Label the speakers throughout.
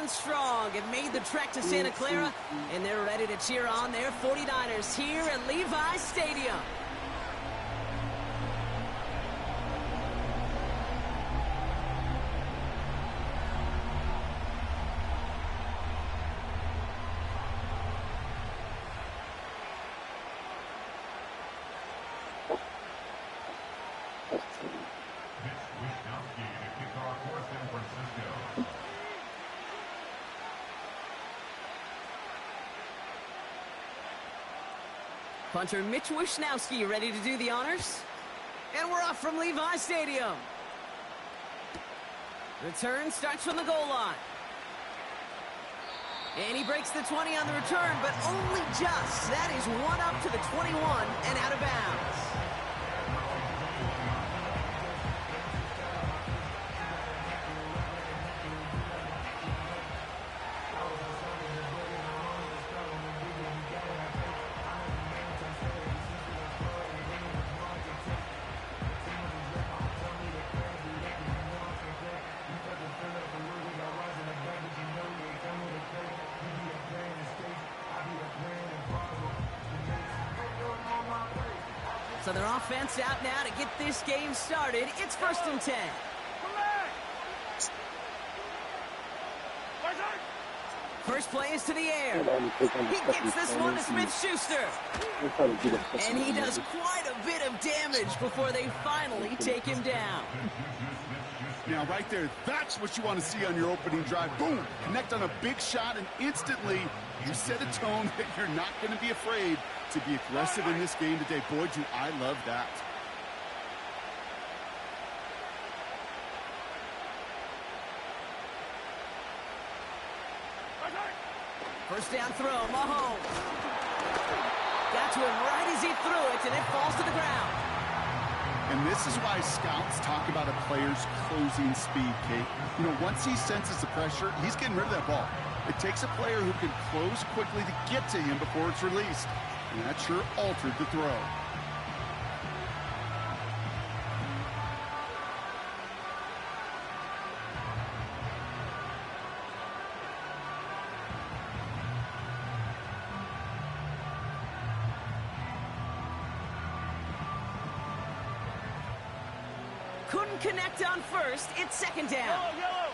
Speaker 1: and strong have made the trek to Santa Clara, and they're ready to cheer on their 49ers here at Levi's Stadium. Punter Mitch Wishnowsky ready to do the honors. And we're off from Levi Stadium. Return starts from the goal line. And he breaks the 20 on the return, but only just. That is one up to the 21 and out of bounds. So their offense out now to get this game started. It's 1st and 10. First play is to the air. He gets this one to Smith-Schuster. And he does quite a bit of damage before they finally take him down.
Speaker 2: Now, right there, that's what you want to see on your opening drive. Boom! Connect on a big shot, and instantly you set a tone that you're not going to be afraid to be aggressive in this game today. Boy, do I love that.
Speaker 1: First down throw, Mahomes. Got to him right as he threw it, and it falls to the ground.
Speaker 2: And this is why scouts talk about a player's closing speed, Kate. You know, once he senses the pressure, he's getting rid of that ball. It takes a player who can close quickly to get to him before it's released. And that sure altered the throw.
Speaker 1: Couldn't connect on first. It's 2nd down. Yellow.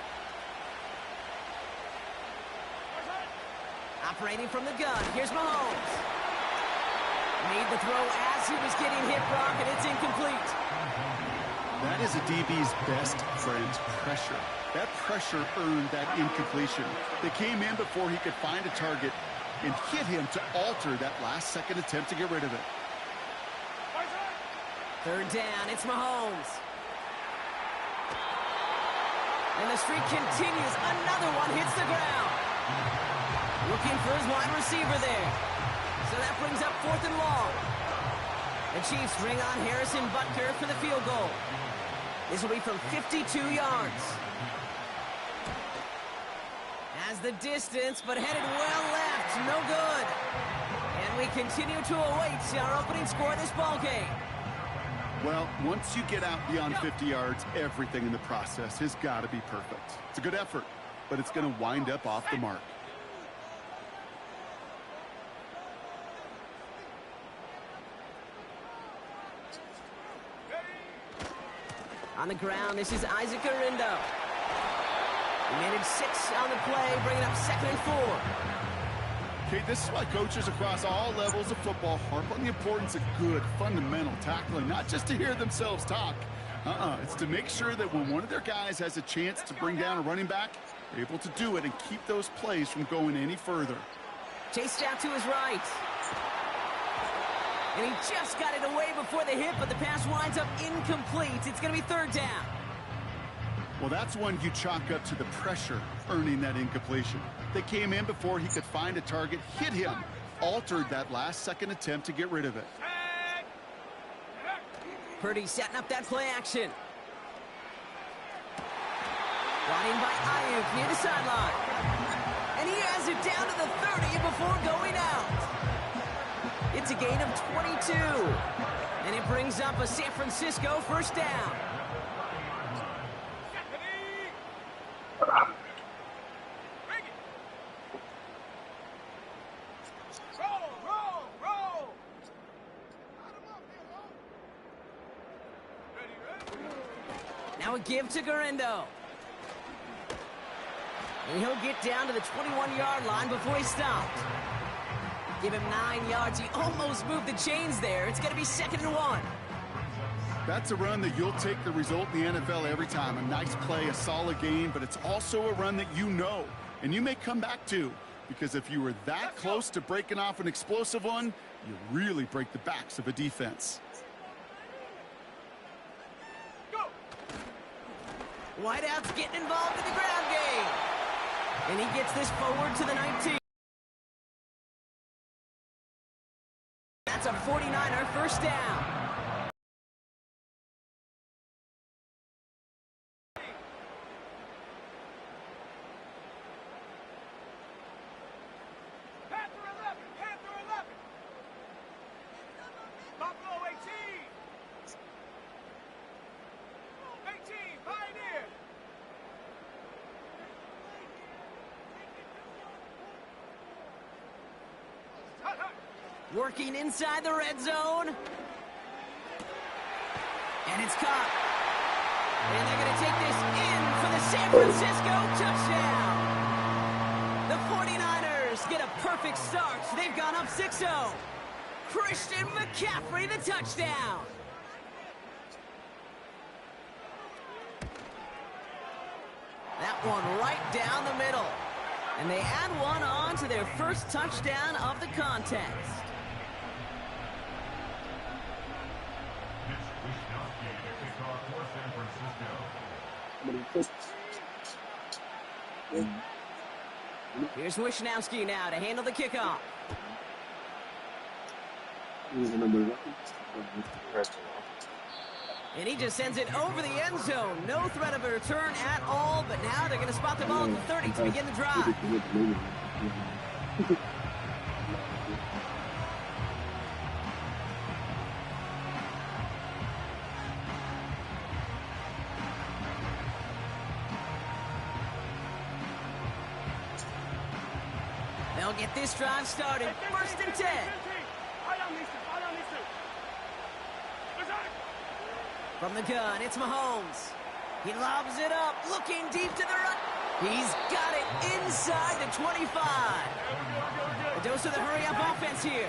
Speaker 1: Operating from the gun. Here's Mahomes. Made the throw as he was getting hit, Brock, and it's incomplete.
Speaker 2: That is a DB's best friend, pressure. That pressure earned that incompletion. They came in before he could find a target and hit him to alter that last-second attempt to get rid of it.
Speaker 1: 3rd down. It's Mahomes. And the streak continues. Another one hits the ground. Looking for his wide receiver there. So that brings up 4th and long. The Chiefs bring on Harrison Butker for the field goal. This will be from 52 yards. Has the distance, but headed well left. No good. And we continue to await our opening score of this ball game.
Speaker 2: Well, once you get out beyond 50 yards, everything in the process has got to be perfect. It's a good effort, but it's going to wind up off the mark.
Speaker 1: On the ground, this is Isaac Arindo. He managed 6 on the play, bringing up 2nd and 4.
Speaker 2: Okay, this is why coaches across all levels of football harp on the importance of good, fundamental tackling, not just to hear themselves talk. It's to make sure that when one of their guys has a chance to bring down a running back, they're able to do it and keep those plays from going any further.
Speaker 1: Chased out to his right. And he just got it away before the hit, but the pass winds up incomplete. It's going to be 3rd down.
Speaker 2: Well, that's one you chalk up to the pressure earning that incompletion. They came in before he could find a target, hit him, altered that last-second attempt to get rid of it.
Speaker 1: Purdy setting up that play action. Brought in by Ayuk near the sideline. And he has it down to the 30 before going out. It's a gain of 22. And it brings up a San Francisco 1st down. a give to Gurindo. And he'll get down to the 21-yard line before he stopped. Give him 9 yards. He almost moved the chains there. It's going to be 2nd and 1.
Speaker 2: That's a run that you'll take the result in the NFL every time. A nice play, a solid game, but it's also a run that you know, and you may come back to, because if you were that close to breaking off an explosive one, you really break the backs of a defense.
Speaker 1: Whiteout's getting involved in the ground game. And he gets this forward to the 19. That's a 49er first down. Working inside the red zone. And it's caught. And they're going to take this in for the San Francisco touchdown. The 49ers get a perfect start. They've gone up 6-0. Christian McCaffrey, the touchdown. That one right down the middle. And they add one on to their first touchdown of the contest. Here's Wishnowski now to handle the kickoff. And he just sends it over the end zone. No threat of a return at all, but now they're going to spot the ball at the 30 to begin the drive. They'll get this drive started. 1st and 10. From the gun, it's Mahomes. He lobs it up, looking deep to the right. He's got it inside the 25. A dose of the hurry-up offense here.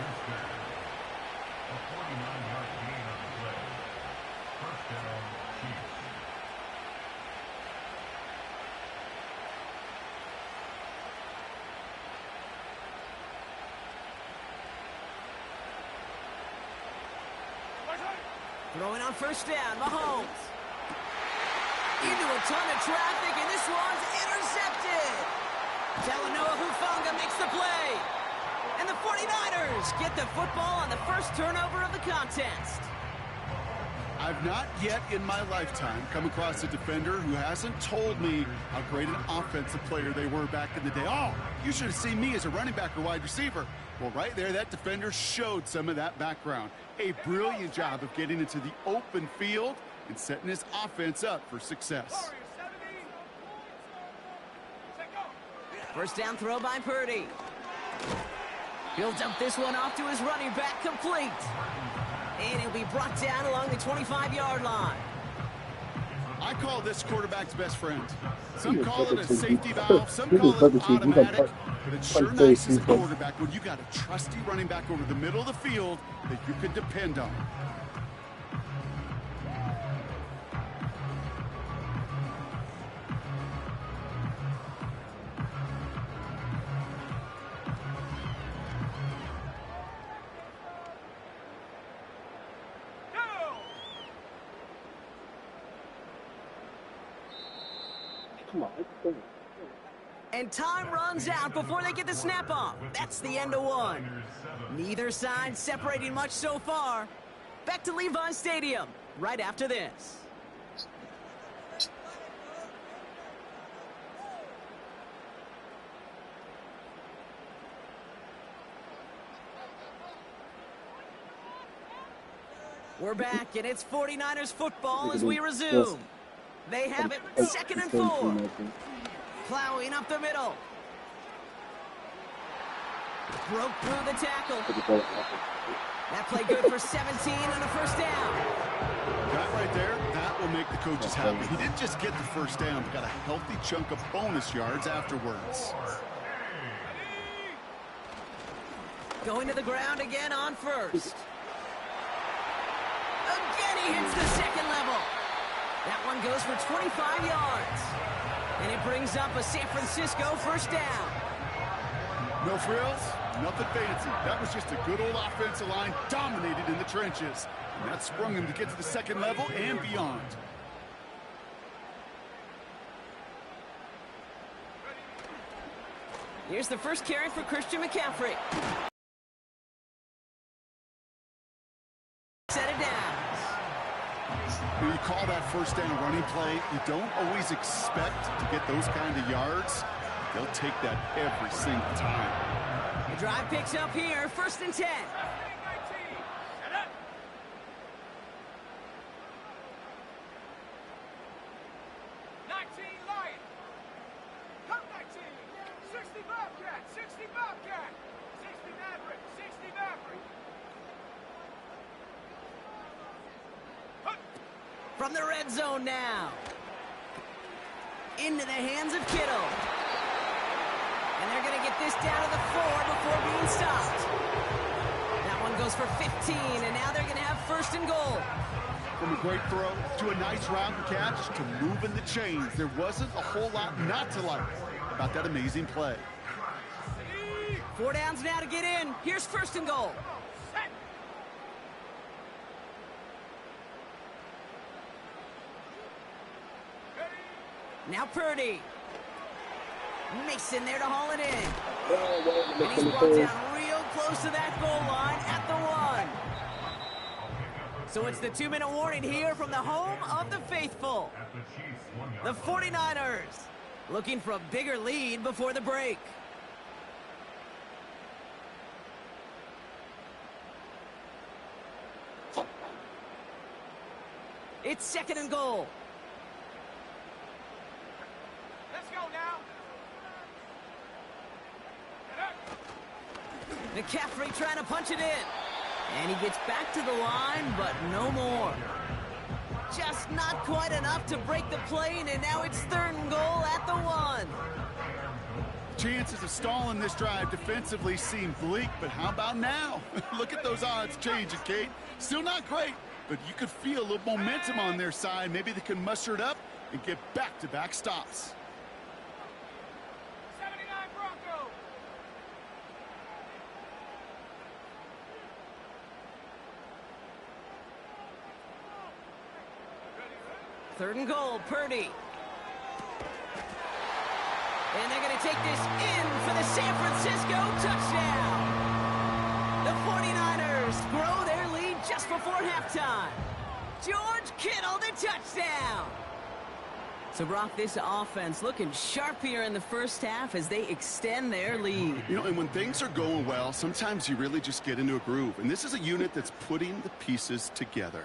Speaker 1: Throwing on 1st down, Mahomes. Into a ton of traffic, and this one's intercepted. Talanoa Hufanga makes the play. And the 49ers get the football on the first turnover of the contest.
Speaker 2: I've not yet in my lifetime come across a defender who hasn't told me how great an offensive player they were back in the day. Oh, you should have seen me as a running back or wide receiver. Well, right there, that defender showed some of that background. A brilliant job of getting into the open field and setting his offense up for success.
Speaker 1: 1st down throw by Purdy. He'll dump this one off to his running back, complete. And he'll be brought down along the 25-yard line.
Speaker 2: I call this quarterback's best friend. Some call it a safety valve, some call it automatic, but it's sure nice as a quarterback when you got a trusty running back over the middle of the field that you can depend on. And time runs out before they get the snap off. That's the end of one. Neither side separating much so far. Back to Levi Stadium right after this. We're back, and it's 49ers football as we resume. They have it 2nd and 4. Plowing up the middle. Broke through the tackle. That play good for 17 and a 1st down. That right there, that will make the coaches happy. He didn't just get the first down, but got a healthy chunk of bonus yards afterwards.
Speaker 1: Going to the ground again on first. Again, he hits the second level. That one goes for 25 yards. And it brings up a San Francisco first down.
Speaker 2: No frills, nothing fancy. That was just a good old offensive line dominated in the trenches. And that sprung him to get to the second level and beyond.
Speaker 1: Here's the first carry for Christian McCaffrey. Set it down.
Speaker 2: When you call that first down running play, you don't always expect to get those kind of yards. They'll take that every single time.
Speaker 1: The drive picks up here, 1st and 10. From the red zone now. Into the hands of Kittle. And they're going to get this down to the 4 before being stopped. That one goes for 15, and now they're going to have 1st and goal.
Speaker 2: From a great throw to a nice round catch to moving the chains, there wasn't a whole lot not to like about that amazing play.
Speaker 1: 4 downs now to get in. Here's 1st and goal. Now Purdy. Mason there to haul it in. And he's brought down real close to that goal line at the 1. So it's the 2-minute warning here from the home of the faithful. The 49ers looking for a bigger lead before the break. It's 2nd and goal. McCaffrey trying to punch it in. And he gets back to the line, but no more. Just not quite enough to break the play, and now it's 3rd and goal at the 1.
Speaker 2: Chances of stalling this drive defensively seem bleak, but how about now? Look at those odds changing, Kate. Still not great, but you could feel a little momentum on their side. Maybe they can muster it up and get back-to-back stops.
Speaker 1: Third and goal, Purdy. And they're going to take this in for the San Francisco touchdown. The 49ers grow their lead just before halftime. George Kittle, the touchdown. So, Brock, this offense looking sharp here in the first half as they extend their lead.
Speaker 2: You know, and when things are going well, sometimes you really just get into a groove. And this is a unit that's putting the pieces together.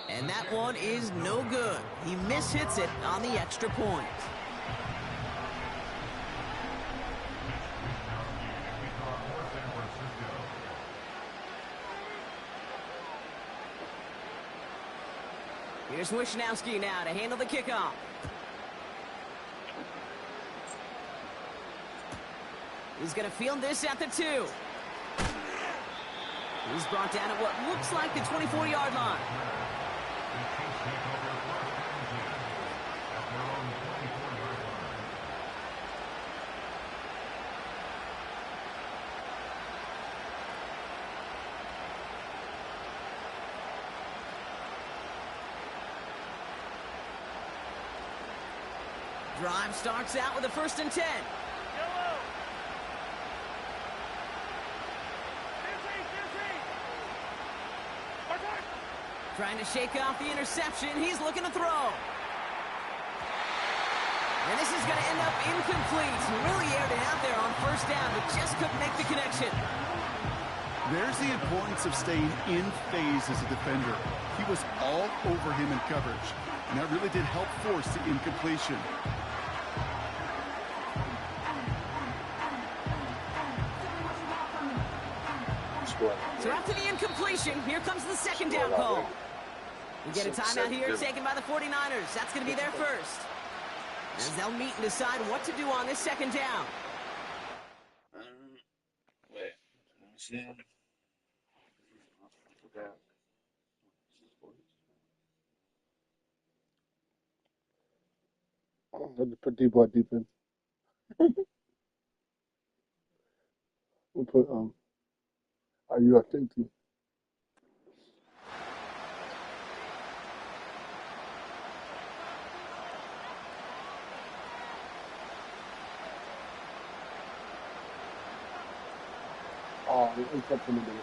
Speaker 1: And that one is no good. He mishits it on the extra point. Here's Wishnowski now to handle the kickoff. He's going to field this at the 2. He's brought down at what looks like the 24-yard line. Drive starts out with a 1st and 10. Trying to shake off the interception. He's looking to throw. And this is going to end up incomplete. He really aired it out there on 1st down, but just couldn't make the connection.
Speaker 2: There's the importance of staying in phase as a defender. He was all over him in coverage, and that really did help force the incompletion.
Speaker 1: So after the incompletion, here comes the second down call. We get a timeout here taken by the 49ers. That's going to be their first. As they'll meet and decide what to do on this second down.
Speaker 3: Wait, let me see.
Speaker 4: I'm going to put D-boy deep in. We'll put, are you authentic? Oh, it's up in the middle.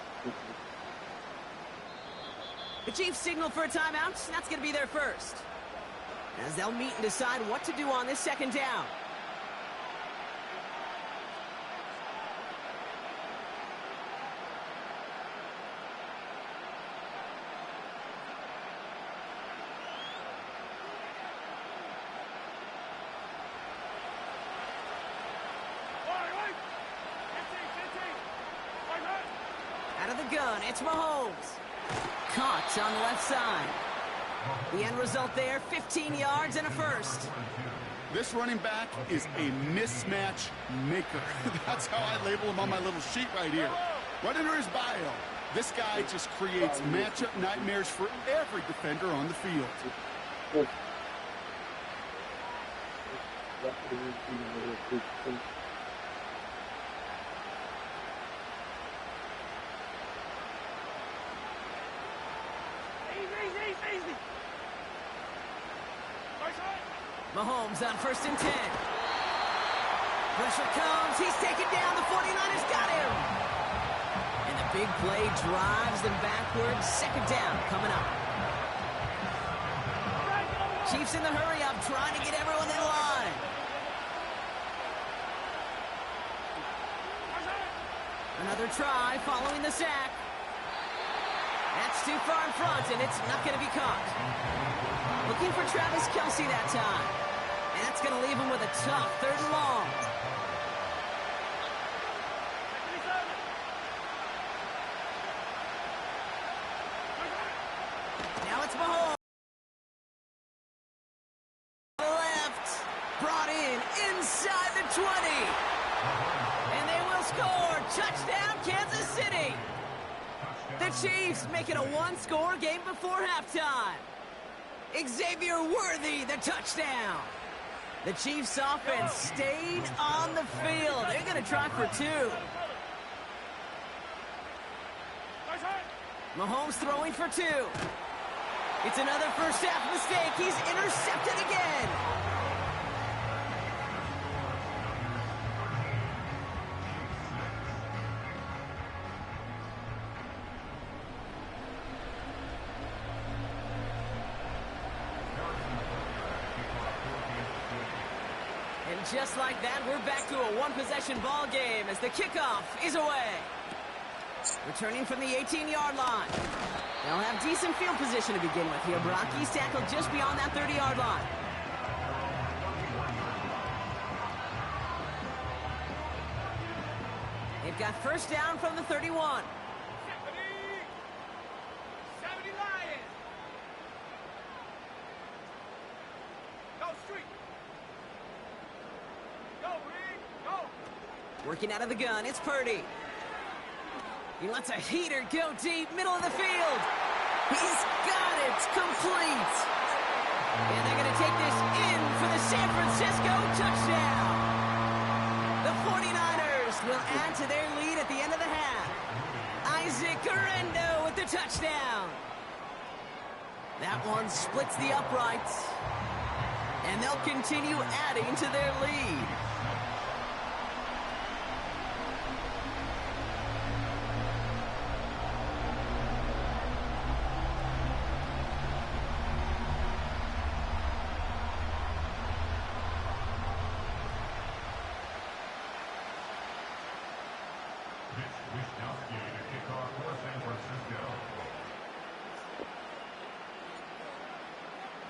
Speaker 1: The Chiefs signal for a timeout. That's going to be their first. As they'll meet and decide what to do on this second down. Out of the gun, it's Mahomes. Caught on the left side. The end result there, 15 yards and a first.
Speaker 2: This running back is a mismatch maker. That's how I label him on my little sheet right here. Right under his bio, this guy just creates matchup nightmares for every defender on the field.
Speaker 1: Mahomes on 1st and 10. Pressure comes. He's taken down. The 49ers got him. And the big play drives them backwards. Second down coming up. Chiefs in the hurry-up, trying to get everyone in line. Another try following the sack. That's too far in front, and it's not going to be caught. Looking for Travis Kelce that time. And that's going to leave him with a tough 3rd and long. Now it's Mahomes. Left. Brought in inside the 20. And they will score. Touchdown, Kansas City. The Chiefs make it a one-score game before halftime. Xavier Worthy, the touchdown. The Chiefs offense stayed on the field. They're going to try for 2. Mahomes throwing for 2. It's another first half mistake. He's intercepted again. And just like that, we're back to a one-possession ball game as the kickoff is away. Returning from the 18-yard line. They'll have decent field position to begin with here. Brock, he's tackled just beyond that 30-yard line. They've got first down from the 31. Working out of the gun, it's Purdy. He lets a heater go deep, middle of the field. He's got it, complete. And they're going to take this in for the San Francisco touchdown. The 49ers will add to their lead at the end of the half. Isaac Guerrero with the touchdown. That one splits the uprights. And they'll continue adding to their lead.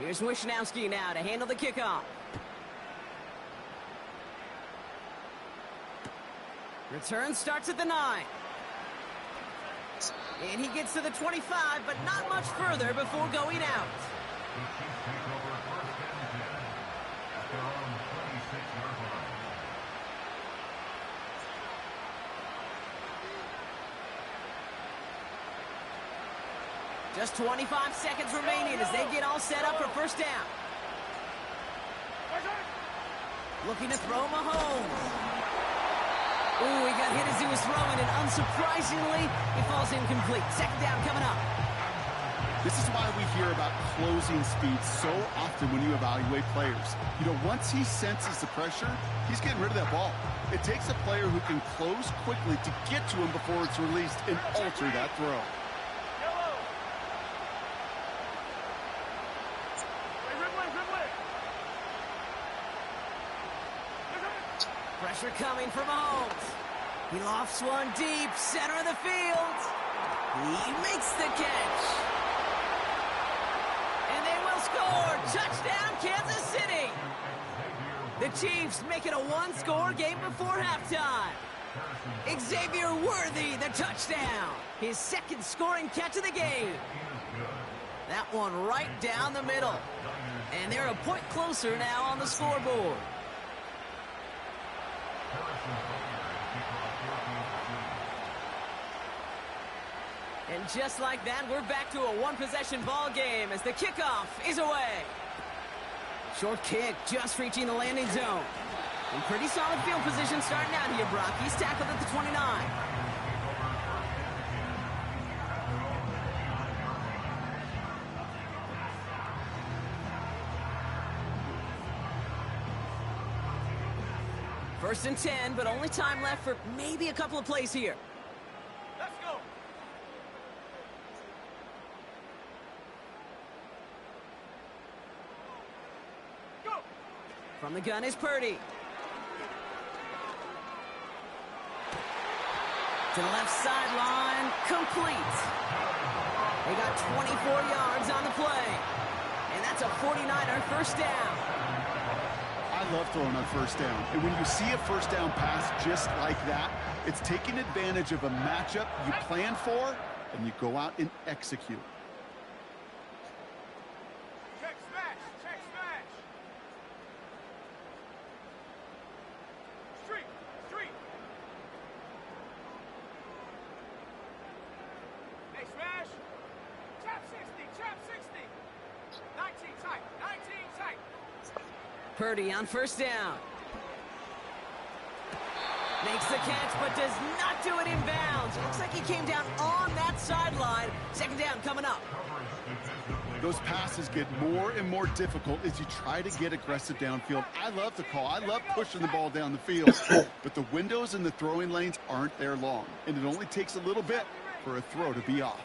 Speaker 1: Here's Wishnowski now to handle the kickoff. Return starts at the 9. And he gets to the 25, but not much further before going out. Just 25 seconds remaining as they get all set up for first down. Looking to throw Mahomes. Ooh, he got hit as he was throwing, and unsurprisingly, he falls incomplete. Second down coming up.
Speaker 2: This is why we hear about closing speed so often when you evaluate players. You know, once he senses the pressure, he's getting rid of that ball. It takes a player who can close quickly to get to him before it's released and alter that throw.
Speaker 1: Pressure coming from Mahomes. He lofts one deep, center of the field. He makes the catch. And they will score. Touchdown, Kansas City. The Chiefs make it a one-score game before halftime. Xavier Worthy, the touchdown. His second scoring catch of the game. That one right down the middle. And they're a point closer now on the scoreboard. And just like that, we're back to a one-possession ball game as the kickoff is away. Short kick just reaching the landing zone. In pretty solid field position starting out here, Brock. He's tackled at the 29. First and 10, but only time left for maybe a couple of plays here.
Speaker 5: Let's go. Go.
Speaker 1: From the gun is Purdy. To the left sideline, complete. They got 24 yards on the play. And that's a 49er first down.
Speaker 2: I love throwing on first down. And when you see a first down pass just like that, it's taking advantage of a matchup you plan for, and you go out and execute.
Speaker 5: Check smash. Check smash. Street. Street. Hey, smash. Chap 60. Chap 60. 19 tight. 19 tight.
Speaker 1: Purdy on first down. Makes the catch, but does not do it in bounds. It looks like he came down on that sideline. Second down coming up.
Speaker 2: Those passes get more and more difficult as you try to get aggressive downfield. I love the call. I love pushing the ball down the field. But the windows in the throwing lanes aren't there long. And it only takes a little bit for a throw to be off.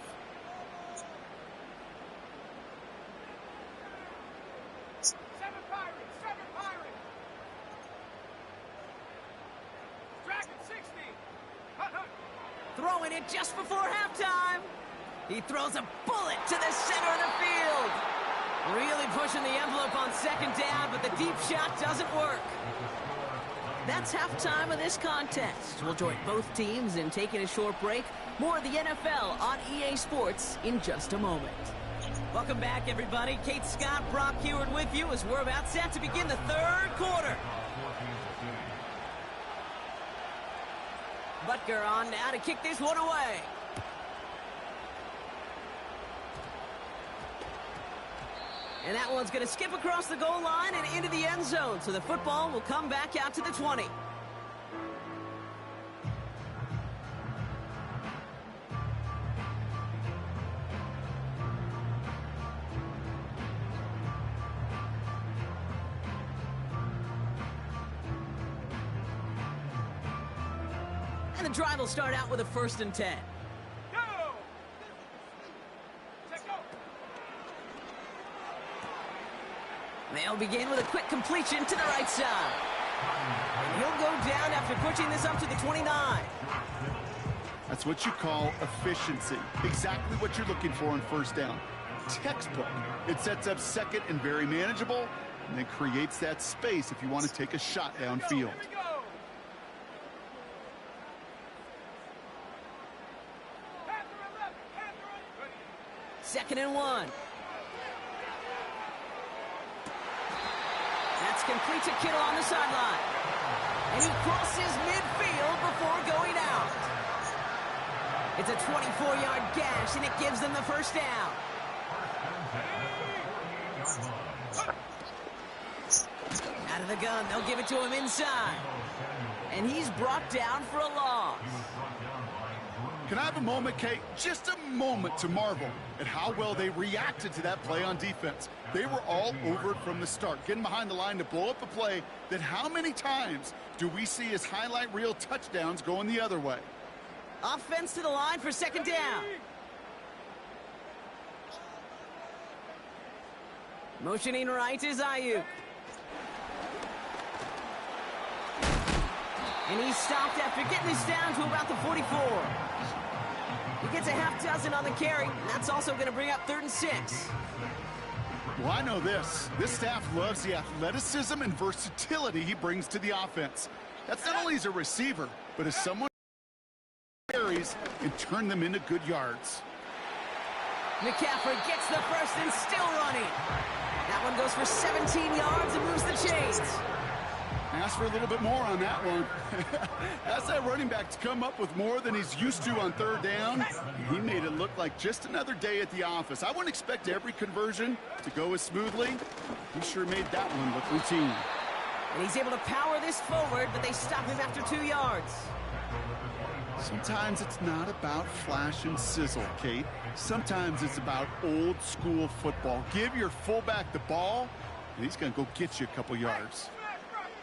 Speaker 1: Throwing it just before halftime. He throws a bullet to the center of the field. Really pushing the envelope on second down, but the deep shot doesn't work. That's halftime of this contest. We'll join both teams in taking a short break. More of the NFL on EA Sports in just a moment. Welcome back, everybody. Kate Scott, Brock Huard with you as we're about set to begin the third quarter. Butker on now to kick this one away. And that one's going to skip across the goal line and into the end zone. So the football will come back out to the 20. And the drive will start out with a 1st and 10.
Speaker 5: Go. Check go.
Speaker 1: They'll begin with a quick completion to the right side. And he'll go down after pushing this up to the 29.
Speaker 2: That's what you call efficiency. Exactly what you're looking for on first down. Textbook. It sets up second and very manageable, and then creates that space if you want to take a shot downfield.
Speaker 5: Here we go. Pass the
Speaker 1: 2nd and 1. That's complete to Kittle on the sideline. And he crosses midfield before going out. It's a 24-yard gash, and it gives them the first down. Out of the gun, they'll give it to him inside. And he's brought down for a loss.
Speaker 2: Can I have a moment, Kate? Just a moment to marvel at how well they reacted to that play on defense. They were all over it from the start, getting behind the line to blow up a play that how many times do we see as highlight reel touchdowns going the other way?
Speaker 1: Offense to the line for 2nd down. Motioning right is Ayuk. And he's stopped after getting this down to about the 44. He gets a half dozen on the carry, and that's also going to bring up 3rd and 6.
Speaker 2: Well, I know this. This staff loves the athleticism and versatility he brings to the offense. That's not only as a receiver, but as someone who carries and turn them into good yards.
Speaker 1: McCaffrey gets the first and still running. That one goes for 17 yards and moves the chains.
Speaker 2: Ask for a little bit more on that one. Ask that running back to come up with more than he's used to on 3rd down. He made it look like just another day at the office. I wouldn't expect every conversion to go as smoothly. He sure made that one look routine.
Speaker 1: And he's able to power this forward, but they stop him after 2 yards.
Speaker 2: Sometimes it's not about flash and sizzle, Kate. Sometimes it's about old school football. Give your fullback the ball, and he's going to go get you a couple yards.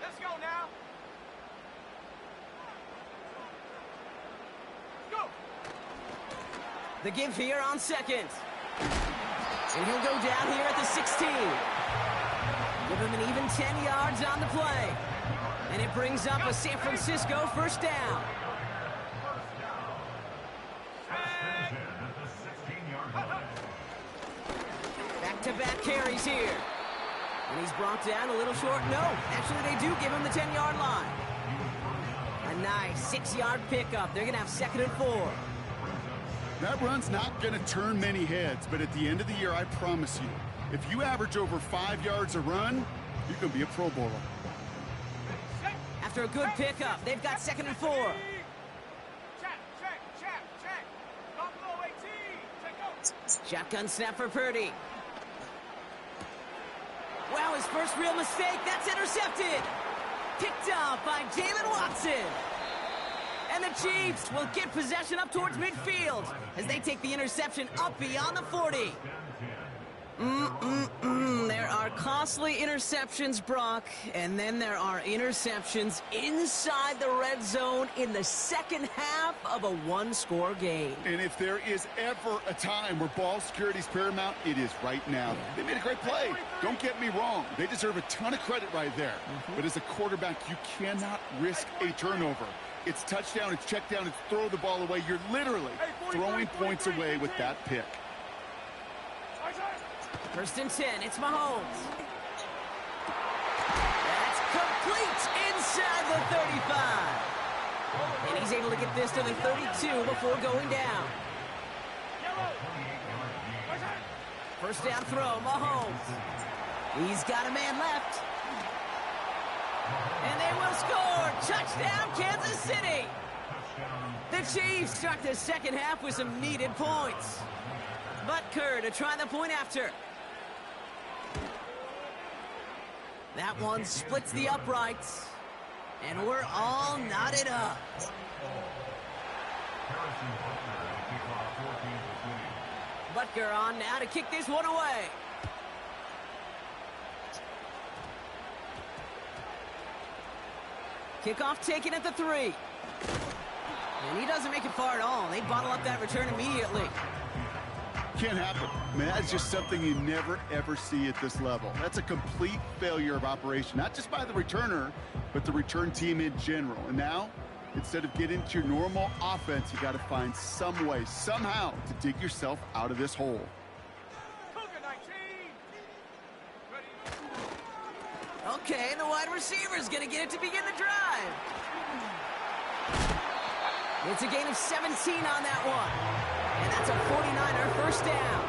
Speaker 5: Let's go now. Go.
Speaker 1: The give here on 2nd. And he'll go down here at the 16. Give him an even 10 yards on the play. And it brings up a San Francisco 1st down. Back-to-back carries here. And he's brought down a little short. No, actually they do give him the 10-yard line. A nice 6-yard pickup. They're going to have 2nd and 4.
Speaker 2: That run's not going to turn many heads, but at the end of the year, I promise you, if you average over 5 yards a run, you're going to be a Pro Bowler.
Speaker 1: After a good pickup, they've got 2nd and 4.
Speaker 5: Check. Buffalo 18. Take go.
Speaker 1: Shotgun snap for Purdy. Wow, his first real mistake. That's intercepted. Picked off by Jalen Watson. And the Chiefs will get possession up towards midfield as they take the interception up beyond the 40. There are costly interceptions, Brock, and then there are interceptions inside the red zone in the 2nd half of a one-score game.
Speaker 2: And if there is ever a time where ball security is paramount, it is right now. They made a great play. Don't get me wrong. They deserve a ton of credit right there. But as a quarterback, you cannot risk a turnover. It's touchdown, it's check down, it's throw the ball away. You're literally throwing points away with that pick.
Speaker 1: 1st and 10, it's Mahomes. That's complete inside the 35. And he's able to get this to the 32 before going down. 1st down throw, Mahomes. He's got a man left. And they will score. Touchdown, Kansas City. The Chiefs start the 2nd half with some needed points. Butker to try the point after. That one splits the uprights. And we're all knotted up. Butker on now to kick this one away. Kickoff taken at the 3. And he doesn't make it far at all. They bottle up that return immediately.
Speaker 2: Can't happen. I mean, that's just something you never, ever see at this level. That's a complete failure of operation, not just by the returner, but the return team in general. And now, instead of getting to your normal offense, you got to find some way, somehow, to dig yourself out of this hole.
Speaker 1: Okay, and the wide receiver's going to get it to begin the drive. It's a gain of 17 on that one. And that's a 49er 1st down.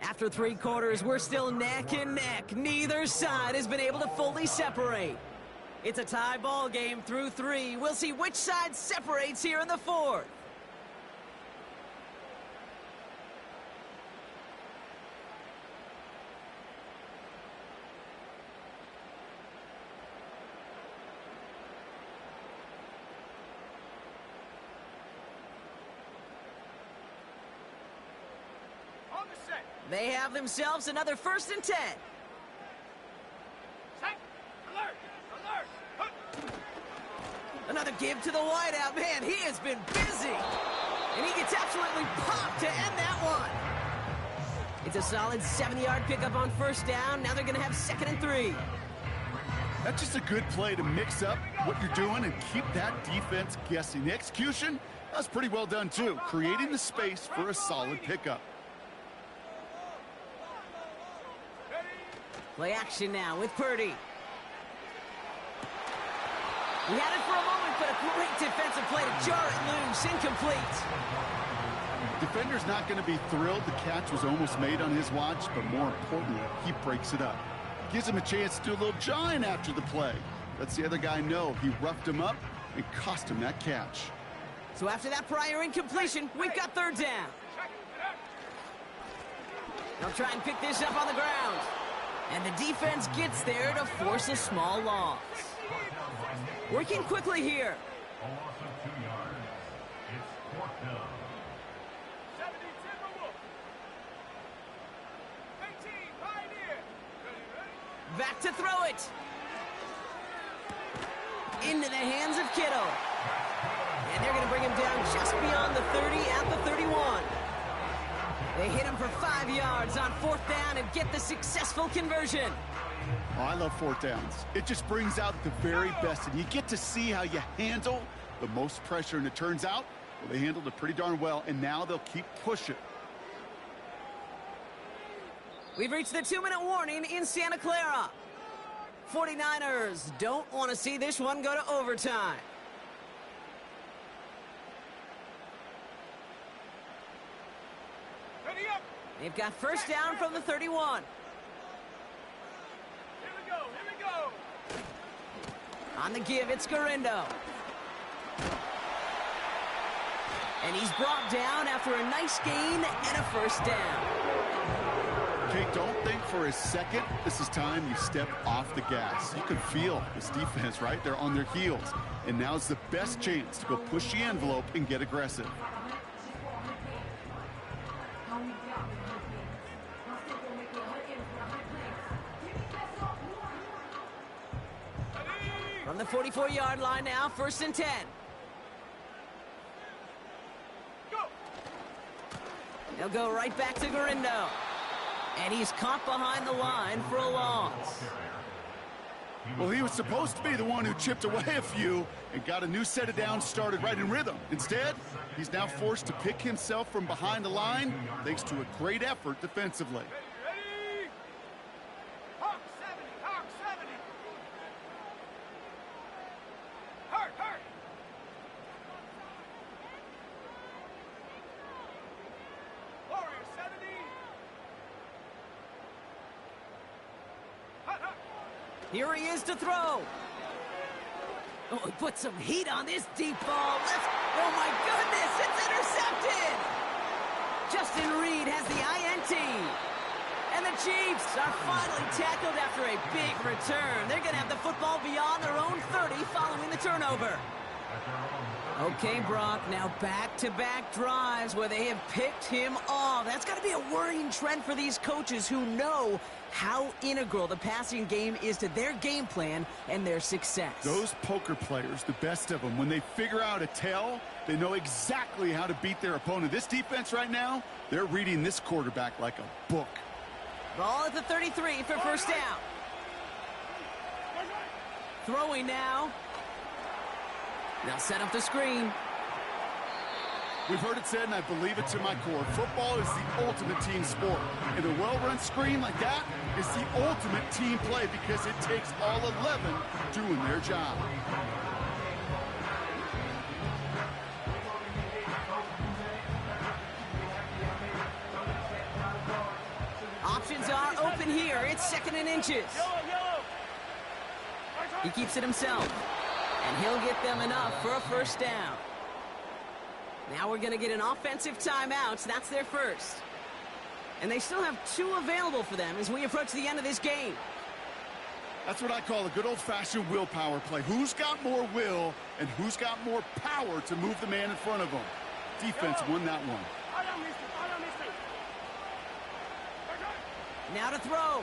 Speaker 1: After 3 quarters, we're still neck and neck. Neither side has been able to fully separate. It's a tie ball game through 3. We'll see which side separates here in the 4th.
Speaker 5: On the set.
Speaker 1: They have themselves another 1st and 10.
Speaker 5: Set. Alert. Alert. Hook.
Speaker 1: Another give to the wideout. Man, he has been busy. And he gets absolutely popped to end that one. It's a solid 70-yard pickup on 1st down. Now they're going to have 2nd and 3.
Speaker 2: That's just a good play to mix up what you're doing and keep that defense guessing. The execution, that's pretty well done too, creating the space for a solid pickup.
Speaker 1: Play action now with Purdy. He had it for a moment, but a great defensive play to jar it loose. Incomplete.
Speaker 2: Defender's not going to be thrilled the catch was almost made on his watch, but more importantly, he breaks it up. Gives him a chance to do a little jawing after the play. Lets the other guy know he roughed him up and cost him that catch.
Speaker 1: So after that prior incompletion, we've got 3rd down. They'll try and pick this up on the ground. And the defense gets there to force a small loss. Working quickly here.
Speaker 6: A loss of 2 yards. It's 4th down.
Speaker 5: 70 Timberwolves. 18 Pioneer. Ready, ready.
Speaker 1: Back to throw it. Into the hands of Kittle. And they're going to bring him down just beyond the 30 at the 31. They hit him for 5 yards on 4th down and get the successful conversion.
Speaker 2: Oh, I love 4th downs. It just brings out the very best, and you get to see how you handle the most pressure, and it turns out, well, they handled it pretty darn well, and now they'll keep pushing.
Speaker 1: We've reached the 2-minute warning in Santa Clara. 49ers don't want to see this one go to overtime.
Speaker 5: Ready up.
Speaker 1: They've got 1st down from the 31.
Speaker 5: Here we go. Here we go.
Speaker 1: On the give, it's Garindo. And he's brought down after a nice gain and a 1st down.
Speaker 2: Okay, don't think for a second this is time you step off the gas. You can feel this defense, right? They're on their heels. And now's the best chance to go push the envelope and get aggressive.
Speaker 1: From the 44-yard line now, 1st and 10.
Speaker 5: Go.
Speaker 1: They'll go right back to Garindo. And he's caught behind the line for a loss.
Speaker 2: Well, he was supposed to be the one who chipped away a few and got a new set of downs started right in rhythm. Instead, he's now forced to pick himself from behind the line thanks to a great effort defensively.
Speaker 5: Ready. Hawk 70. Hawk 70. Hurt. Hurt. Warrior 70. Hut, hut.
Speaker 1: Here he is to throw. Oh, he put some heat on this deep ball. Oh, my goodness, it's intercepted. Justin Reed has the INT. And the Chiefs are finally tackled after a big return. They're going to have the football beyond their own 30 following the turnover. Okay, Brock, now back-to-back drives where they have picked him off. That's got to be a worrying trend for these coaches who know how integral the passing game is to their game plan and their success.
Speaker 2: Those poker players, the best of them, when they figure out a tell, they know exactly how to beat their opponent. This defense right now, they're reading this quarterback like a book.
Speaker 1: Ball at the 33 for 1st down. Throwing now. They'll set up the screen.
Speaker 2: We've heard it said, and I believe it to my core, football is the ultimate team sport. And a well-run screen like that is the ultimate team play because it takes all 11 doing their job.
Speaker 1: Options are open here. It's 2nd and inches. He keeps it himself. And he'll get them enough for a first down. Now we're going to get an offensive timeout. So that's their first. And they still have 2 available for them as we approach the end of this game.
Speaker 2: That's what I call a good old-fashioned willpower play. Who's got more will and who's got more power to move the man in front of them? Defense won that one.
Speaker 1: Now to throw.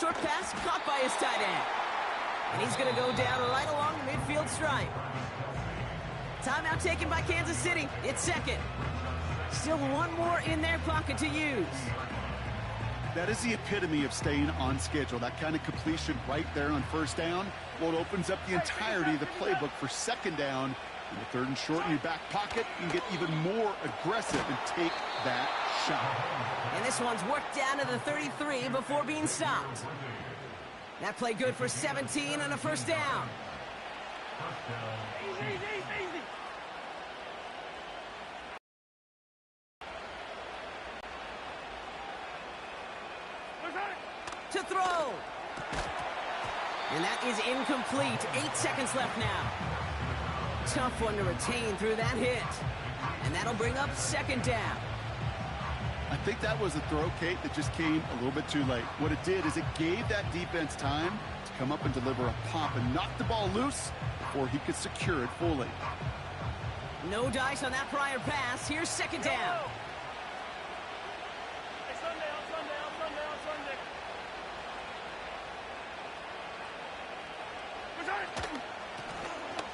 Speaker 1: Short pass caught by his tight end. And he's going to go down right along the midfield stripe. Timeout taken by Kansas City. It's 2nd. Still 1 more in their pocket to use.
Speaker 2: That is the epitome of staying on schedule. That kind of completion right there on first down. Well, it opens up the entirety of the playbook for 2nd down. In the 3rd and short in your back pocket, you can get even more aggressive and take that shot.
Speaker 1: And this one's worked down to the 33 before being stopped. That play good for 17 and a first down.
Speaker 5: Easy.
Speaker 1: To throw. And that is incomplete. 8 seconds left now. Tough one to retain through that hit. And that'll bring up 2nd down.
Speaker 2: I think that was a throw, Kate, that just came a little bit too late. What it did is it gave that defense time to come up and deliver a pop and knock the ball loose before he could secure it fully.
Speaker 1: No dice on that prior pass. Here's 2nd down.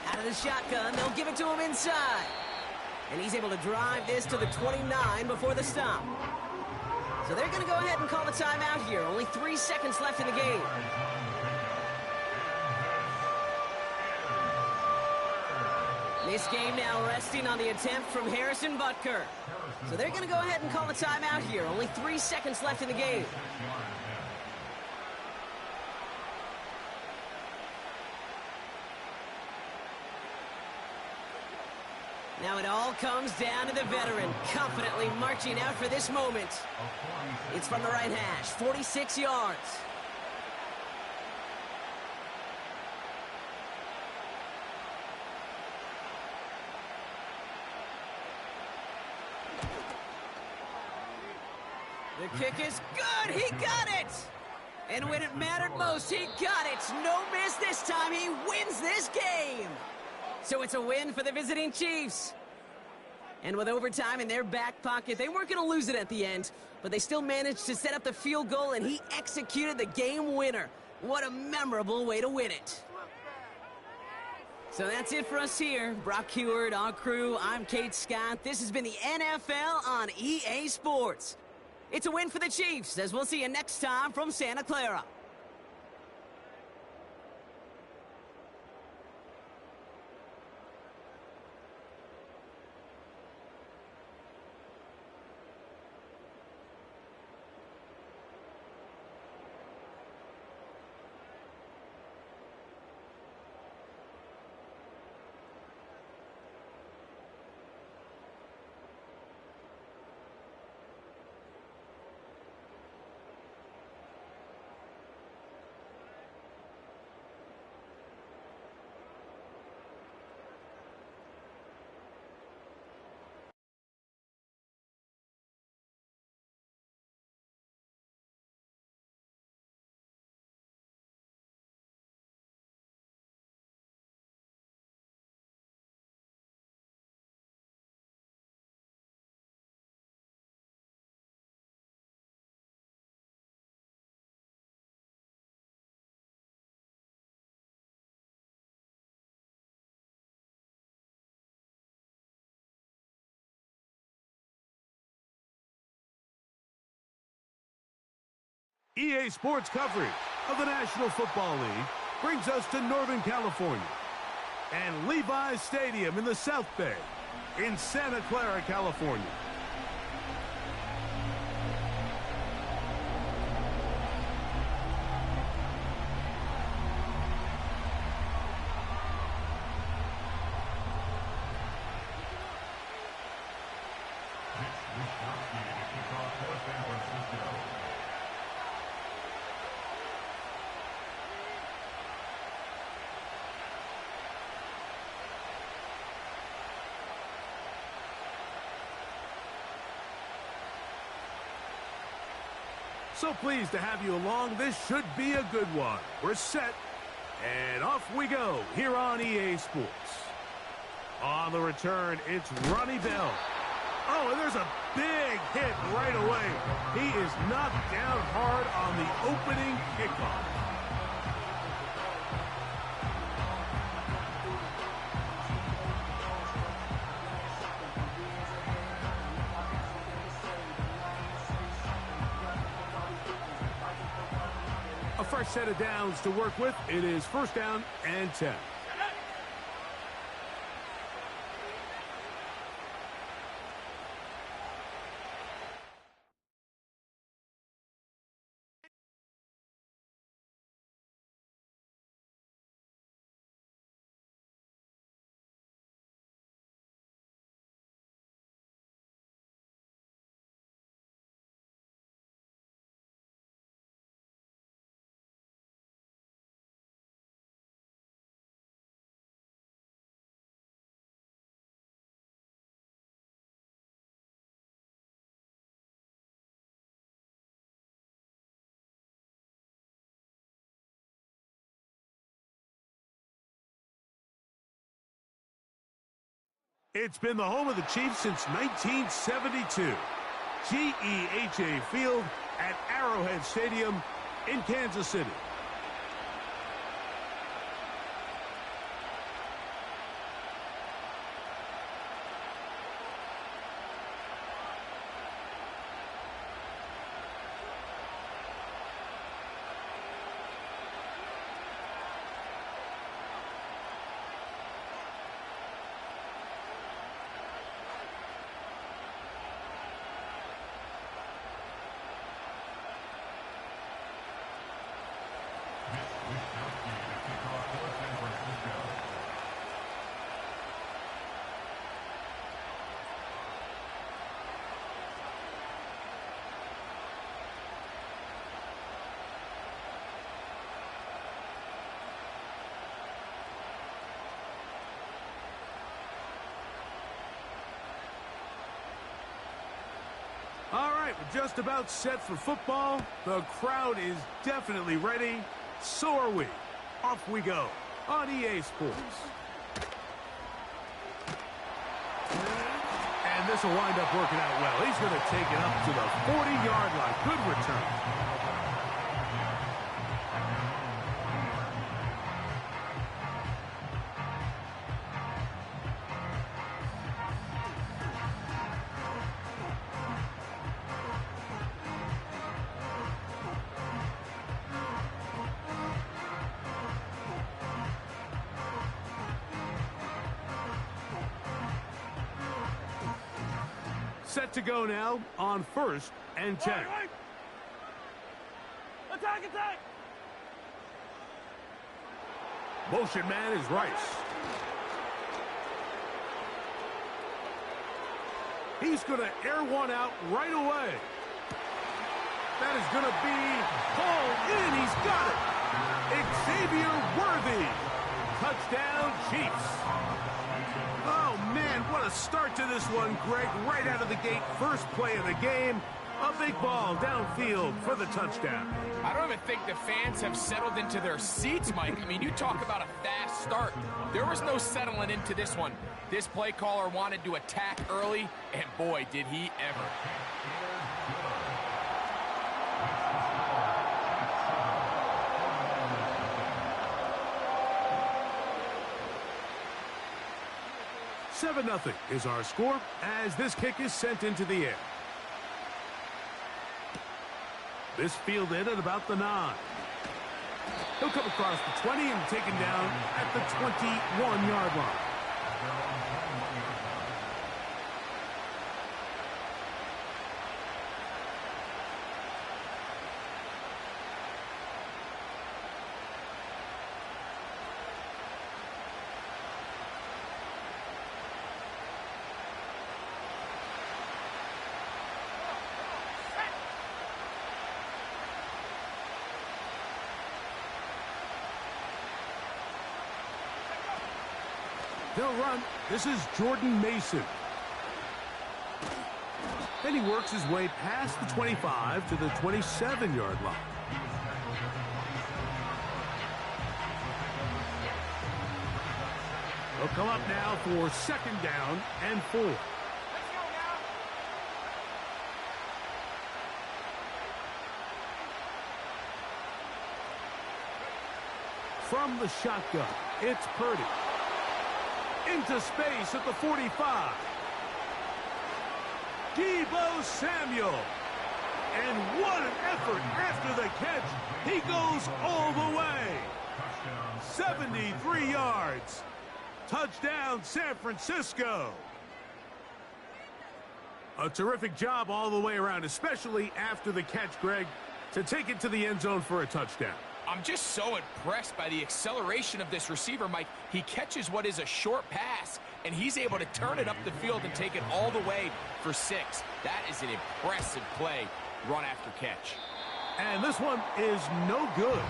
Speaker 1: Out of the shotgun, they'll give it to him inside. And he's able to drive this to the 29 before the stop. So they're going to go ahead and call a timeout here. Only 3 seconds left in the game. This game now resting on the attempt from Harrison Butker. So they're going to go ahead and call a timeout here. Only 3 seconds left in the game. Now it all comes down to the veteran, confidently marching out for this moment. It's from the right hash, 46 yards. The kick is good, he got it! And when it mattered most, he got it. No miss this time, he wins this game! So it's a win for the visiting Chiefs. And with overtime in their back pocket, they weren't going to lose it at the end, but they still managed to set up the field goal, and he executed the game winner. What a memorable way to win it. So that's it for us here. Brock Huard, our crew, I'm Kate Scott. This has been the NFL on EA Sports. It's a win for the Chiefs, as we'll see you next time from Santa Clara.
Speaker 7: EA Sports coverage of the National Football League brings us to Northern California and Levi's Stadium in the South Bay in Santa Clara, California.
Speaker 6: Pitch Wisnowski to kick off for San Francisco.
Speaker 7: So pleased to have you along. This should be a good one. We're set, and off we go here on EA Sports. On the return, it's Ronnie Bell. Oh, and there's a big hit right away. He is knocked down hard on the opening kickoff. A fresh set of downs to work with. It is first down and 10. It's been the home of the Chiefs since 1972. GEHA Field at Arrowhead Stadium in Kansas City. All right, we're just about set for football. The crowd is definitely ready. So are we. Off we go on EA Sports. And this will wind up working out well. He's going to take it up to the 40-yard line. Good return. Set to go now on first and 10.
Speaker 5: Right. Attack, attack!
Speaker 7: Motion man is Rice. He's going to air one out right away. That is going to be pulled in. He's got it. Xavier Worthy. Touchdown, Chiefs. Oh, man, what a start to this one, Greg. Right out of the gate, first play of the game. A big ball downfield for the touchdown.
Speaker 8: I don't even think the fans have settled into their seats, Mike. I mean, you talk about a fast start. There was no settling into this one. This play caller wanted to attack early, and boy, did he ever.
Speaker 7: Seven 0 is our score as this kick is sent into the air. This fielded at about the 9. He'll come across the 20 and taken down at the 21-yard line. They'll run. This is Jordan Mason. And he works his way past the 25 to the 27-yard line. They'll come up now for 2nd down and 4.
Speaker 5: Let's go now.
Speaker 7: From the shotgun, it's Purdy. Into space at the 45. Deebo Samuel. And what an effort after the catch. He goes all the way. 73 yards. Touchdown, San Francisco. A terrific job all the way around, especially after the catch, Greg, to take it to the end zone for a touchdown.
Speaker 8: I'm just so impressed by the acceleration of this receiver, Mike. He catches what is a short pass, and he's able to turn it up the field and take it all the way for 6. That is an impressive play, run after catch.
Speaker 7: And this one is no good.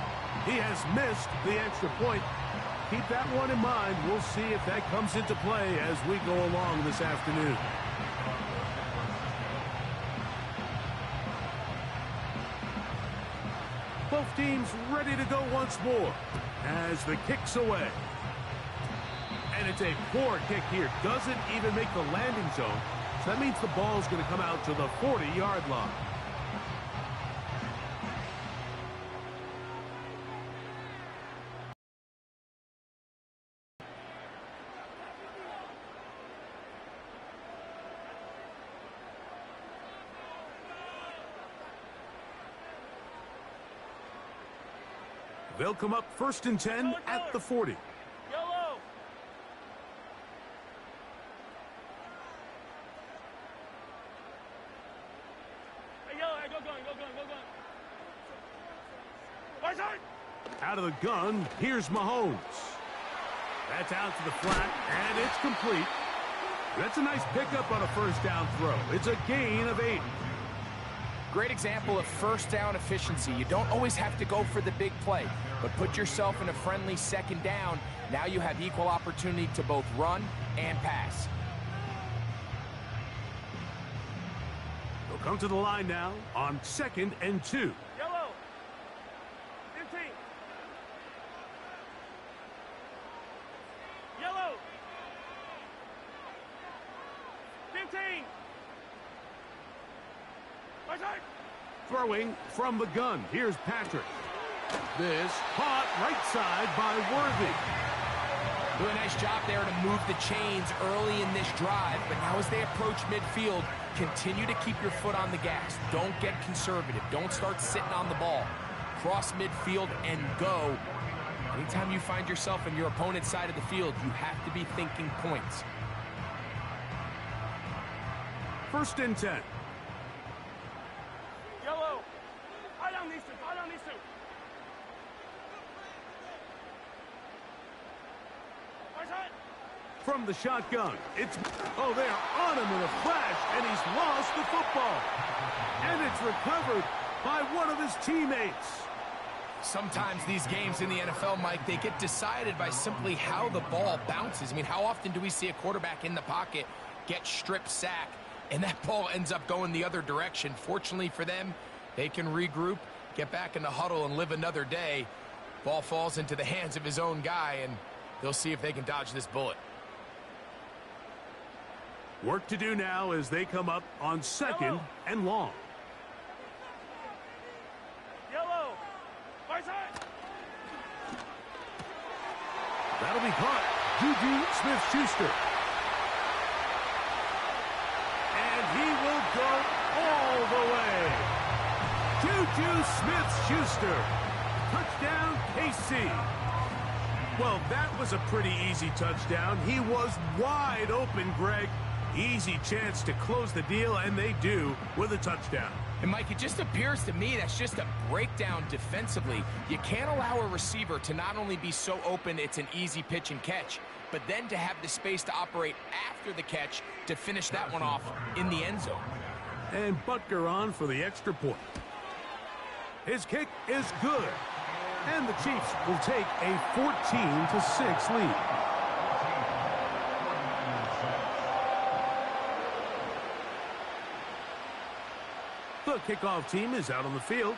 Speaker 7: He has missed the extra point. Keep that one in mind. We'll see if that comes into play as we go along this afternoon. Both teams ready to go once more as the kick's away. And it's a poor kick here. Doesn't even make the landing zone. So that means the ball's going to come out to the 40-yard line. They'll come up 1st and 10 at the 40.
Speaker 5: Yellow. Hey, yellow, hey, go gun. Right side.
Speaker 7: Out of the gun, here's Mahomes. That's out to the flat, and it's complete. That's a nice pickup on a 1st down throw. It's a gain of 8.
Speaker 8: Great example of 1st down efficiency. You don't always have to go for the big play, but put yourself in a friendly 2nd down. Now you have equal opportunity to both run and pass.
Speaker 7: They'll come to the line now on 2nd and 2.
Speaker 5: Yellow. 15. Yellow. 15. Right side.
Speaker 7: Throwing from the gun. Here's Patrick. This caught right side by Worthy.
Speaker 8: Do a nice job there to move the chains early in this drive, but now as they approach midfield, continue to keep your foot on the gas. Don't get conservative. Don't start sitting on the ball. Cross midfield and go. Anytime you find yourself on your opponent's side of the field, you have to be thinking points.
Speaker 7: 1st and 10.
Speaker 5: Yellow. I don't need to. Right side.
Speaker 7: From the shotgun, it's... Oh, they're on him in a flash, and he's lost the football. And it's recovered by one of his teammates.
Speaker 8: Sometimes these games in the NFL, Mike, they get decided by simply how the ball bounces. I mean, how often do we see a quarterback in the pocket get strip sack, and that ball ends up going the other direction? Fortunately for them, they can regroup, get back in the huddle, and live another day. Ball falls into the hands of his own guy, and they'll see if they can dodge this bullet.
Speaker 7: Work to do now as they come up on 2nd and long.
Speaker 5: Yellow. Right side.
Speaker 7: That'll be caught. Juju Smith-Schuster. And he will go all the way. Juju Smith-Schuster. Touchdown, KC. Well, that was a pretty easy touchdown. He was wide open, Greg. Easy chance to close the deal, and they do with a touchdown.
Speaker 8: And, Mike, it just appears to me that's just a breakdown defensively. You can't allow a receiver to not only be so open it's an easy pitch and catch, but then to have the space to operate after the catch to finish that one off in the end zone.
Speaker 7: And Butker on for the extra point. His kick is good. And the Chiefs will take a 14-6 lead. kickoff team is out on the field.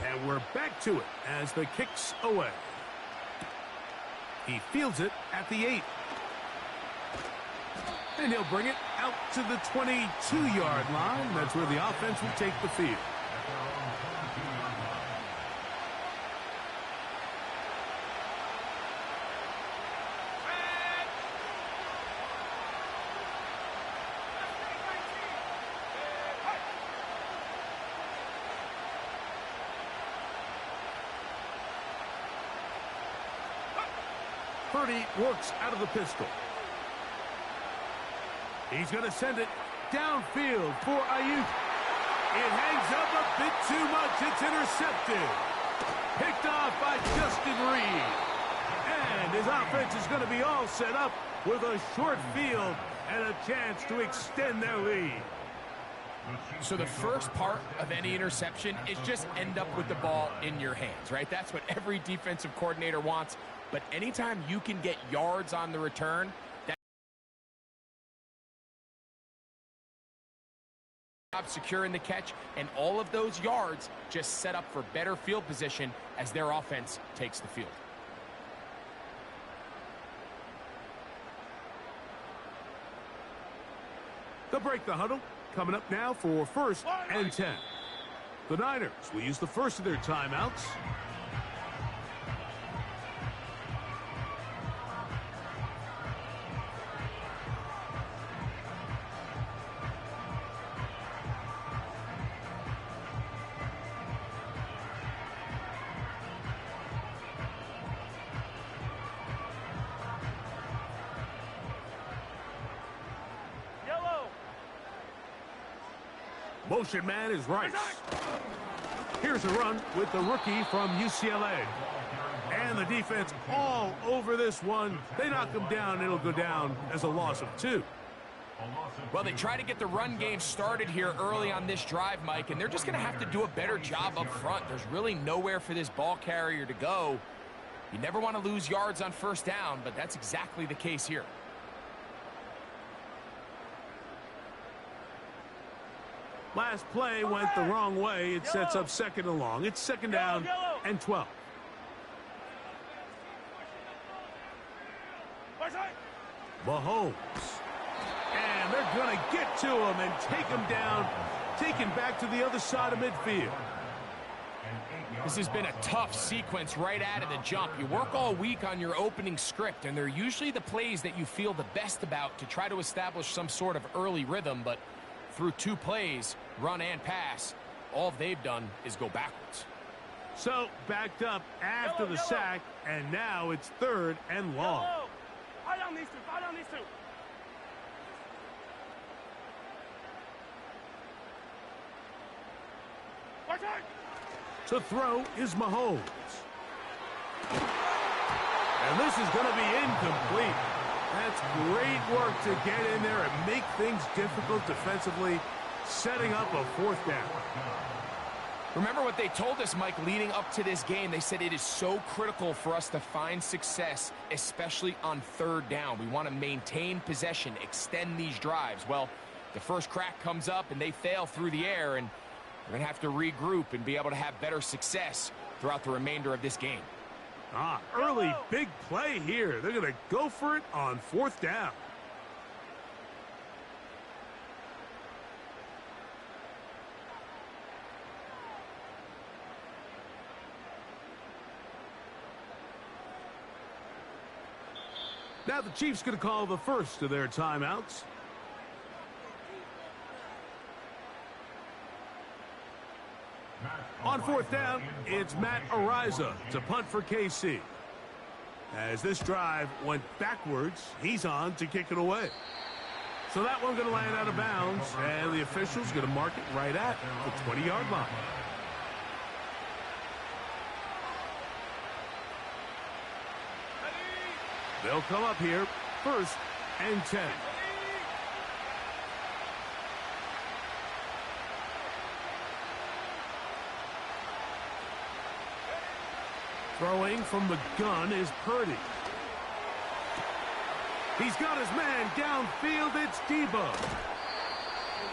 Speaker 7: And we're back to it as the kick's away. He fields it at the 8. And he'll bring it out to the 22-yard line. That's where the offense will take the field. Purdy works out of the pistol. He's going to send it downfield for Ayuk. It hangs up a bit too much. It's intercepted. Picked off by Justin Reed. And his offense is going to be all set up with a short field and a chance to extend their lead.
Speaker 8: So the first part of any interception is just end up with the ball in your hands, right? That's what every defensive coordinator wants. But anytime you can get yards on the return, that's securing the catch, and all of those yards just set up for better field position as their offense takes the field.
Speaker 7: They'll break the huddle. Coming up now for 1st and 10. The Niners will use the first of their timeouts. Motion man is Rice. Here's a run with the rookie from UCLA. And the defense all over this one. They knock him down. It'll go down as a loss of 2.
Speaker 8: Well, they try to get the run game started here early on this drive, Mike, and they're just going to have to do a better job up front. There's really nowhere for this ball carrier to go. You never want to lose yards on first down, but that's exactly the case here.
Speaker 7: Last play went the wrong way. It sets up 2nd and long. It's 2nd down and 12. Mahomes. And they're going to get to him and take him down, taken back to the other side of midfield.
Speaker 8: This has been a tough sequence right out of the jump. You work all week on your opening script, and they're usually the plays that you feel the best about to try to establish some sort of early rhythm, but through 2 plays, run and pass, all they've done is go backwards.
Speaker 7: So, backed up after the sack, and now it's 3rd and long.
Speaker 5: Fire on these two, fire on these two.
Speaker 7: To throw is Mahomes. And this is going to be incomplete. That's great work to get in there and make things difficult defensively, setting up a 4th down.
Speaker 8: Remember what they told us, Mike, leading up to this game. They said it is so critical for us to find success, especially on 3rd down. We want to maintain possession, extend these drives. Well, the first crack comes up and they fail through the air, and we're going to have to regroup and be able to have better success throughout the remainder of this game.
Speaker 7: Early big play here. They're going to go for it on 4th down. Now the Chiefs going to call the first of their timeouts. On 4th down, it's Matt Araiza to punt for KC. As this drive went backwards, he's on to kick it away. So that one's going to land out of bounds, and the official's going to mark it right at the 20-yard line. They'll come up here, 1st and 10. Throwing from the gun is Purdy. He's got his man downfield. It's Debo.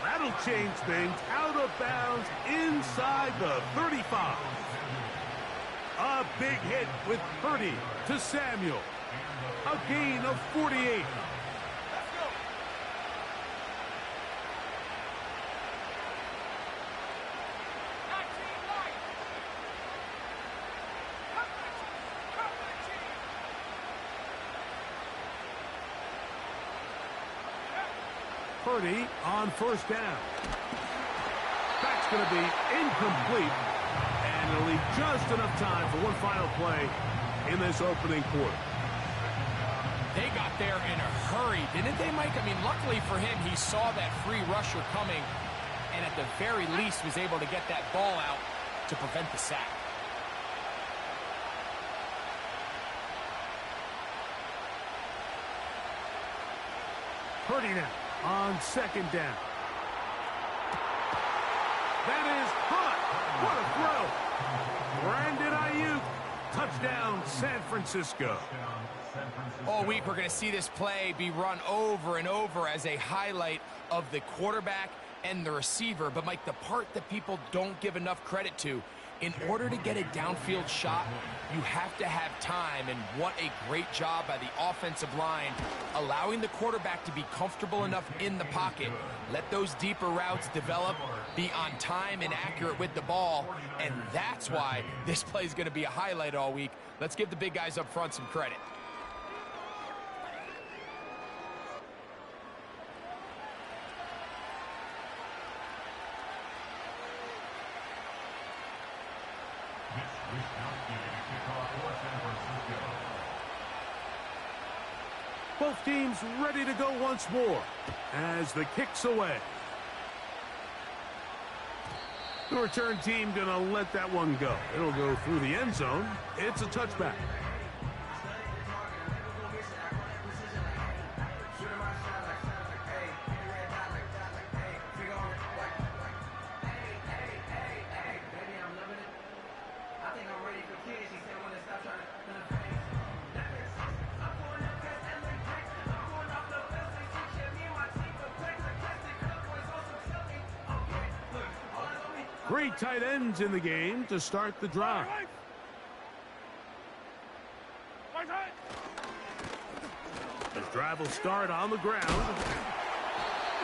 Speaker 7: That'll change things. Out of bounds inside the 35. A big hit with Purdy to Samuel. A gain of 48.
Speaker 5: Let's go.
Speaker 7: Purdy on first down. That's going to be incomplete. And it'll leave just enough time for one final play in this opening quarter.
Speaker 8: They got there in a hurry, didn't they, Mike? I mean, luckily for him, he saw that free rusher coming and at the very least was able to get that ball out to prevent the sack.
Speaker 7: Purdy now on second down. That is hot. What a throw. Brandon Ayuk. Touchdown, San Francisco.
Speaker 8: All week, we're going to see this play be run over and over as a highlight of the quarterback and the receiver. But, Mike, the part that people don't give enough credit to, in order to get a downfield shot, you have to have time. And what a great job by the offensive line, allowing the quarterback to be comfortable enough in the pocket. Let those deeper routes develop, be on time and accurate with the ball. And that's why this play is going to be a highlight all week. Let's give the big guys up front some credit.
Speaker 7: Both teams ready to go once more as the kick's away. The return team going to let that one go. It'll go through the end zone. It's a touchback. Three tight ends in the game to start the drive. This drive will start on the ground.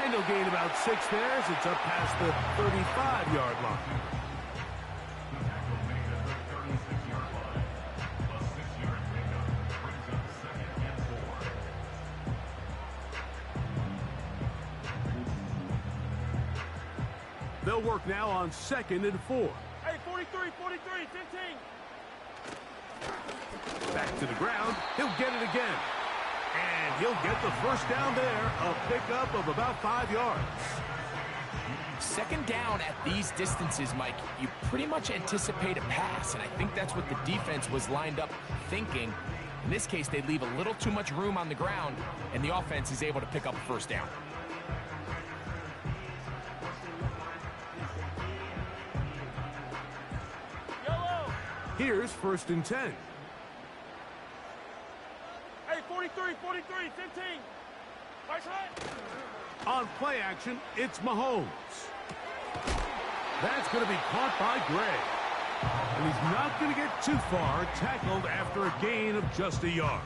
Speaker 7: And he'll gain about 6 there as it's up past the 35-yard line. They'll work now on 2nd and 4.
Speaker 5: Hey, 43, 15.
Speaker 7: Back to the ground. He'll get it again. And he'll get the first down there. A pickup of about 5 yards.
Speaker 8: Second down at these distances, Mike, you pretty much anticipate a pass, and I think that's what the defense was lined up thinking. In this case, they leave a little too much room on the ground, and the offense is able to pick up a first down.
Speaker 7: Here's 1st and 10.
Speaker 5: Hey, 43, 15. Nice hit.
Speaker 7: On play action, it's Mahomes. That's going to be caught by Gray. And he's not going to get too far, tackled after a gain of just a yard.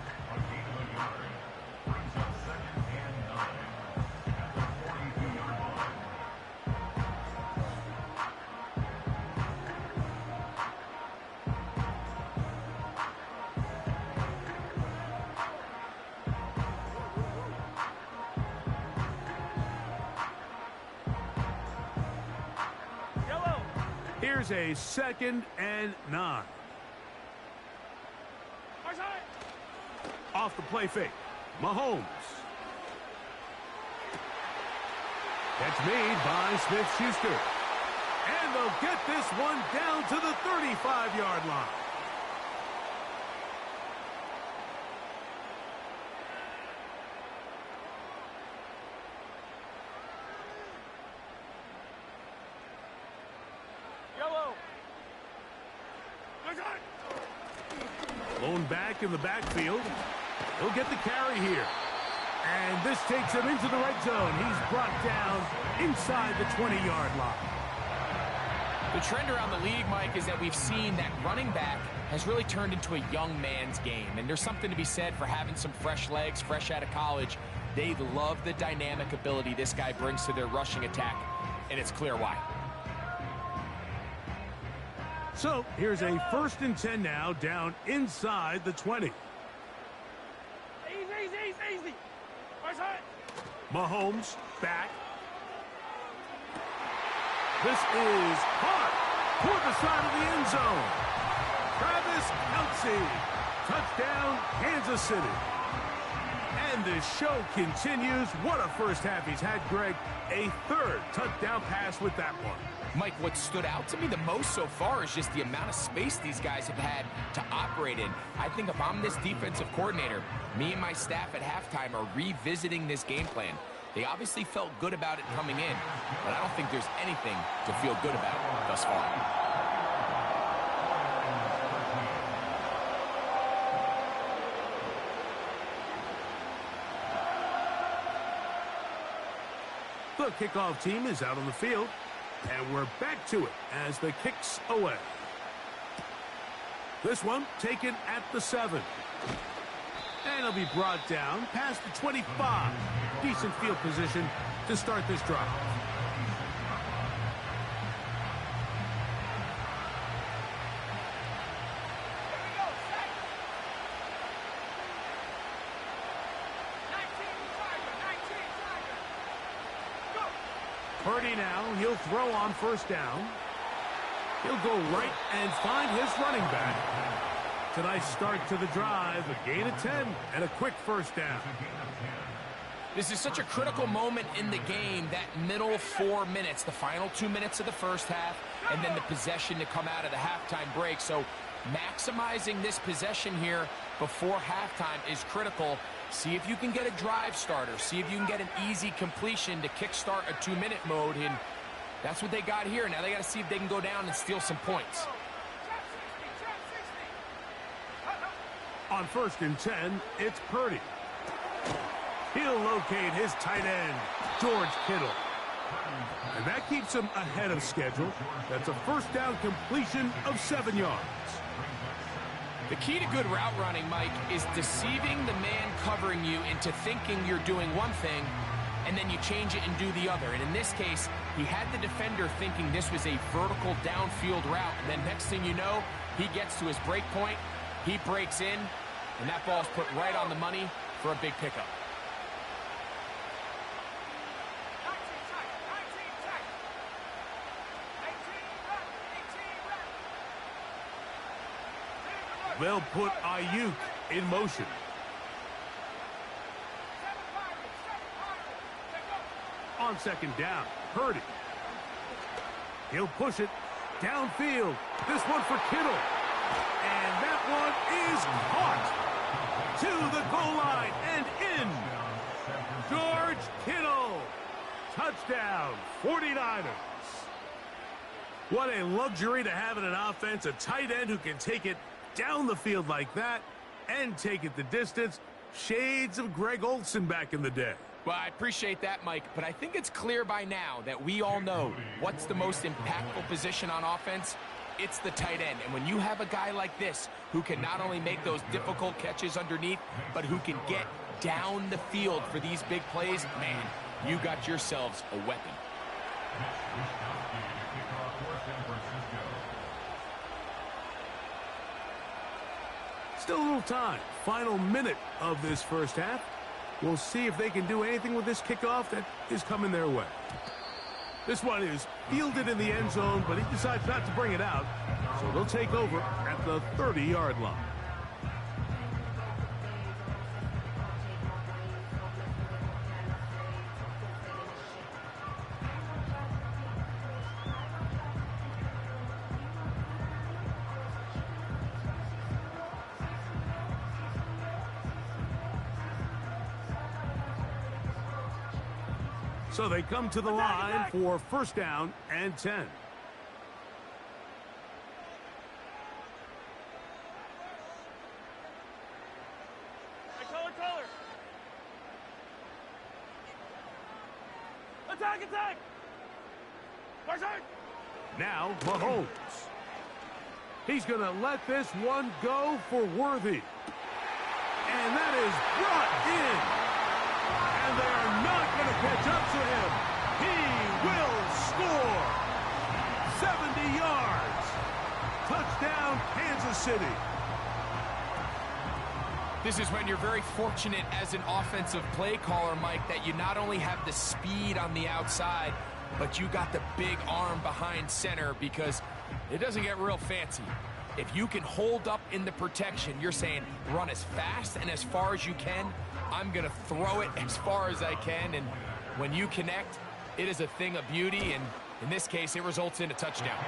Speaker 7: Here's a 2nd and 9. Off the play fake. Mahomes. Catch made by Smith-Schuster. And they'll get this one down to the 35-yard line. Blown back in the backfield. He'll get the carry here. And this takes him into the red zone. He's brought down inside the 20-yard line.
Speaker 8: The trend around the league, Mike, is that we've seen that running back has really turned into a young man's game. And there's something to be said for having some fresh legs, fresh out of college. They love the dynamic ability this guy brings to their rushing attack, and it's clear why.
Speaker 7: So here's a 1st and 10 now, down inside the 20.
Speaker 5: Easy. Where's it?
Speaker 7: Mahomes back. This is caught toward the side of the end zone. Travis Kelce. Touchdown, Kansas City. And the show continues. What a first half he's had, Greg. A 3rd touchdown pass with that one.
Speaker 8: Mike, what stood out to me the most so far is just the amount of space these guys have had to operate in. I think if I'm this defensive coordinator, me and my staff at halftime are revisiting this game plan. They obviously felt good about it coming in, but I don't think there's anything to feel good about thus far.
Speaker 7: The kickoff team is out on the field, and we're back to it as the kick's away. This one taken at the 7. And it'll be brought down past the 25. Decent field position to start this drive. Purdy now, he'll throw on 1st down. He'll go right and find his running back. It's a nice start to the drive, a gain of 10, and a quick 1st down.
Speaker 8: This is such a critical moment in the game, that middle 4 minutes, the final 2 minutes of the first half, and then the possession to come out of the halftime break. So maximizing this possession here before halftime is critical. See if you can get a drive starter. See if you can get an easy completion to kickstart a 2-minute mode. And that's what they got here. Now they got to see if they can go down and steal some points.
Speaker 7: On 1st and 10, it's Purdy. He'll locate his tight end, George Kittle. And that keeps him ahead of schedule. That's a 1st down completion of 7 yards.
Speaker 8: The key to good route running, Mike, is deceiving the man covering you into thinking you're doing one thing, and then you change it and do the other. And in this case, he had the defender thinking this was a vertical downfield route. And then next thing you know, he gets to his break point, he breaks in, and that ball's put right on the money for a big pickup.
Speaker 7: They'll put Ayuk in motion. On 2nd down, Purdy. He'll push it downfield. This one for Kittle. And that one is caught to the goal line and in. George Kittle. Touchdown, 49ers. What a luxury to have in an offense, a tight end who can take it down the field like that and take it the distance. Shades of Greg Olsen back in the day.
Speaker 8: Well, I appreciate that, Mike, but I think it's clear by now that we all know what's the most impactful position on offense. It's the tight end. And when you have a guy like this who can not only make those difficult catches underneath, but who can get down the field for these big plays, man, you got yourselves a weapon.
Speaker 7: Still a little time. Final minute of this first half. We'll see if they can do anything with this kickoff that is coming their way. This one is fielded in the end zone, but he decides not to bring it out. So they'll take over at the 30-yard line. So they come to the line for 1st down and 10.
Speaker 5: Attack, attack!
Speaker 7: Now, Mahomes. He's going to let this one go for Worthy. And that is brought in. And they are not going to catch up to him. He will score. 70 yards. Touchdown, Kansas City.
Speaker 8: This is when you're very fortunate as an offensive play caller, Mike, that you not only have the speed on the outside, but you got the big arm behind center, because it doesn't get real fancy. If you can hold up in the protection, you're saying run as fast and as far as you can. I'm going to throw it as far as I can, and when you connect, it is a thing of beauty, and in this case, it results in a touchdown.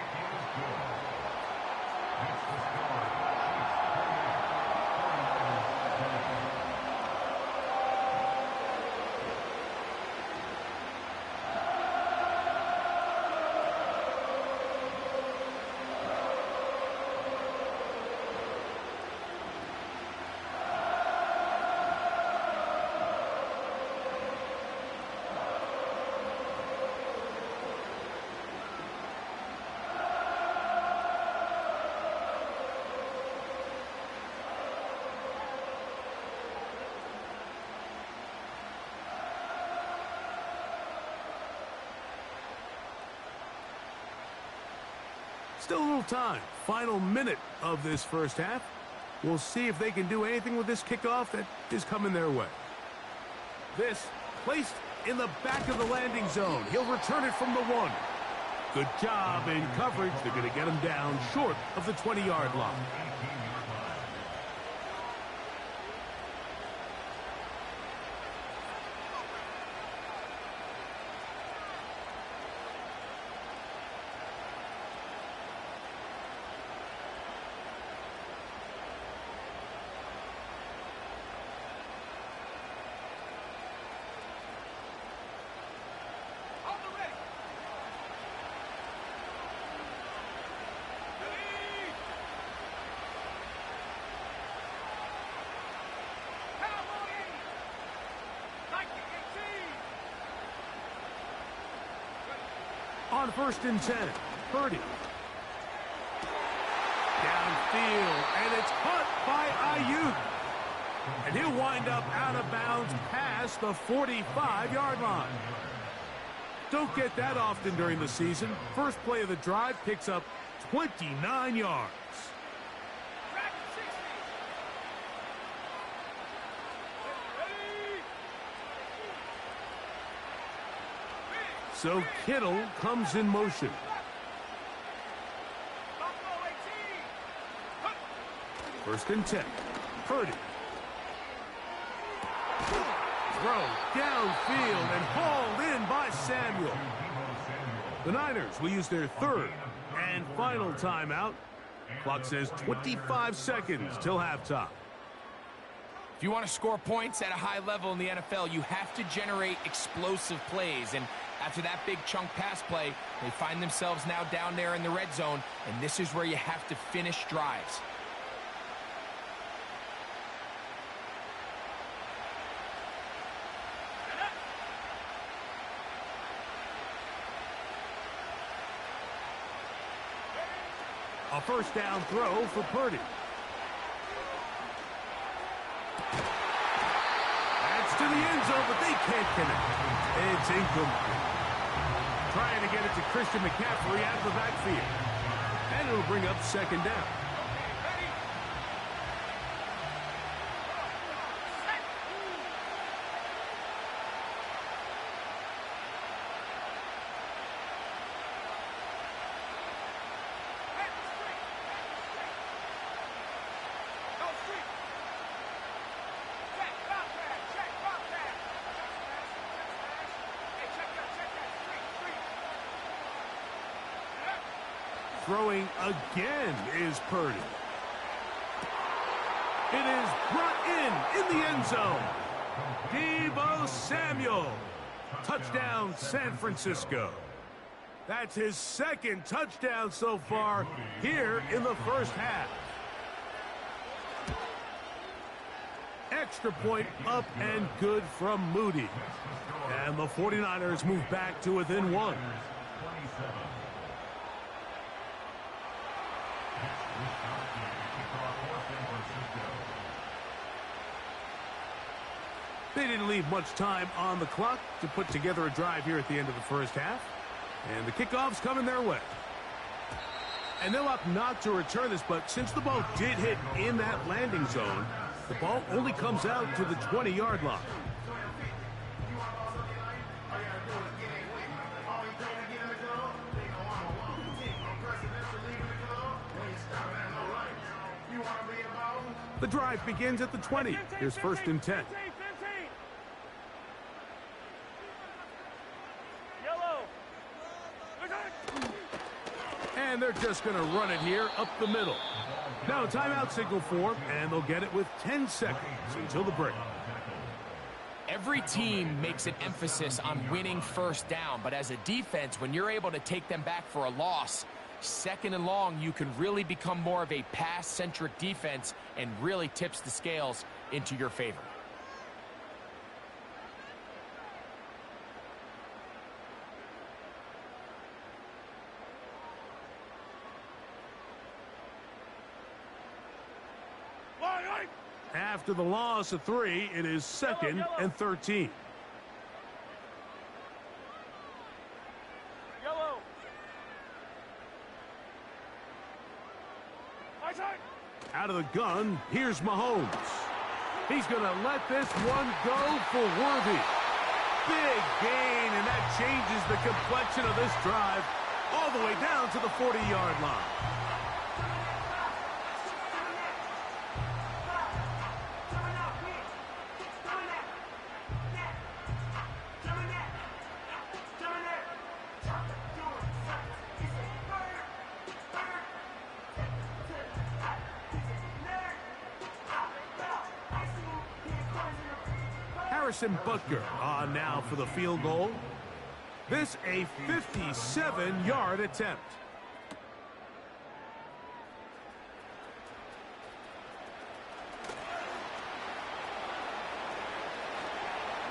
Speaker 7: Still a little time. Final minute of this first half. We'll see if they can do anything with this kickoff that is coming their way. This placed in the back of the landing zone. He'll return it from the 1. Good job in coverage. They're going to get him down short of the 20-yard line. On 1st and 10, Purdy. Downfield, and it's caught by Ayuk. And he'll wind up out of bounds past the 45-yard line. Don't get that often during the season. First play of the drive picks up 29 yards. So Kittle comes in motion. First and 10. Purdy. Throw downfield and hauled in by Samuel. The Niners will use their third and final timeout. Clock says 25 seconds till halftime.
Speaker 8: If you want to score points at a high level in the NFL, you have to generate explosive plays. And after that big chunk pass play, they find themselves now down there in the red zone, and this is where you have to finish drives.
Speaker 7: A first down throw for Purdy. That's to the end zone, but they can't connect. It's incomplete. Trying to get it to Christian McCaffrey out of the backfield. And it'll bring up second down. Throwing again is Purdy. It is brought in the end zone. Deebo Samuel. Touchdown, San Francisco. That's his second touchdown so far here in the first half. Extra point up and good from Moody. And the 49ers move back to within one. They didn't leave much time on the clock to put together a drive here at the end of the first half. And the kickoff's coming their way. And they'll opt not to return this, but since the ball did hit in that landing zone, the ball only comes out to the 20-yard line. The drive begins at the 20. Here's 1st and 10. And they're just going to run it here up the middle. Now a timeout signal form, and they'll get it with 10 seconds until the break.
Speaker 8: Every team makes an emphasis on winning first down, but as a defense, when you're able to take them back for a loss, 2nd and long, you can really become more of a pass-centric defense and really tips the scales into your favor.
Speaker 7: After the loss of 3, it is 2nd and 13. Out of the gun, here's Mahomes. He's going to let this one go for Worthy. Big gain, and that changes the complexion of this drive all the way down to the 40-yard line. Harrison Butker on now for the field goal. This a 57-yard attempt.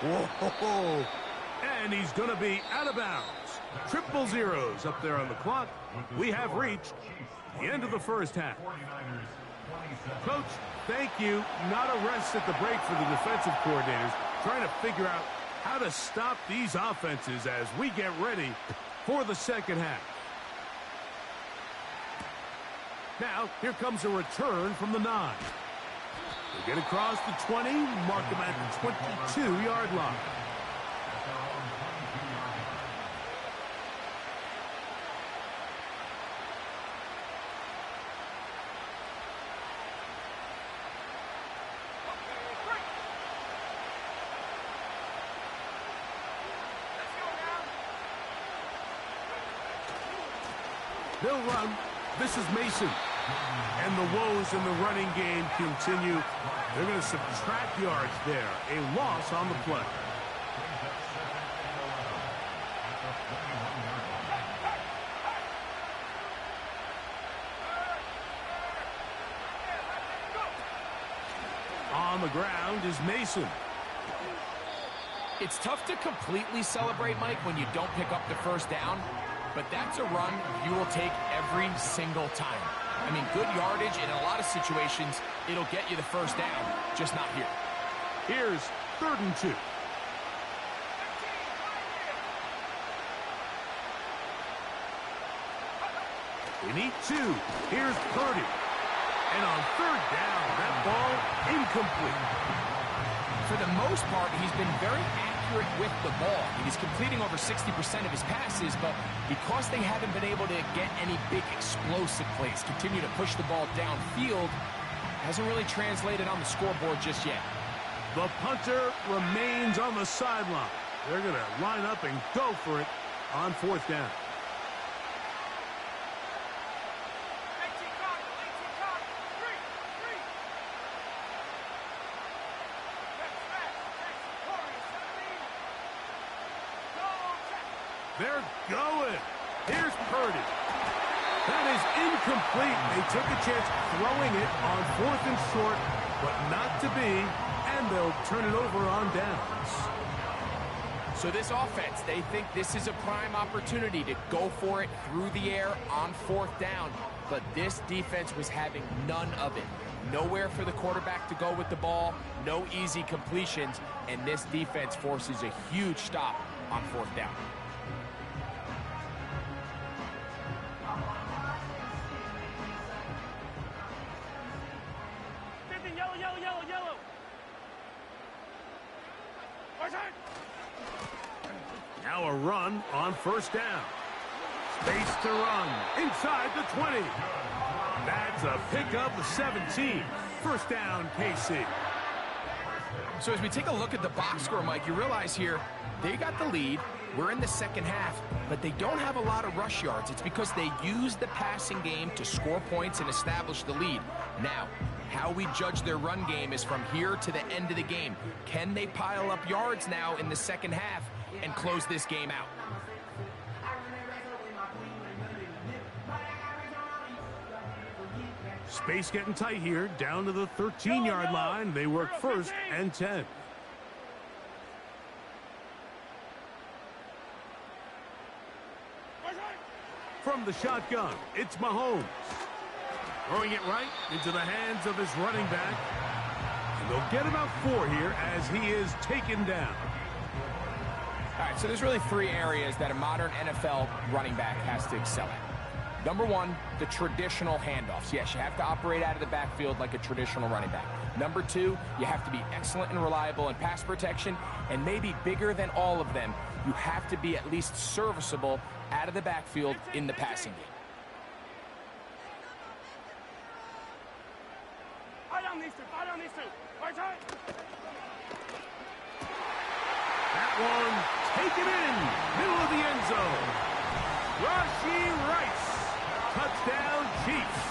Speaker 7: Whoa! And he's going to be out of bounds. Triple zeros up there on the clock. We have reached the end of the first half. Coach, thank you. Not a rest at the break for the defensive coordinators, trying to figure out how to stop these offenses as we get ready for the second half. Now, here comes a return from the 9. They get across the 20, mark them at the 22-yard line. They'll run. This is Mason. And the woes in the running game continue. They're going to subtract yards there. A loss on the play. On the ground is Mason.
Speaker 8: It's tough to completely celebrate, Mike, when you don't pick up the first down. But that's a run you will take every single time. I mean, good yardage, and in a lot of situations, it'll get you the first down, just not here.
Speaker 7: Here's 3rd and 2. They need 2. Here's Purdy. And on 3rd down, that ball incomplete.
Speaker 8: For the most part, he's been very accurate with the ball. He's completing over 60% of his passes, but because they haven't been able to get any big explosive plays, continue to push the ball downfield, hasn't really translated on the scoreboard just yet.
Speaker 7: The punter remains on the sideline. They're going to line up and go for it on 4th down. They're going. Here's Purdy. That is incomplete. They took a chance throwing it on 4th and short, but not to be. and they'll turn it over on downs.
Speaker 8: So this offense, they think this is a prime opportunity to go for it through the air on 4th down. But this defense was having none of it. Nowhere for the quarterback to go with the ball, no easy completions, and this defense forces a huge stop on 4th down.
Speaker 5: Yellow, yellow, yellow, yellow.
Speaker 7: Now a run on 1st down. Space to run inside the 20. That's a pickup of 17. 1st down, KC.
Speaker 8: So as we take a look at the box score, Mike, you realize here they got the lead. We're in the 2nd half, but they don't have a lot of rush yards. It's because they use the passing game to score points and establish the lead. Now, how we judge their run game is from here to the end of the game. Can they pile up yards now in the 2nd half and close this game out?
Speaker 7: Space getting tight here, down to the 13-yard line. They work 1st and 10. From the shotgun, it's Mahomes. Throwing it right into the hands of his running back. And they'll get about 4 here as he is taken down.
Speaker 8: All right, so there's really 3 areas that a modern NFL running back has to excel at. Number 1, the traditional handoffs. Yes, you have to operate out of the backfield like a traditional running back. Number 2, you have to be excellent and reliable in pass protection, and maybe bigger than all of them, you have to be at least serviceable out of the backfield in the passing game.
Speaker 7: That one taken in, middle of the end zone. Rashee Rice, touchdown Chiefs.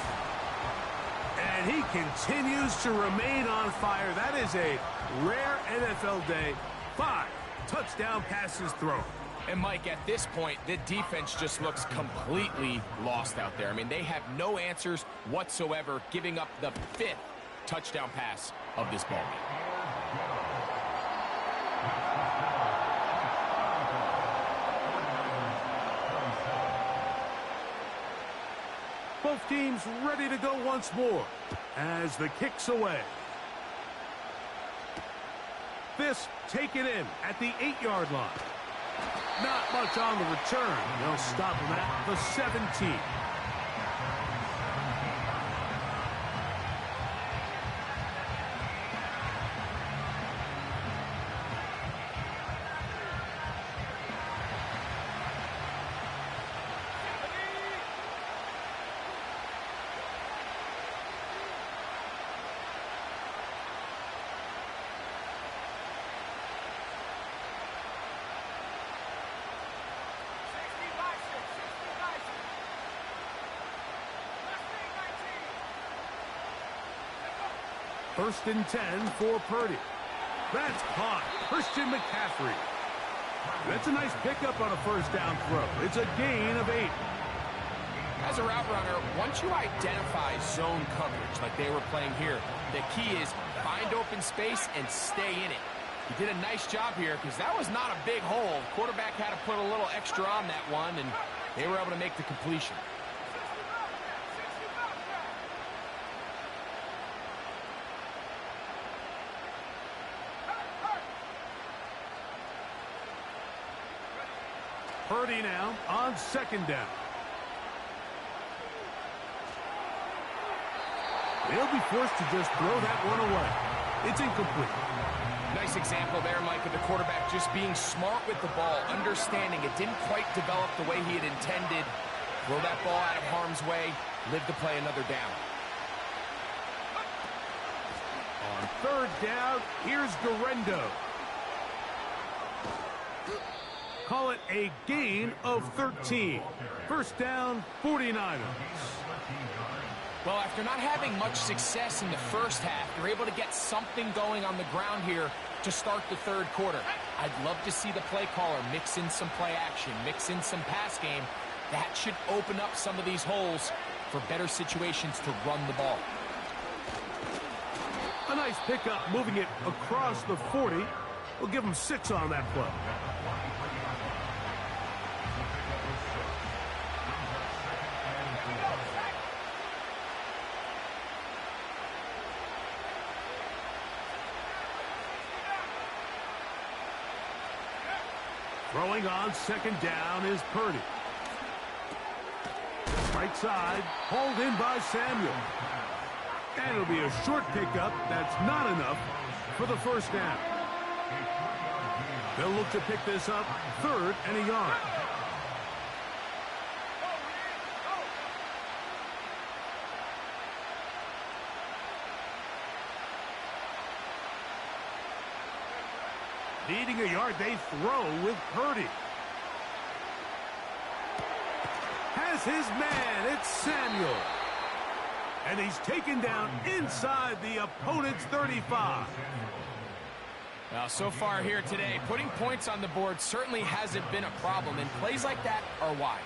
Speaker 7: And he continues to remain on fire. That is a rare NFL day. 5 touchdown passes thrown.
Speaker 8: And Mike, at this point, the defense just looks completely lost out there. I mean, they have no answers whatsoever, giving up the 5th touchdown pass of this ball game.
Speaker 7: Both teams ready to go once more as the kick's away. This taken in at the 8-yard line. Not much on the return. They'll stop him at the 17. First and 10 for Purdy. That's caught. Christian McCaffrey. That's a nice pickup on a 1st down throw. It's a gain of 8.
Speaker 8: As a route runner, once you identify zone coverage like they were playing here, the key is find open space and stay in it. He did a nice job here because that was not a big hole. Quarterback had to put a little extra on that one, and they were able to make the completion.
Speaker 7: Purdy now on 2nd down. They'll be forced to just throw that one away. It's incomplete.
Speaker 8: Nice example there, Mike, of the quarterback just being smart with the ball, understanding it didn't quite develop the way he had intended. Throw that ball out of harm's way, live to play another down.
Speaker 7: On 3rd down, here's Guerrero. Call it a gain of 13. 1st down, 49ers.
Speaker 8: Well, after not having much success in the 1st half, they're able to get something going on the ground here to start the 3rd quarter. I'd love to see the play caller mix in some play action, mix in some pass game. That should open up some of these holes for better situations to run the ball.
Speaker 7: A nice pickup, moving it across the 40. We'll give him 6 on that play. Throwing on second down is Purdy. Right side, hauled in by Samuel. And it'll be a short pickup. That's not enough for the first down. They'll look to pick this up 3rd and a yard. Needing a yard, they throw with Purdy. Has his man, it's Samuel. And he's taken down inside the opponent's 35.
Speaker 8: Now, so far here today, putting points on the board certainly hasn't been a problem, and plays like that are why.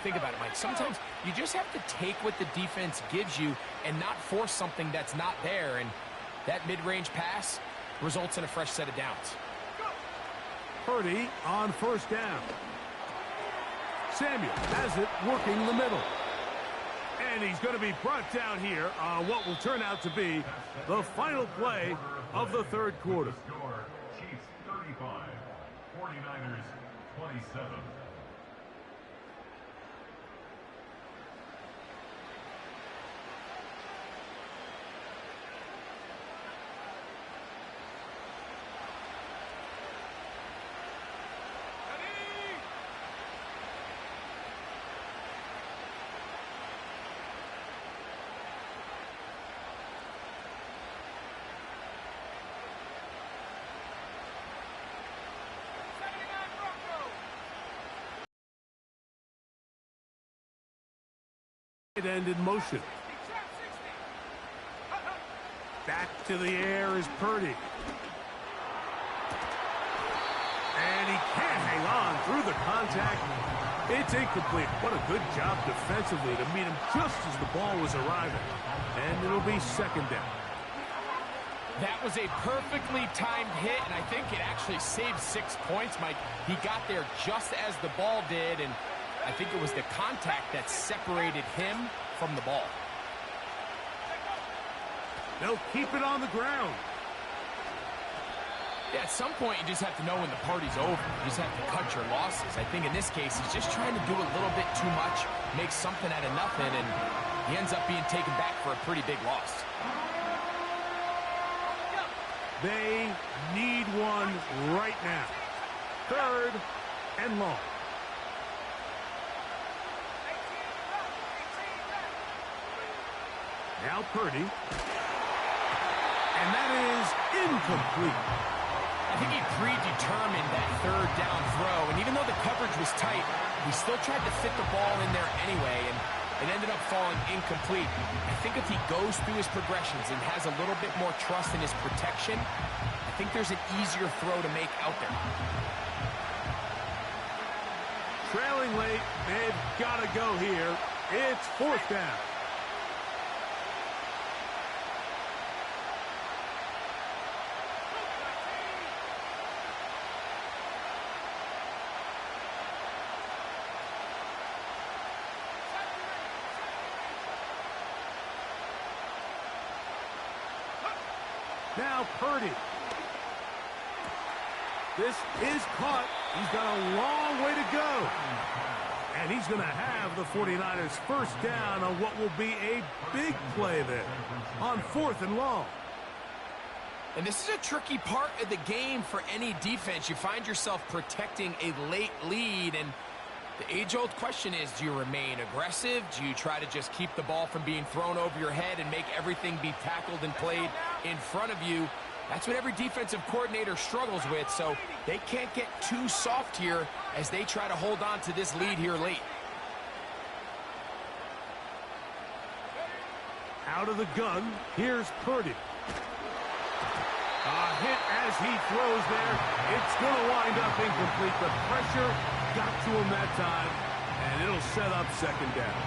Speaker 8: Think about it, Mike. Sometimes you just have to take what the defense gives you and not force something that's not there, and that mid-range pass results in a fresh set of downs.
Speaker 7: Purdy on first down. Samuel has it, working the middle. And he's going to be brought down here on what will turn out to be the final play of the 3rd quarter.
Speaker 6: Score, Chiefs 35, 49ers 27.
Speaker 7: End in motion. Back to the air is Purdy. And he can't hang on through the contact. It's incomplete. What a good job defensively to meet him just as the ball was arriving. And it'll be 2nd down.
Speaker 8: That was a perfectly timed hit, and I think it actually saved 6 points, Mike. He got there just as the ball did, and I think it was the contact that separated him from the ball.
Speaker 7: They'll keep it on the ground.
Speaker 8: Yeah, at some point, you just have to know when the party's over. You just have to cut your losses. I think in this case, he's just trying to do a little bit too much, make something out of nothing, and he ends up being taken back for a pretty big loss.
Speaker 7: They need one right now. 3rd and long. Now Purdy. And that is incomplete.
Speaker 8: I think he predetermined that 3rd down throw, and even though the coverage was tight, he still tried to fit the ball in there anyway, and it ended up falling incomplete. I think if he goes through his progressions and has a little bit more trust in his protection, I think there's an easier throw to make out there.
Speaker 7: Trailing late, they've got to go here. It's 4th down. Now Purdy. This is caught. He's got a long way to go. And he's going to have the 49ers first down on what will be a big play there on 4th and long.
Speaker 8: And this is a tricky part of the game for any defense. You find yourself protecting a late lead, and the age-old question is, do you remain aggressive? Do you try to just keep the ball from being thrown over your head and make everything be tackled and played in front of you? That's what every defensive coordinator struggles with, so they can't get too soft here as they try to hold on to this lead here late.
Speaker 7: Out of the gun, here's Purdy. A hit as he throws there. It's going to wind up incomplete. The pressure got to him that time, and it'll set up 2nd down.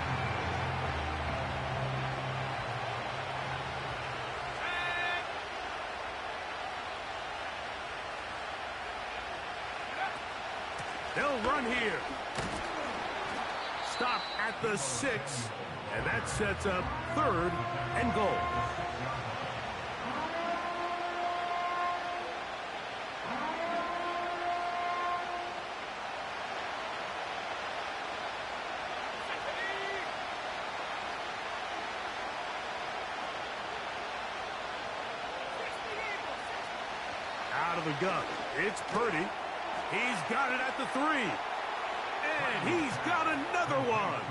Speaker 7: They'll run here. Stop at the 6, and that sets up 3rd and goal. Out of the gun. It's Purdy. He's got it at the 3. And he's got another one.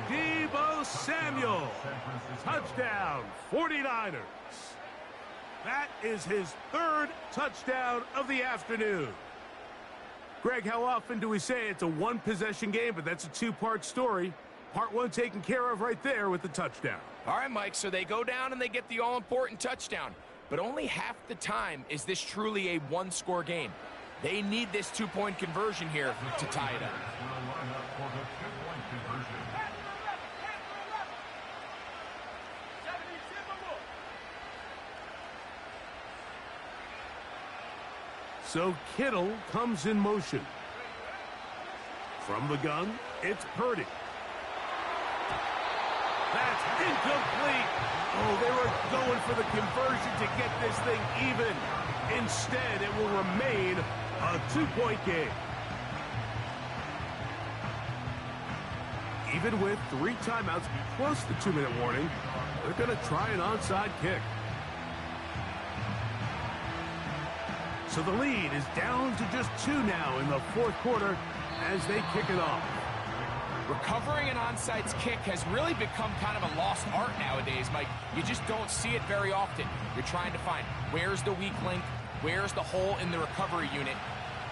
Speaker 7: Deebo Samuel. Touchdown, 49ers. That is his 3rd touchdown of the afternoon. Greg, how often do we say it's a one-possession game, but that's a two-part story? Part 1 taken care of right there with the touchdown.
Speaker 8: All right, Mike, so they go down and they get the all-important touchdown. But only half the time is this truly a one-score game. They need this two-point conversion here to tie it up.
Speaker 7: So Kittle comes in motion. From the gun, it's Purdy. That's incomplete. Oh, they were going for the conversion to get this thing even. Instead, it will remain a 2-point game. Even with 3 timeouts plus the 2-minute warning, they're going to try an onside kick. So the lead is down to just 2 now in the 4th quarter as they kick it off.
Speaker 8: Recovering an onside kick has really become kind of a lost art nowadays, Mike. You just don't see it very often. You're trying to find where's the weak link, where's the hole in the recovery unit.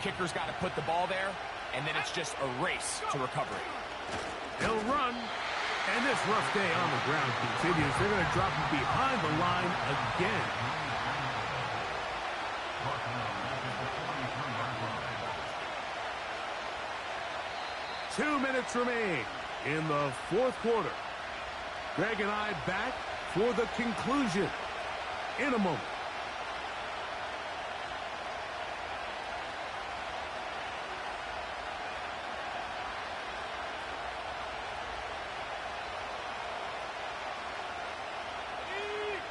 Speaker 8: Kicker's got to put the ball there, and then it's just a race to recovery.
Speaker 7: They'll run, and this rough day on the ground continues. They're going to drop him behind the line again. Two minutes remain in the 4th quarter. Greg and I back for the conclusion in a moment.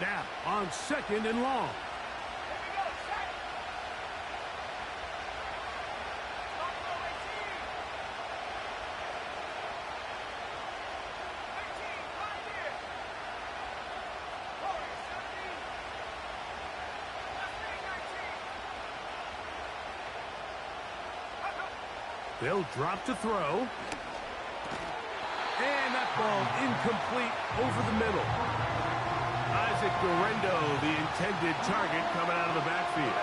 Speaker 7: Now on 2nd and long. They'll drop to throw. And that ball incomplete over the middle. Isaac Guerrero, the intended target, coming out of the backfield.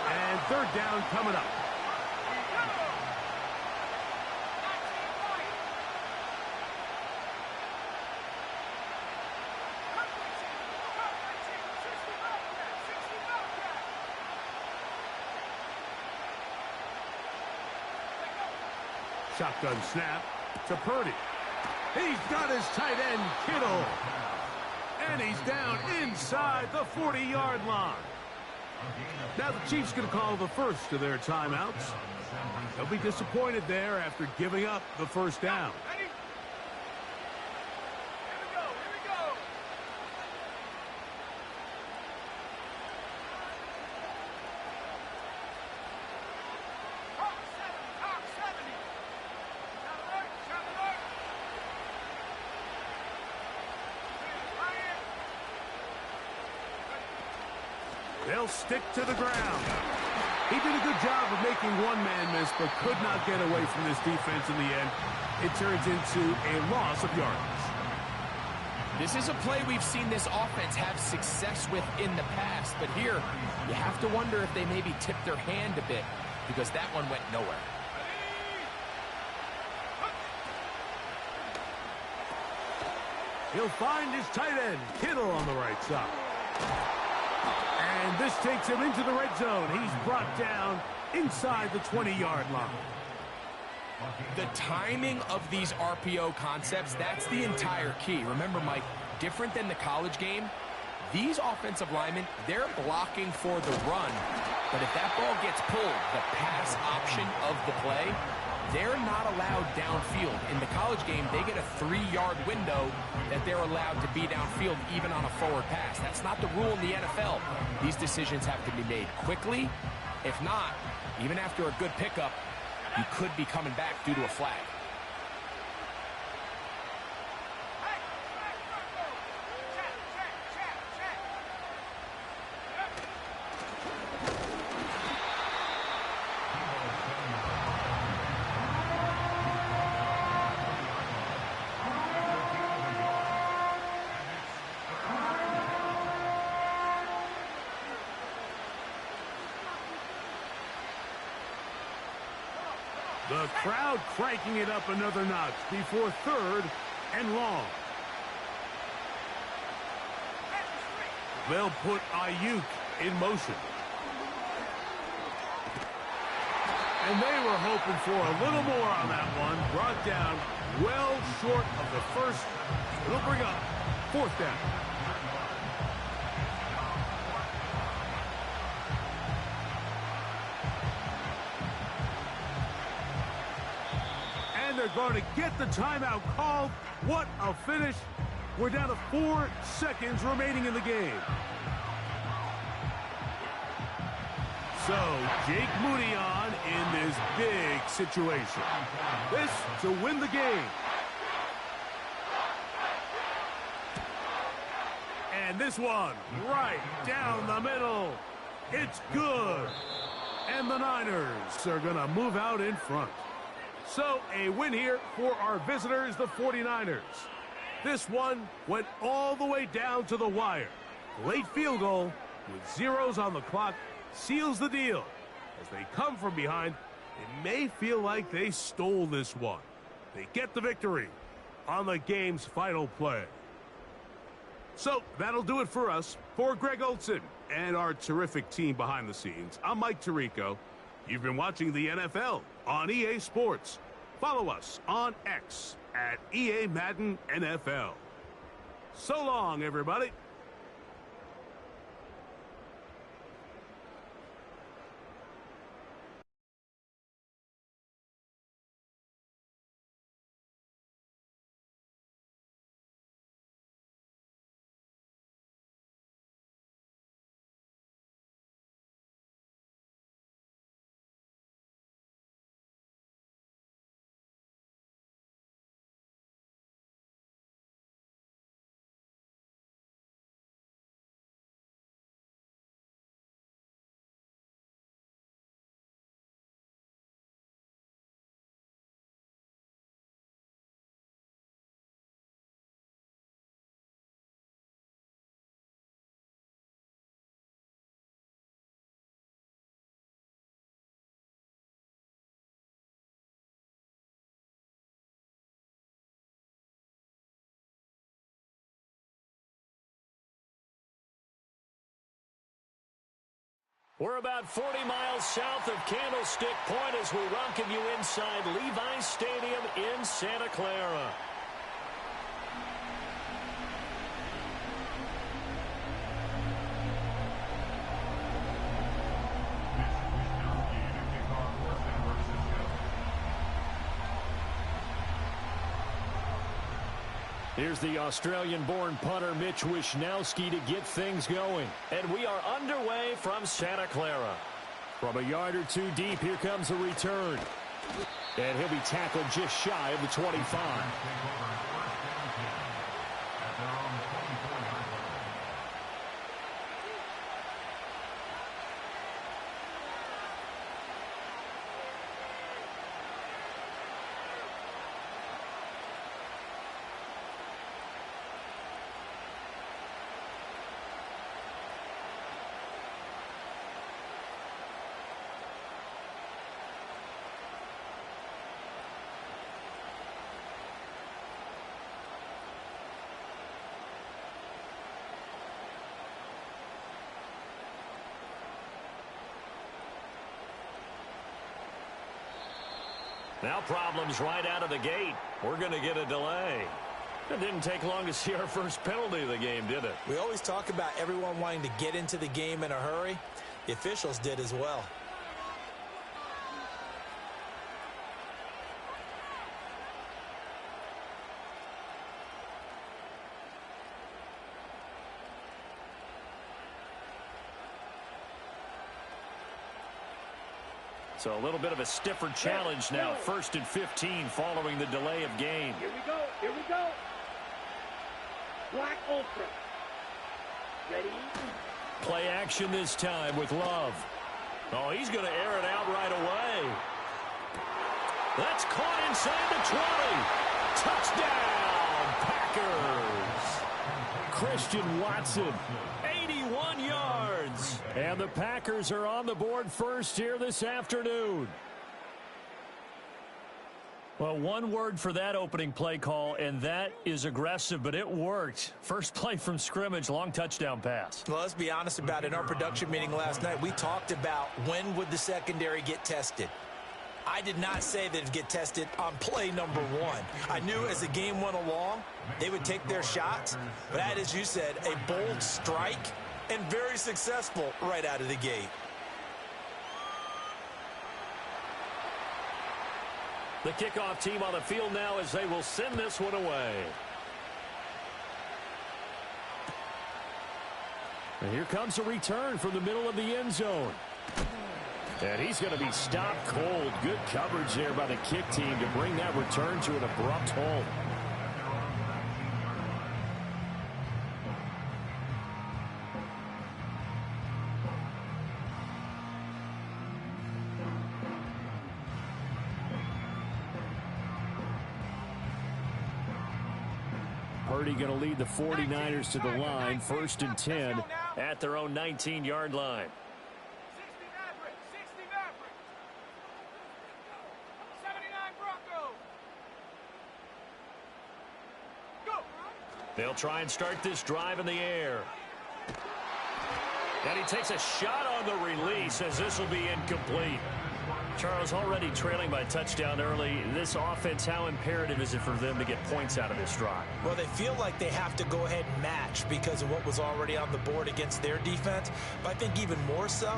Speaker 7: And 3rd down coming up. Shotgun snap to Purdy. He's got his tight end, Kittle. And he's down inside the 40-yard line. Now the Chiefs going to call the first of their timeouts. They'll be disappointed there after giving up the 1st down. They'll stick to the ground. He did a good job of making one man miss, but could not get away from this defense in the end. It turns into a loss of yards.
Speaker 8: This is a play we've seen this offense have success with in the past, but here you have to wonder if they maybe tipped their hand a bit because that one went nowhere.
Speaker 7: He'll find his tight end, Kittle, on the right side. And this takes him into the red zone. He's brought down inside the 20-yard line.
Speaker 8: The timing of these RPO concepts, that's the entire key. Remember, Mike, different than the college game, These offensive linemen, they're blocking for the run, but if that ball gets pulled, the pass option of the play, they're not allowed downfield. In the college game, they get a 3-yard window that they're allowed to be downfield even on a forward pass. That's not the rule in the NFL. These decisions have to be made quickly. If not, even after a good pickup, you could be coming back due to a flag.
Speaker 7: The crowd cranking it up another notch before 3rd and long. They'll put Ayuk in motion. And they were hoping for a little more on that one. Brought down well short of the first. It'll bring up 4th down. They're going to get the timeout called. What a finish. We're down to 4 seconds remaining in the game. So, Jake Moody on in this big situation. This to win the game. And this one right down the middle. It's good. And the Niners are going to move out in front. So, a win here for our visitors, the 49ers. This one went all the way down to the wire. Late field goal with zeros on the clock seals the deal. As they come from behind, it may feel like they stole this one. They get the victory on the game's final play. So, that'll do it for us. For Greg Olson and our terrific team behind the scenes, I'm Mike Tirico. You've been watching the NFL on EA Sports. Follow us on X at EA Madden NFL. So long, everybody.
Speaker 9: We're about 40 miles south of Candlestick Point as we welcome you inside Levi's Stadium in Santa Clara. Here's the Australian-born punter Mitch Wishnowsky to get things going. And we are underway from Santa Clara. From a yard or two deep, here comes a return. And he'll be tackled just shy of the 25. Now problems right out of the gate. We're going to get a delay. It didn't take long to see our first penalty of the game, did it?
Speaker 10: We always talk about everyone wanting to get into the game in a hurry. The officials did as well.
Speaker 9: So a little bit of a stiffer challenge now. 1st and 15 following the delay of game.
Speaker 5: Here we go. Here we go. Black Ultra. Ready?
Speaker 9: Play action this time with Love. Oh, he's going to air it out right away. That's caught inside the 20. Touchdown, Packers. Christian Watson, 81 yards. And the Packers are on the board first here this afternoon. Well, one word for that opening play call, and that is aggressive, but it worked. First play from scrimmage, long touchdown pass.
Speaker 10: Well, let's be honest about it. In our production meeting last night, we talked about when would the secondary get tested. I did not say that it'd get tested on play number 1. I knew as the game went along, they would take their shots, but that, as you said, a bold strike and very successful right out of the gate.
Speaker 9: The kickoff team on the field now as they will send this one away. And here comes a return from the middle of the end zone. And he's going to be stopped cold. Good coverage there by the kick team to bring that return to an abrupt halt. Purdy going to lead the 49ers to the line. 1st and 10 at their own 19-yard line.
Speaker 5: 60 Maverick. 60 Maverick. 79 Bronco. Go.
Speaker 9: They'll try and start this drive in the air. And he takes a shot on the release as this will be incomplete. Charles, already trailing by a touchdown early. This offense, how imperative is it for them to get points out of this drive?
Speaker 10: Well, they feel like they have to go ahead and match because of what was already on the board against their defense. But I think even more so,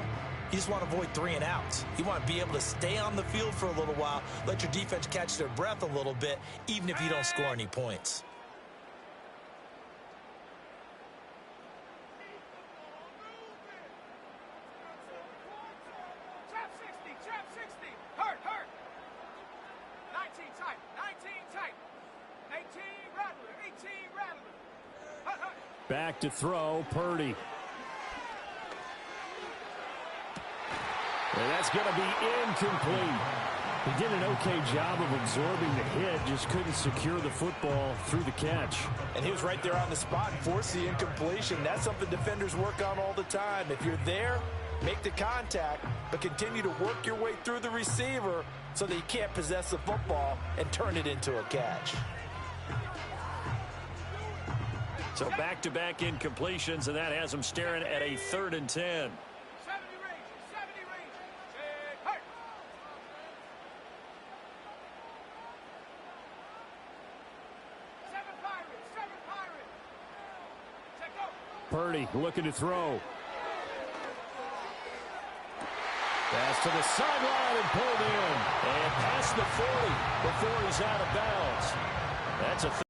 Speaker 10: you just want to avoid 3 and outs. You want to be able to stay on the field for a little while, let your defense catch their breath a little bit, even if you don't score any points.
Speaker 5: Trap 60. Trap 60. Hurt. Hurt. 19 tight. 19 tight. 18 Rattler. 18 Rattler. Hurt. Hurt.
Speaker 9: Back to throw, Purdy. And that's going to be incomplete. He did an okay job of absorbing the hit, just couldn't secure the football through the catch.
Speaker 10: And he was right there on the spot and forced the incompletion. That's something defenders work on all the time. If you're there, make the contact, but continue to work your way through the receiver so that you can't possess the football and turn it into a catch.
Speaker 9: So back-to-back incompletions, and that has them staring at a 3rd and 10.
Speaker 5: 70 Rangers. 70 Rangers. Hurt. Seven Pirates. Check out.
Speaker 9: Purdy looking to throw. Pass to the sideline and pulled in. And past the 40 before he's out of bounds. That's a 30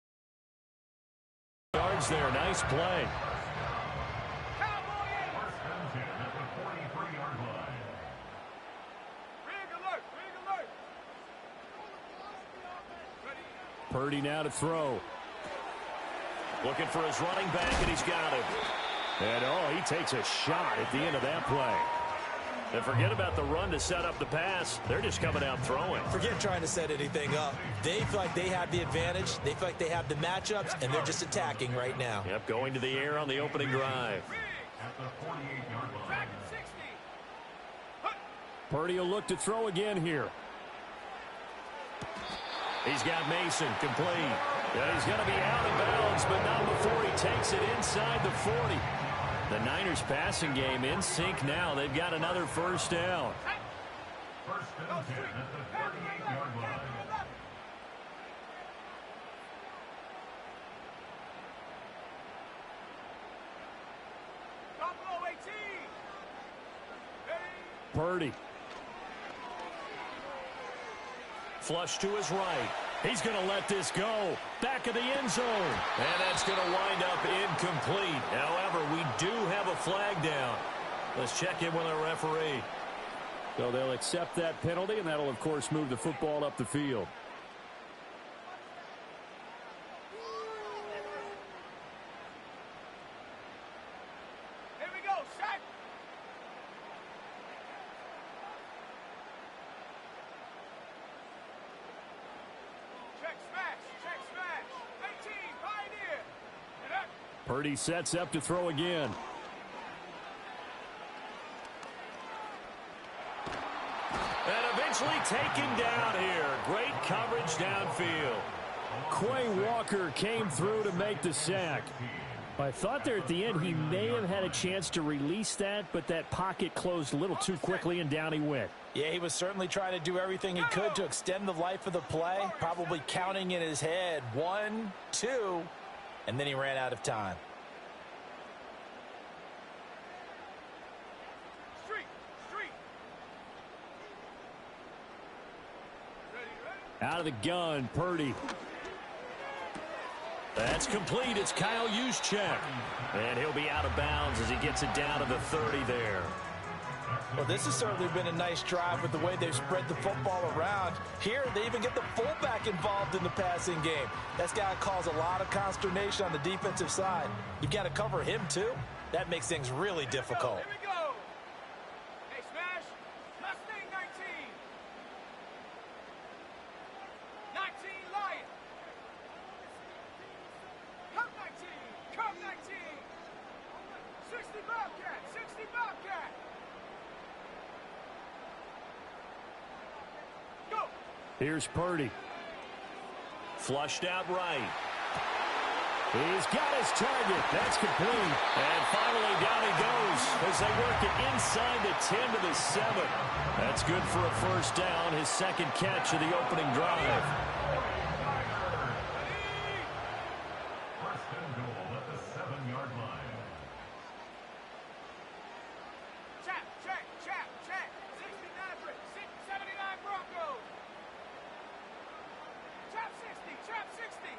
Speaker 9: yards there. Nice play.
Speaker 5: Cowboy Ace.
Speaker 6: 1st and 10 at the 43-yard line.
Speaker 5: Rig alert. Rig alert. Ready.
Speaker 9: Purdy now to throw. Looking for his running back, and he's got him. And, oh, he takes a shot at the end of that play. And forget about the run to set up the pass. They're just coming out throwing.
Speaker 10: Forget trying to set anything up. They feel like they have the advantage. They feel like they have the matchups, and they're just attacking right now.
Speaker 9: Yep, going to the air on the opening drive.
Speaker 6: At the 48-yard line.
Speaker 5: Track 60. Hut.
Speaker 9: Purdy will look to throw again here. He's got Mason complete. And he's going to be out of bounds, but not before he takes it inside the 40. The Niners passing game in sync now. They've got another 1st down.
Speaker 6: 1st and 10 at the 38-yard line.
Speaker 9: Purdy. Flush to his right. He's going to let this go. Back of the end zone. And that's going to wind up incomplete. However, we do have a flag down. Let's check in with our referee. So they'll accept that penalty, and that'll, of course, move the football up the field.
Speaker 5: Here we go, set. Check smash, 18, Pioneer. And up.
Speaker 9: Purdy sets up to throw again. And eventually taken down here. Great coverage downfield. Quay Walker came through to make the sack. I thought there at the end he may have had a chance to release that, but that pocket closed a little too quickly, and down he went.
Speaker 10: Yeah, he was certainly trying to do everything he could to extend the life of the play, probably counting in his head 1, 2, and then he ran out of time.
Speaker 9: Out of the gun, Purdy. That's complete. It's Kyle Juszczyk. And he'll be out of bounds as he gets it down to the 30 there.
Speaker 10: Well, this has certainly been a nice drive with the way they've spread the football around. Here, they even get the fullback involved in the passing game. That's got to cause a lot of consternation on the defensive side. You've got to cover him, too. That makes things really difficult.
Speaker 5: Here we go. Hey, smash. Mustang 19. 19, Lion. Come 19. Come 19. 60 Bobcat. 60 Bobcat. Go.
Speaker 9: Here's Purdy. Flushed out right. He's got his target. That's complete. And finally down he goes as they work it inside the 10 to the 7. That's good for a first down, his second catch of the opening drive.
Speaker 6: First and goal at the 7-yard line.
Speaker 5: Check, check, check, check. 69 Bricks. 79 Broncos. Trap 60, trap 60.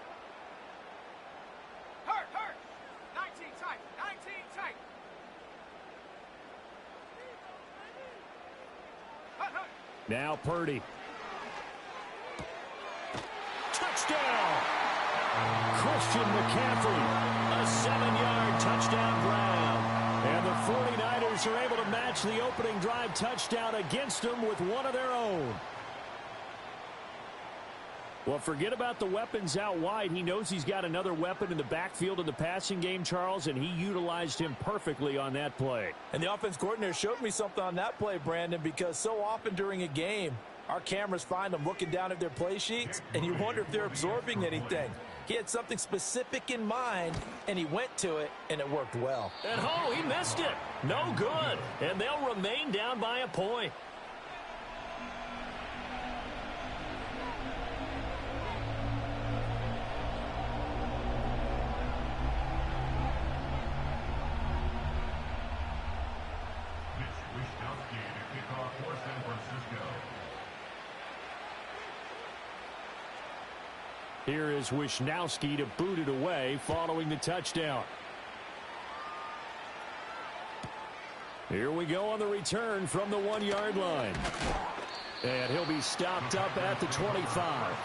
Speaker 5: Hurt, hurt. 19 tight, 19 tight. Hut, hut.
Speaker 9: Now Purdy. Touchdown! Christian McCaffrey. A 7-yard touchdown grab. And the 49ers are able to match the opening drive touchdown against them with one of their own. Well, forget about the weapons out wide. He knows he's got another weapon in the backfield in the passing game, Charles, and he utilized him perfectly on that play.
Speaker 10: And the offense coordinator showed me something on that play, Brandon, because so often during a game, our cameras find them looking down at their play sheets, and you wonder if they're absorbing anything. He had something specific in mind, and he went to it, and it worked well.
Speaker 9: And oh, he missed it. No good. And they'll remain down by a point. Here is Wishnowsky to boot it away following the touchdown. Here we go on the return from the 1-yard line. And he'll be stopped up at the 25.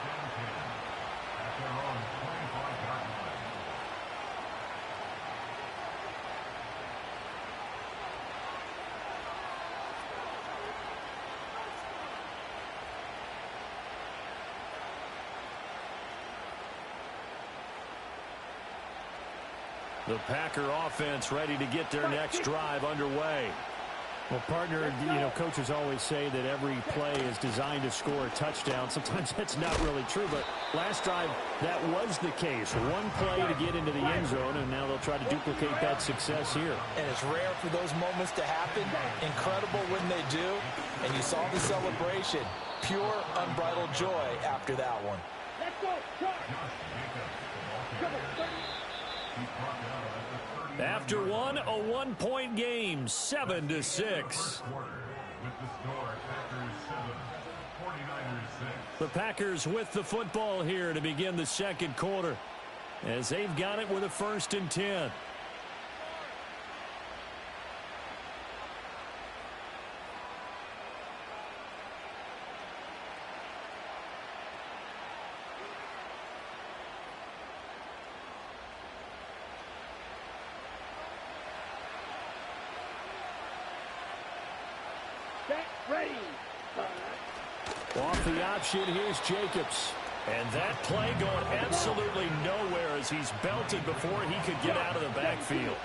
Speaker 9: The Packer offense ready to get their next drive underway.
Speaker 7: Well, partner, coaches always say that every play is designed to score a touchdown. Sometimes that's not really true, but last drive, that was the case. One play to get into the end zone, and now they'll try to duplicate that success here.
Speaker 10: And it's rare for those moments to happen. Incredible when they do. And you saw the celebration. Pure, unbridled joy after that one.
Speaker 5: Let's go,
Speaker 9: After one, a 1-point game, 7-6. The Packers with the football here to begin the second quarter, as they've got it with a 1st and 10. Off the option, here's Jacobs. And that play going absolutely nowhere as he's belted before he could get out of the backfield.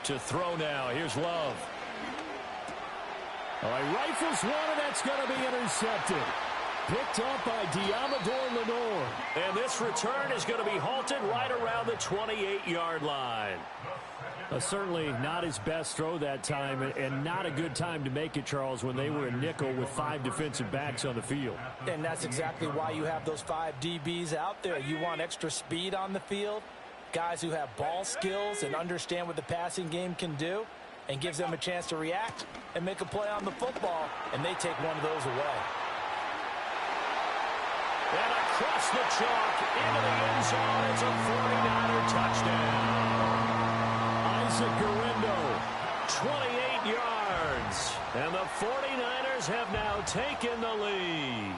Speaker 9: To throw now, here's Love. All right, rifles one, and that's going to be intercepted. Picked up by Diamador Lenore. And this return is going to be halted right around the 28-yard line. Certainly not his best throw that time, and not a good time to make it, Charles, when they were a nickel with 5 defensive backs on the field.
Speaker 10: And that's exactly why you have those 5 DBs out there. You want extra speed on the field, guys who have ball skills and understand what the passing game can do, and gives them a chance to react and make a play on the football, and they take one of those away.
Speaker 9: And across the chalk, into the end zone, it's a 49er touchdown. Isaac Guerendo, 28 yards. And the 49ers have now taken the lead.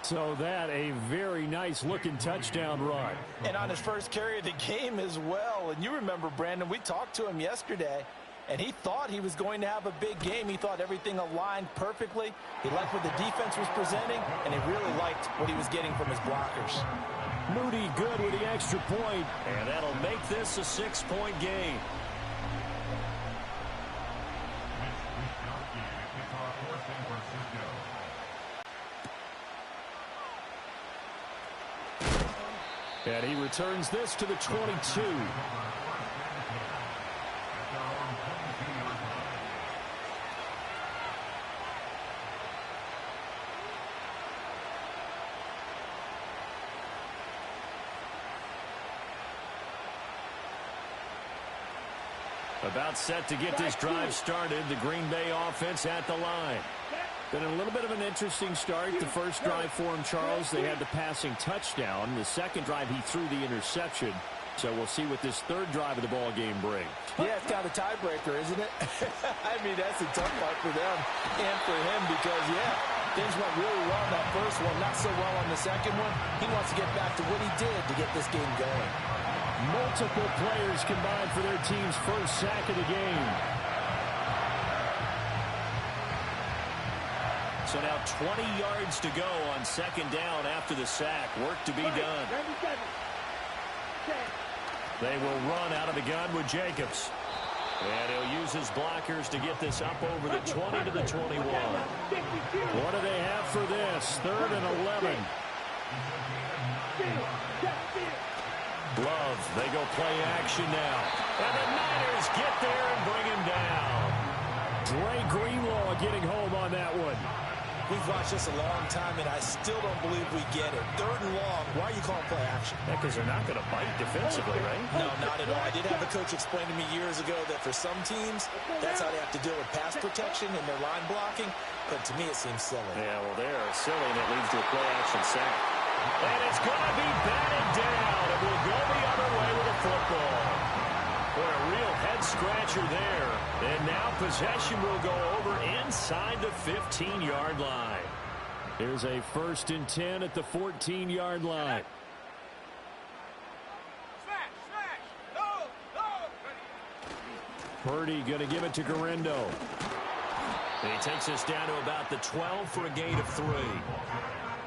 Speaker 9: So that a very nice-looking touchdown run.
Speaker 10: And on his first carry of the game as well. And you remember, Brandon, we talked to him yesterday, and he thought he was going to have a big game. He thought everything aligned perfectly. He liked what the defense was presenting, and he really liked what he was getting from his blockers.
Speaker 9: Moody good with the extra point, and that'll make this a 6-point game. And he returns this to the 22. About set to get this drive started. The Green Bay offense at the line. Been a little bit of an interesting start. The first drive for him, Charles, they had the passing touchdown. The second drive, he threw the interception. So we'll see what this third drive of the ball game brings.
Speaker 10: Yeah, it's got a tiebreaker, isn't it? I mean, that's a tough part for them and for him because, yeah, things went really well in that first one, not so well on the second one. He wants to get back to what he did to get this game going.
Speaker 9: Multiple players combined for their team's first sack of the game. So now 20 yards to go on second down after the sack. Work to be done. They will run out of the gun with Jacobs. And he'll use his blockers to get this up over the 20 to the 21. What do they have for this? 3rd and 11. Love, they go play action now. And the Niners get there and bring him down. Dre Greenlaw getting home on that one.
Speaker 10: We've watched this a long time, and I still don't believe we get it. 3rd and long, why are you calling play action?
Speaker 9: Yeah, because they're not going to bite defensively, right?
Speaker 10: No, not at all. I did have a coach explain to me years ago that for some teams, that's how they have to deal with pass protection and their line blocking. But to me, it seems silly.
Speaker 9: Yeah, well, they're silly, and it leads to a play action sack. And it's going to be batted down. It will go the other way with the football. Boy, a real head-scratcher there. And now possession will go over inside the 15-yard line. Here's a 1st and 10 at the 14-yard line. Purdy going to give it to Guerendo. And he takes us down to about the 12 for a gain of 3.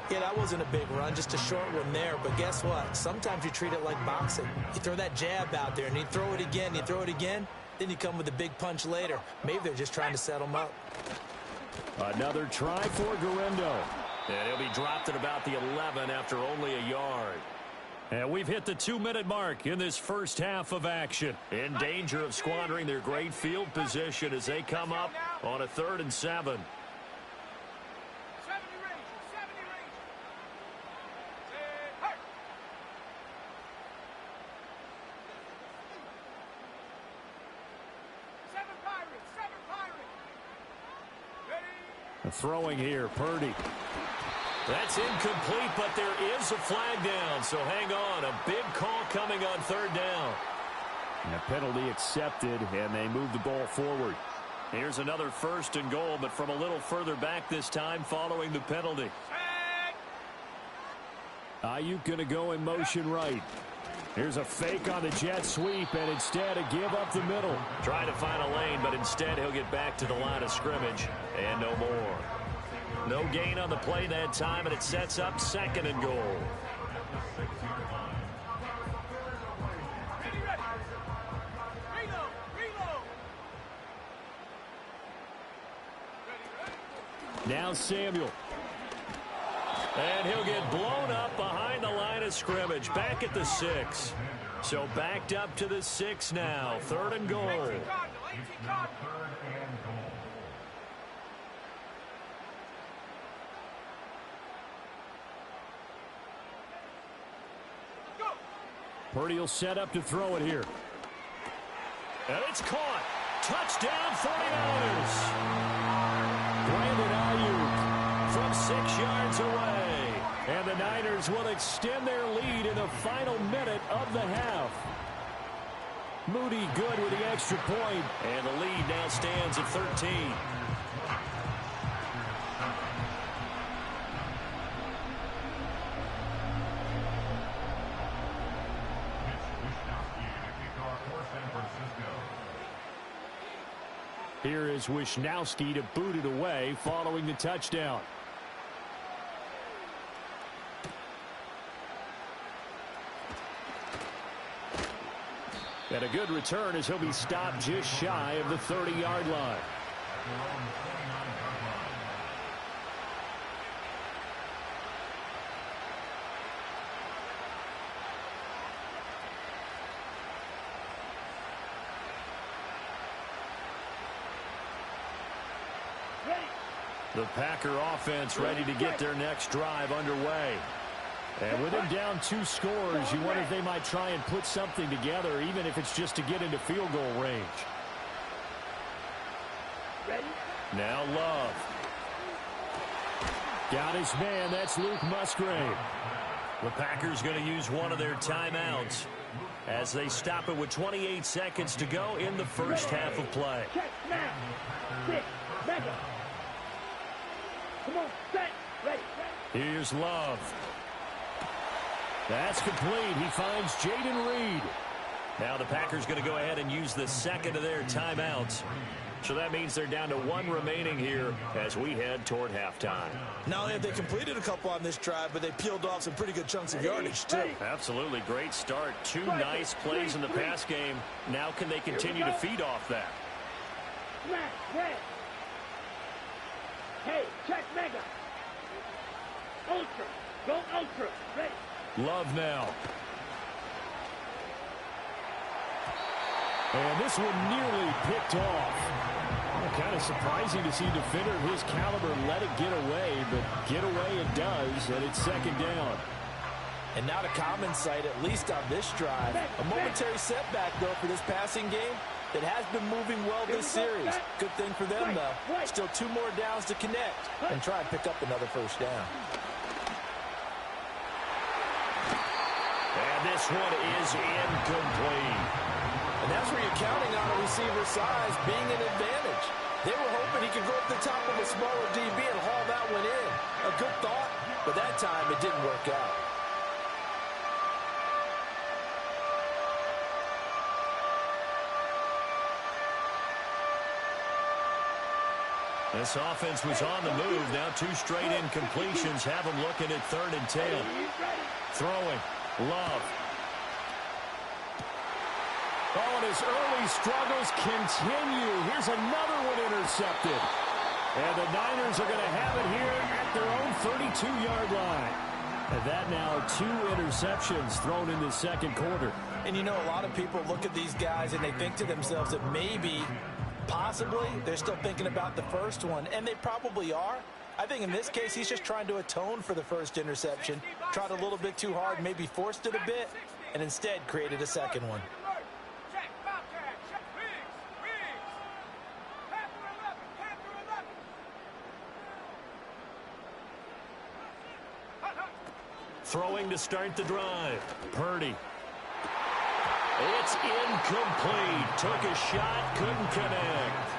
Speaker 10: Yeah, that wasn't a big run, just a short one there. But guess what? Sometimes you treat it like boxing. You throw that jab out there, and you throw it again, you throw it again, then you come with a big punch later. Maybe they're just trying to set him up.
Speaker 9: Another try for Guerendo. And he'll be dropped at about the 11 after only a yard. And we've hit the 2-minute mark in this first half of action. In danger of squandering their great field position as they come up on a 3rd and 7. Throwing here, Purdy. That's incomplete, but there is a flag down, so hang on. A big call coming on third down. And a penalty accepted, and they move the ball forward. Here's another 1st and goal, but from a little further back this time following the penalty. Ayuk going to go in motion right. Here's a fake on the jet sweep, and instead a give up the middle. Trying to find a lane, but instead he'll get back to the line of scrimmage, and no more. No gain on the play that time, and it sets up 2nd and goal. Now Samuel. And he'll get blown up behind the line of scrimmage, back at the 6. So backed up to the 6 now, 3rd and goal. Purdy will set up to throw it here. And it's caught. Touchdown 49ers. Brandon Ayuk from 6 yards away. And the Niners will extend their lead in the final minute of the half. Moody good with the extra point. And the lead now stands at 13. Here is Wishnowsky to boot it away following the touchdown. And a good return as he'll be stopped just shy of the 30-yard line. The Packer offense ready to get their next drive underway. And with them down 2 scores, you wonder if they might try and put something together, even if it's just to get into field goal range. Now Love. Got his man. That's Luke Musgrave. The Packers going to use one of their timeouts as they stop it with 28 seconds to go in the first half of play. Here's Love. That's complete. He finds Jaden Reed. Now the Packers going to go ahead and use the second of their timeouts. So that means they're down to 1 remaining here as we head toward halftime.
Speaker 10: Not only have they completed a couple on this drive, but they peeled off some pretty good chunks of yardage, too.
Speaker 9: Absolutely. Great start. 2 nice plays in the pass game. Now can they continue to feed off that?
Speaker 5: Hey, check mega. Ultra. Go ultra. Ready.
Speaker 9: Love now. And this one nearly picked off. Kind of surprising to see a defender of his caliber let it get away, but get away it does, and it's 2nd down.
Speaker 10: And not a common sight, at least on this drive. A momentary setback, though, for this passing game that has been moving well this series. Good thing for them, though. Still 2 more downs to connect and try and pick up another first down.
Speaker 9: And this one is incomplete.
Speaker 10: And that's where you're counting on a receiver's size being an advantage. They were hoping he could go up the top of a smaller DB and haul that one in. A good thought, but that time it didn't work out.
Speaker 9: This offense was on the move. Now 2 straight incompletions have them looking at 3rd and 10. Throwing. Love. Oh, and his early struggles continue. Here's another one intercepted. And the Niners are going to have it here at their own 32-yard line. And that now 2 interceptions thrown in the 2nd quarter.
Speaker 10: And you know, a lot of people look at these guys and they think to themselves that maybe, possibly, they're still thinking about the first one. And they probably are. I think in this case, he's just trying to atone for the first interception. Tried a little bit too hard, maybe forced it a bit, and instead created a second one.
Speaker 9: Throwing to start the drive. Purdy. It's incomplete. Took a shot, couldn't connect.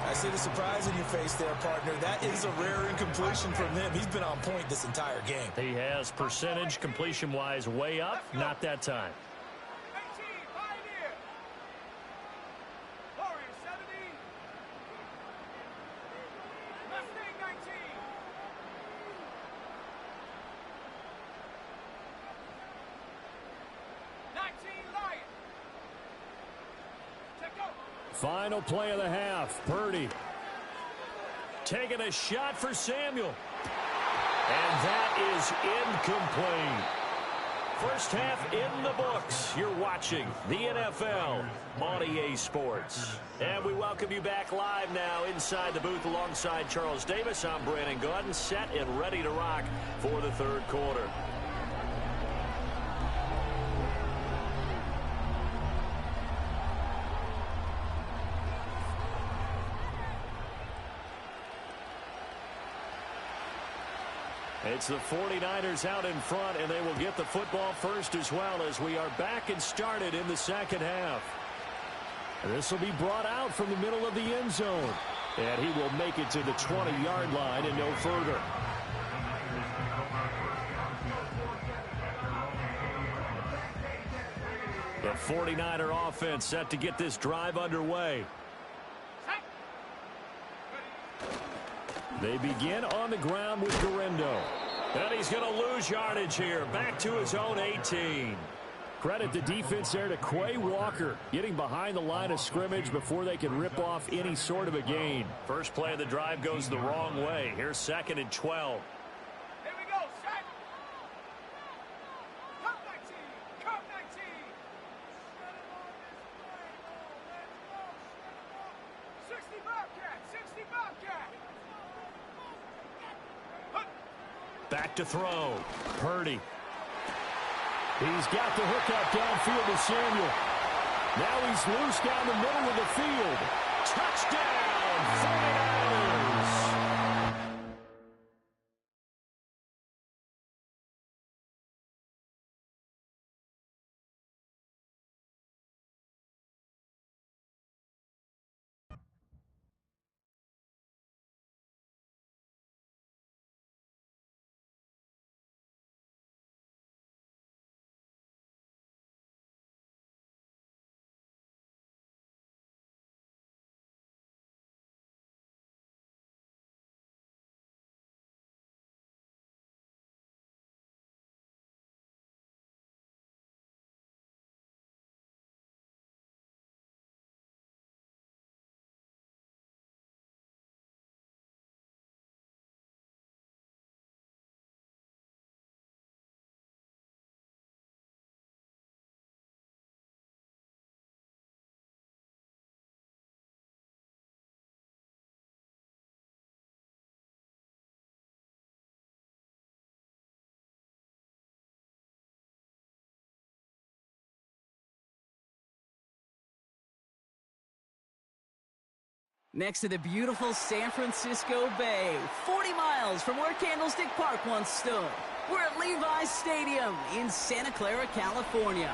Speaker 10: I see the surprise in your face there, partner. That is a rare incompletion from him. He's been on point this entire game.
Speaker 9: He has percentage completion-wise way up. Not that time.
Speaker 5: 18, Pioneer. Warriors 70. Mustang 19. 19, Lion. Check go.
Speaker 9: Final play of the half. Purdy taking a shot for Samuel. And that is incomplete. First half in the books. You're watching the NFL on EA Sports. And we welcome you back live now inside the booth alongside Charles Davis. I'm Brandon Gaudin, set and ready to rock for the third quarter. It's the 49ers out in front, and they will get the football first as well as we are back and started in the second half. This will be brought out from the middle of the end zone, and he will make it to the 20-yard line and no further. The 49er offense set to get this drive underway. They begin on the ground with Guerendo. And he's going to lose yardage here. Back to his own 18. Credit the defense there to Quay Walker, getting behind the line of scrimmage before they can rip off any sort of a gain. First play of the drive goes the wrong way. Here's 2nd and 12.
Speaker 5: Here we go, set. Come 19, come 19. 60 Bobcat, 60 Bobcat.
Speaker 9: Back to throw. Purdy. He's got the hookup downfield to Samuel. Now he's loose down the middle of the field. Touchdown, 49ers.
Speaker 1: Next to the beautiful San Francisco Bay, 40 miles from where Candlestick Park once stood. We're at Levi's Stadium in Santa Clara, California.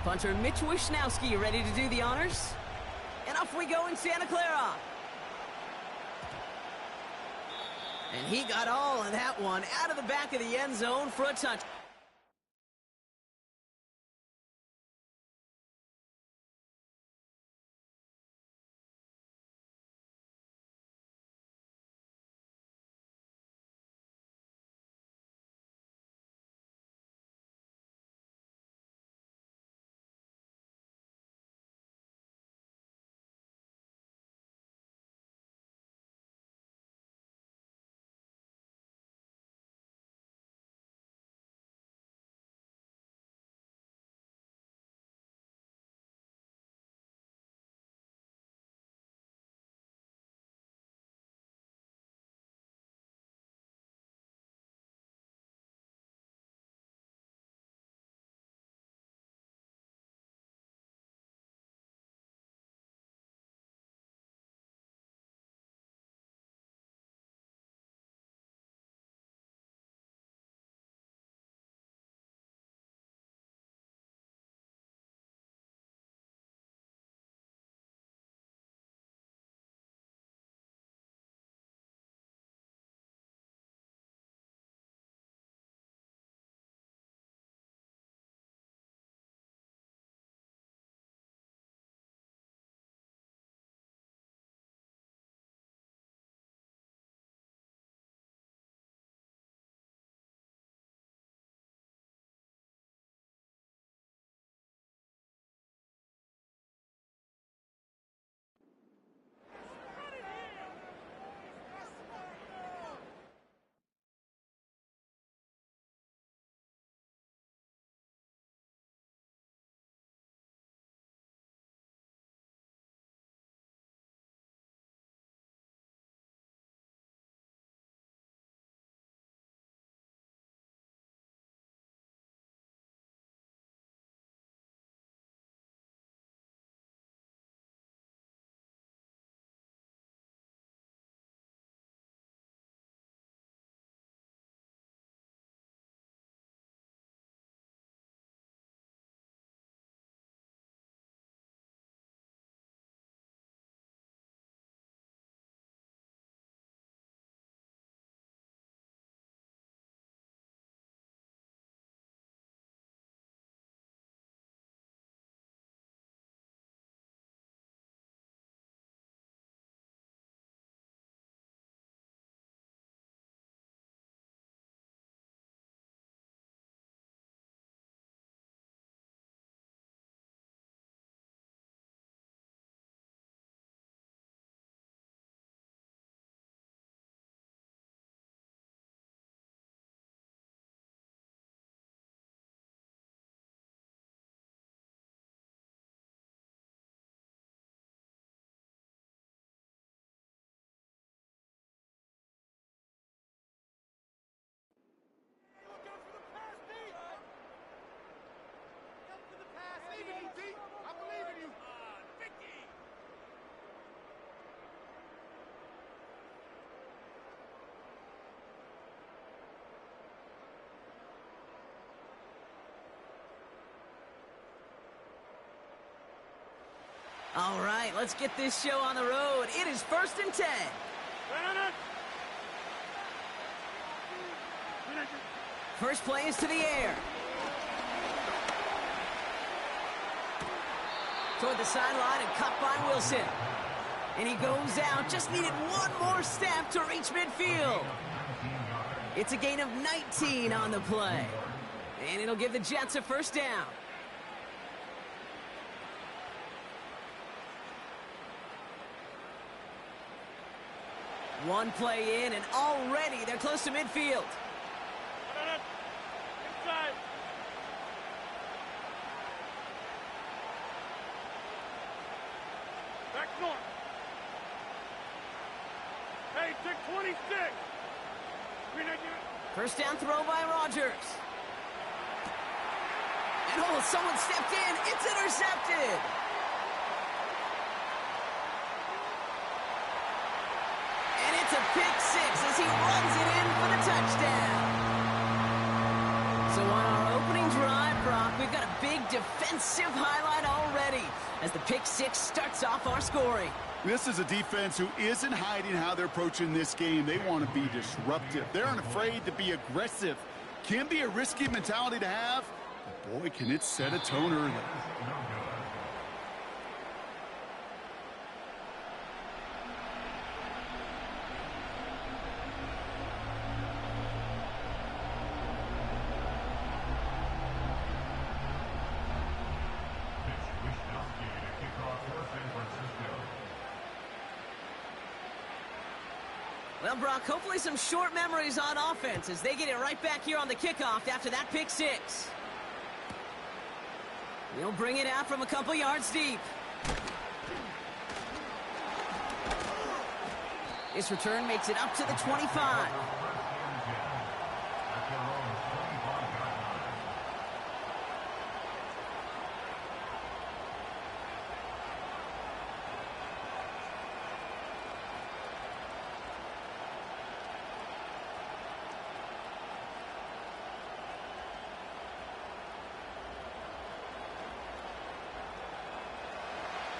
Speaker 1: Punter Mitch Wishnowsky ready to do the honors. And off we go in Santa Clara. And he got all of that one out of the back of the end zone for a touchdown. All right, let's get this show on the road. It is 1st and 10. First play is to the air. Toward the sideline and caught by Wilson. And he goes out. Just needed one more step to reach midfield. It's a gain of 19 on the play. And it'll give the Jets a first down. One play in, and already they're close to midfield.
Speaker 5: Inside. Back north. Hey, 626.
Speaker 1: First down throw by Rodgers. And oh, someone stepped in. It's intercepted. And it's a pick six as he runs it in for the touchdown. So on our opening drive, Brock, we've got a big defensive highlight already as the pick six starts off our scoring.
Speaker 2: This is a defense who isn't hiding how they're approaching this game. They want to be disruptive. They're unafraid to be aggressive. Can be a risky mentality to have. But boy, can it set a tone early.
Speaker 1: Well, Brock, hopefully some short memories on offense as they get it right back here on the kickoff after that pick six. He'll bring it out from a couple yards deep. This return makes it up to the 25.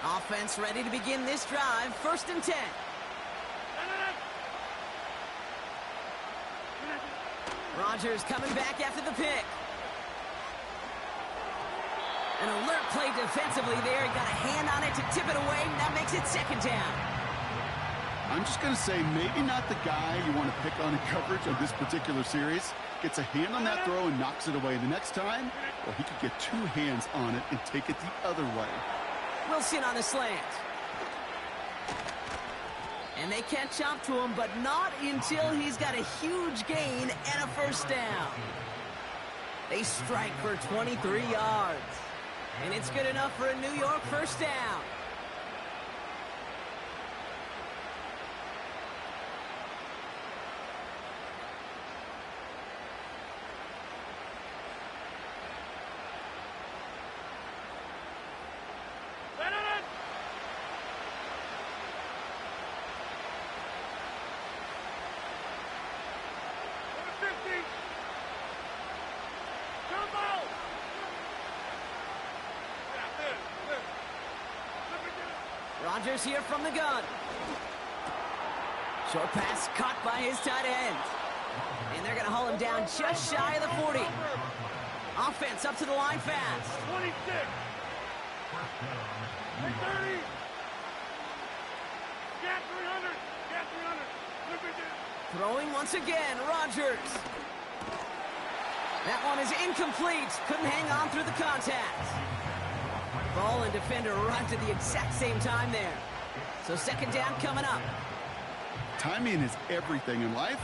Speaker 1: Offense ready to begin this drive. 1st and 10. Rodgers coming back after the pick. An alert play defensively there. He got a hand on it to tip it away. That makes it 2nd down.
Speaker 2: I'm just going to say maybe not the guy you want to pick on in coverage of this particular series. Gets a hand on that throw and knocks it away. The next time, well, he could get 2 hands on it and take it the other way.
Speaker 1: Wilson on the slant. And they catch up to him, but not until he's got a huge gain and a first down. They strike for 23 yards. And it's good enough for a New York first down. Rodgers here from the gun. Short pass caught by his tight end. And they're going to haul him down just shy of the 40. Offense up to the line fast.
Speaker 5: 26. 30. Got 300. Got 300.
Speaker 1: Throwing once again, Rodgers. That one is incomplete. Couldn't hang on through the contact. Ball and defender arrived at the exact same time there. So 2nd down coming up.
Speaker 2: Timing is everything in life.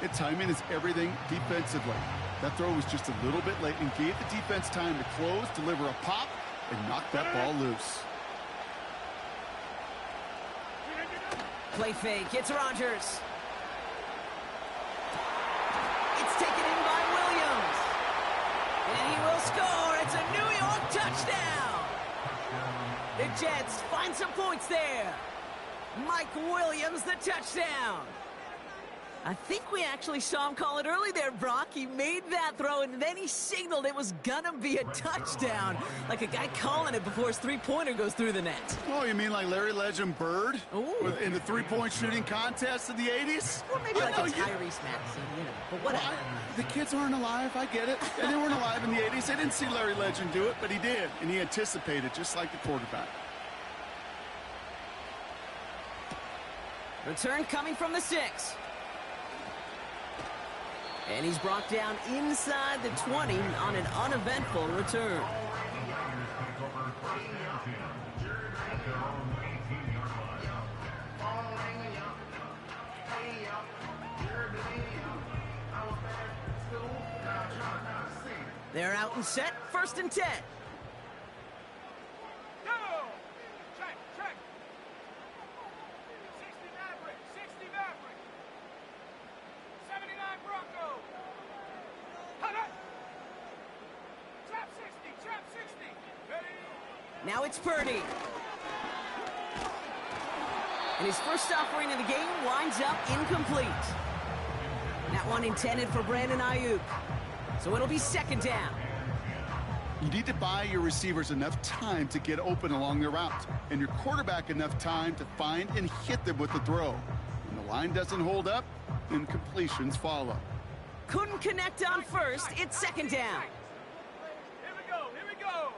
Speaker 2: And timing is everything defensively. That throw was just a little bit late and gave the defense time to close, deliver a pop, and knock that ball loose.
Speaker 1: Play fake. It's Rodgers. It's taken in by Williams. And he will score. It's a New York touchdown. The Jets find some points there. Mike Williams, the touchdown. I think we actually saw him call it early there, Brock. He made that throw, and then he signaled it was gonna be a touchdown. Like a guy calling it before his three-pointer goes through the net.
Speaker 2: Oh, you mean like Larry Legend Bird?
Speaker 1: Ooh.
Speaker 2: In the three-point shooting contest in the 80s?
Speaker 1: Or maybe like a Tyrese Maxey, you know, but whatever.
Speaker 2: Well, the kids aren't alive, I get it. And they weren't alive in the 80s. They didn't see Larry Legend do it, but he did. And he anticipated, just like the quarterback.
Speaker 1: Return coming from the 6. And he's brought down inside the 20 on an uneventful return. They're out and set, 1st and 10.
Speaker 5: Go! Check, check. 60 Maverick, 60 Maverick. 79 Bronco. Hut, hut. Trap 60, trap 60. Ready?
Speaker 1: Now it's Purdy. And his first offering of the game winds up incomplete. That one intended for Brandon Ayuk. So it'll be 2nd down.
Speaker 2: You need to buy your receivers enough time to get open along their route, and your quarterback enough time to find and hit them with the throw. When the line doesn't hold up, then completions follow.
Speaker 1: Couldn't connect on 1st. It's 2nd down.
Speaker 5: Here we go, here we go.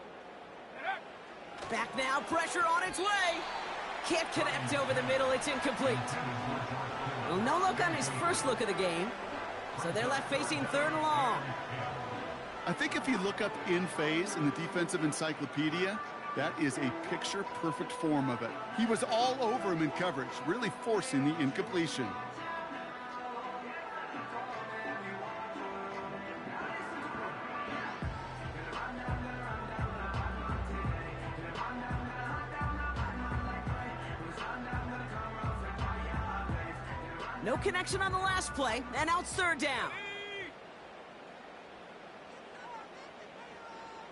Speaker 1: Back now, pressure on its way. Can't connect over the middle. It's incomplete. Well, no look on his first look of the game. So they're left facing 3rd and long.
Speaker 2: I think if you look up in phase in the defensive encyclopedia, that is a picture-perfect form of it. He was all over him in coverage, really forcing the incompletion.
Speaker 1: No connection on the last play, and now it's 3rd down.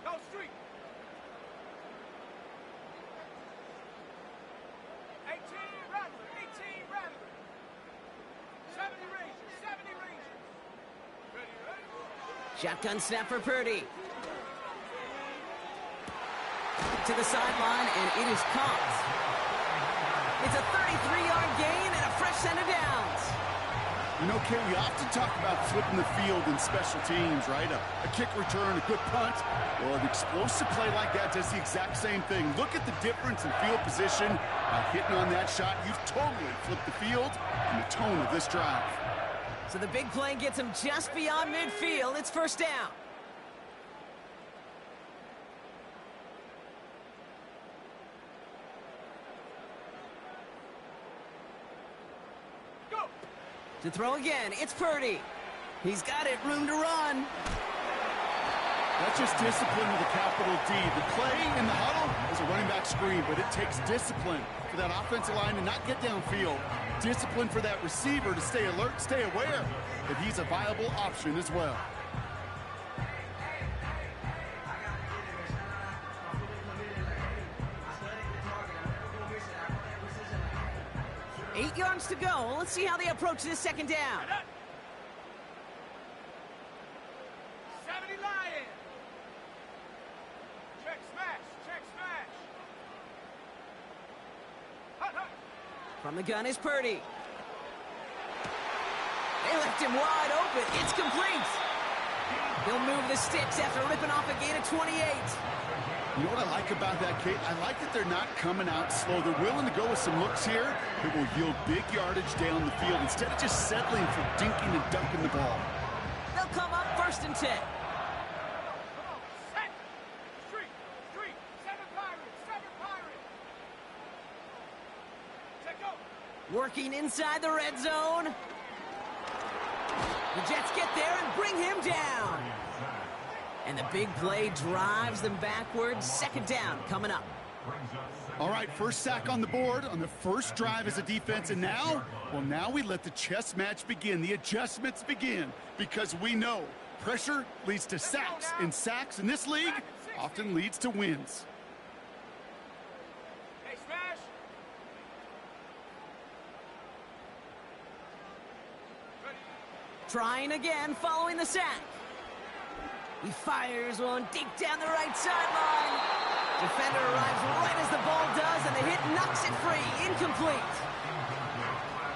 Speaker 5: Go street. 18 Rattler, 18 Rattler. 70 Rangers, 70 Rangers. Ready, ready?
Speaker 1: Shotgun snap for Purdy. To the sideline, and it is caught. It's a 33-yard gain and a fresh set of downs.
Speaker 2: You know, Kate, we often talk about flipping the field in special teams, right? A kick return, a good punt. Well, an explosive play like that does the exact same thing. Look at the difference in field position. By hitting on that shot, you've totally flipped the field and the tone of this drive.
Speaker 1: So the big play gets him just beyond midfield. It's 1st down. To throw again, it's Purdy. He's got it, room to run.
Speaker 2: That's just discipline with a capital D. The play in the huddle is a running back screen, but it takes discipline for that offensive line to not get downfield. Discipline for that receiver to stay alert, stay aware that he's a viable option as well.
Speaker 1: Eight yards to go. Let's see how they approach this 2nd down.
Speaker 5: 70 Lion. Check smash, check smash. Hut, hut.
Speaker 1: From the gun is Purdy. They left him wide open. It's complete. He'll move the sticks after ripping off a gain of 28.
Speaker 2: You know what I like about that, Kate? I like that they're not coming out slow. They're willing to go with some looks here that will yield big yardage down the field instead of just settling for dinking and dunking the ball.
Speaker 1: They'll come up 1st and 10.
Speaker 5: Come on, set. Street, street. 7 Pirates, 7 Pirates. Check go.
Speaker 1: Working inside the red zone. The Jets get there and bring him down. And the big play drives them backwards. 2nd down coming up.
Speaker 2: All right, first sack on the board on the first drive as a defense. And now, well, now we let the chess match begin. The adjustments begin because we know pressure leads to sacks. And sacks in this league often leads to wins.
Speaker 5: Hey, smash.
Speaker 1: Trying again following the sack. He fires one deep down the right sideline. Defender arrives right as the ball does, and the hit knocks it free. Incomplete.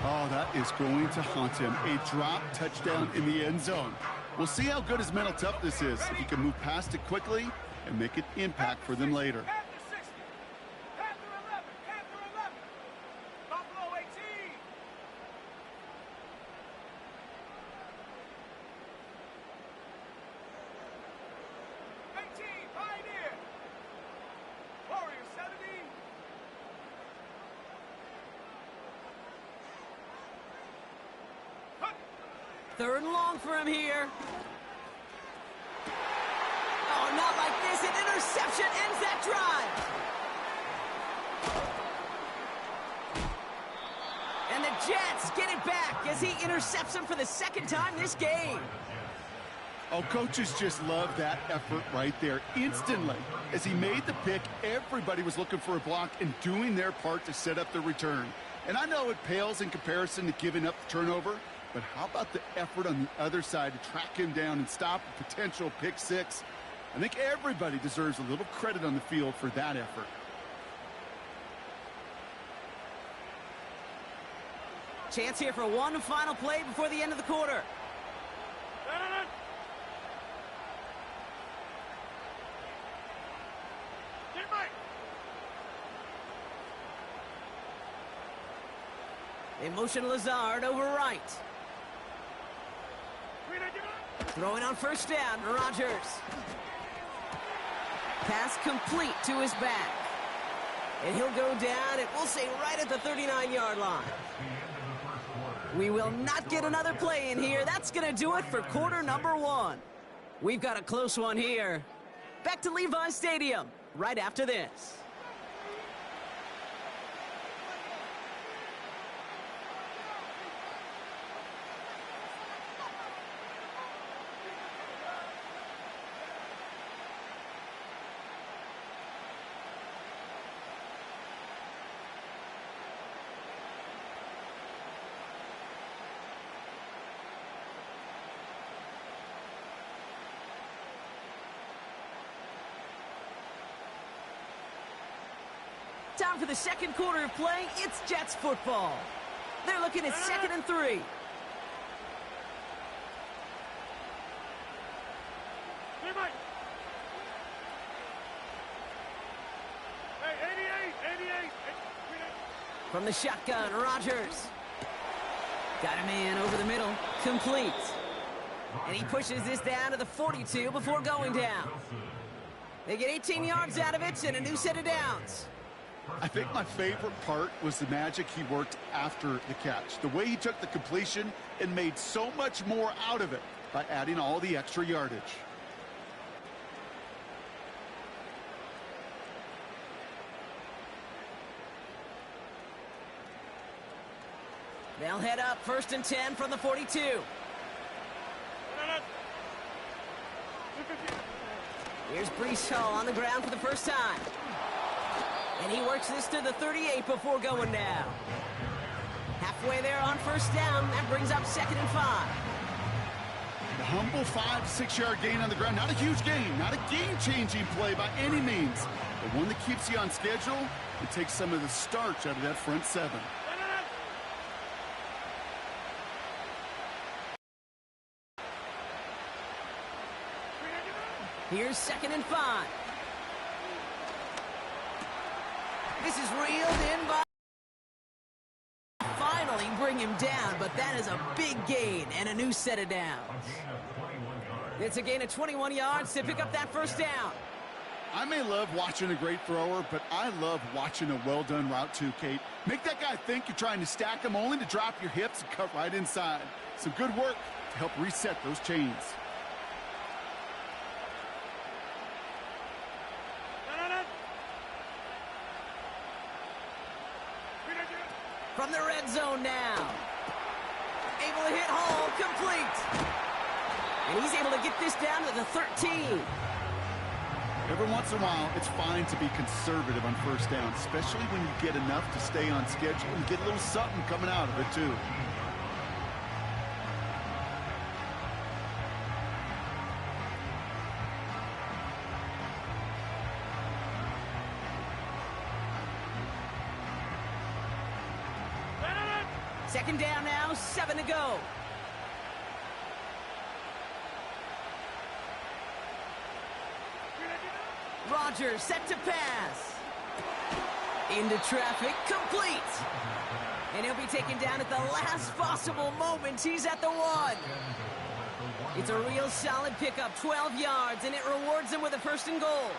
Speaker 2: Oh, that is going to haunt him. A drop touchdown in the end zone. We'll see how good his mental toughness is, if he can move past it quickly and make an impact for them later.
Speaker 5: Panther 60. Panther 11. Panther 11. Buffalo 18. Pioneer. Warrior 70.
Speaker 1: Third and long for him here. Oh, not like this. An interception ends that drive. And the Jets get it back as he intercepts him for the second time this game.
Speaker 2: Oh, coaches just love that effort right there. Instantly, as he made the pick, everybody was looking for a block and doing their part to set up the return. And I know it pales in comparison to giving up the turnover, but how about the effort on the other side to track him down and stop a potential pick six? I think everybody deserves a little credit on the field for that effort.
Speaker 1: Chance here for one final play before the end of the quarter. They motion Lazard over right. Throwing on first down, Rodgers. Pass complete to his back. And he'll go down, and we'll say right at the 39-yard line. We will not get another play in here. That's going to do it for quarter number one. We've got a close one here. Back to Levi Stadium right after this. Time for the second quarter of play. It's Jets football. They're looking at 2nd and 3. From the shotgun, Rodgers. Got a man over the middle. Complete. And he pushes this down to the 42 before going down. They get 18 yards out of it and a new set of downs.
Speaker 2: I think my favorite part was the magic he worked after the catch. The way he took the completion and made so much more out of it by adding all the extra yardage.
Speaker 1: They'll head up 1st and 10 from the 42. Here's Breece Hall on the ground for the first time. And he works this to the 38 before going down. Halfway there on first down. That brings up 2nd and 5.
Speaker 2: The humble 5-6 yard gain on the ground. Not a huge gain. Not a game-changing play by any means. But one that keeps you on schedule and takes some of the starch out of that front seven.
Speaker 1: Here's 2nd and 5. This is reeled in by... Finally bring him down, but that is a big gain and a new set of downs. It's a gain of 21 yards to pick up that first down.
Speaker 2: I may love watching a great thrower, but I love watching a well-done route too, Kate. Make that guy think you're trying to stack him only to drop your hips and cut right inside. Some good work to help reset those chains.
Speaker 1: From the red zone now. Able to hit Hall, complete. And he's able to get this down to the 13.
Speaker 2: Every once in a while, it's fine to be conservative on first down, especially when you get enough to stay on schedule and get a little something coming out of it, too.
Speaker 1: Second down now, 7 to go. Rodgers set to pass. Into traffic, complete. And he'll be taken down at the last possible moment. He's at the 1. It's a real solid pickup, 12 yards, and it rewards him with a 1st and goal.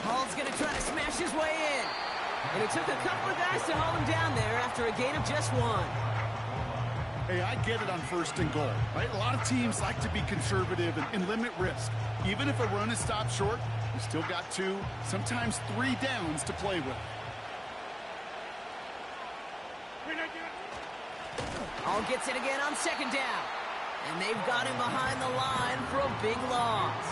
Speaker 1: Hall's going to try to smash his way in. And it took a couple of guys to hold him down there after a gain of just 1.
Speaker 2: Hey, I get it on 1st and goal, right? A lot of teams like to be conservative and limit risk. Even if a run is stopped short, you still got 2, sometimes 3 downs to play with.
Speaker 1: Hall gets it again on 2nd down. And they've got him behind the line for a big loss.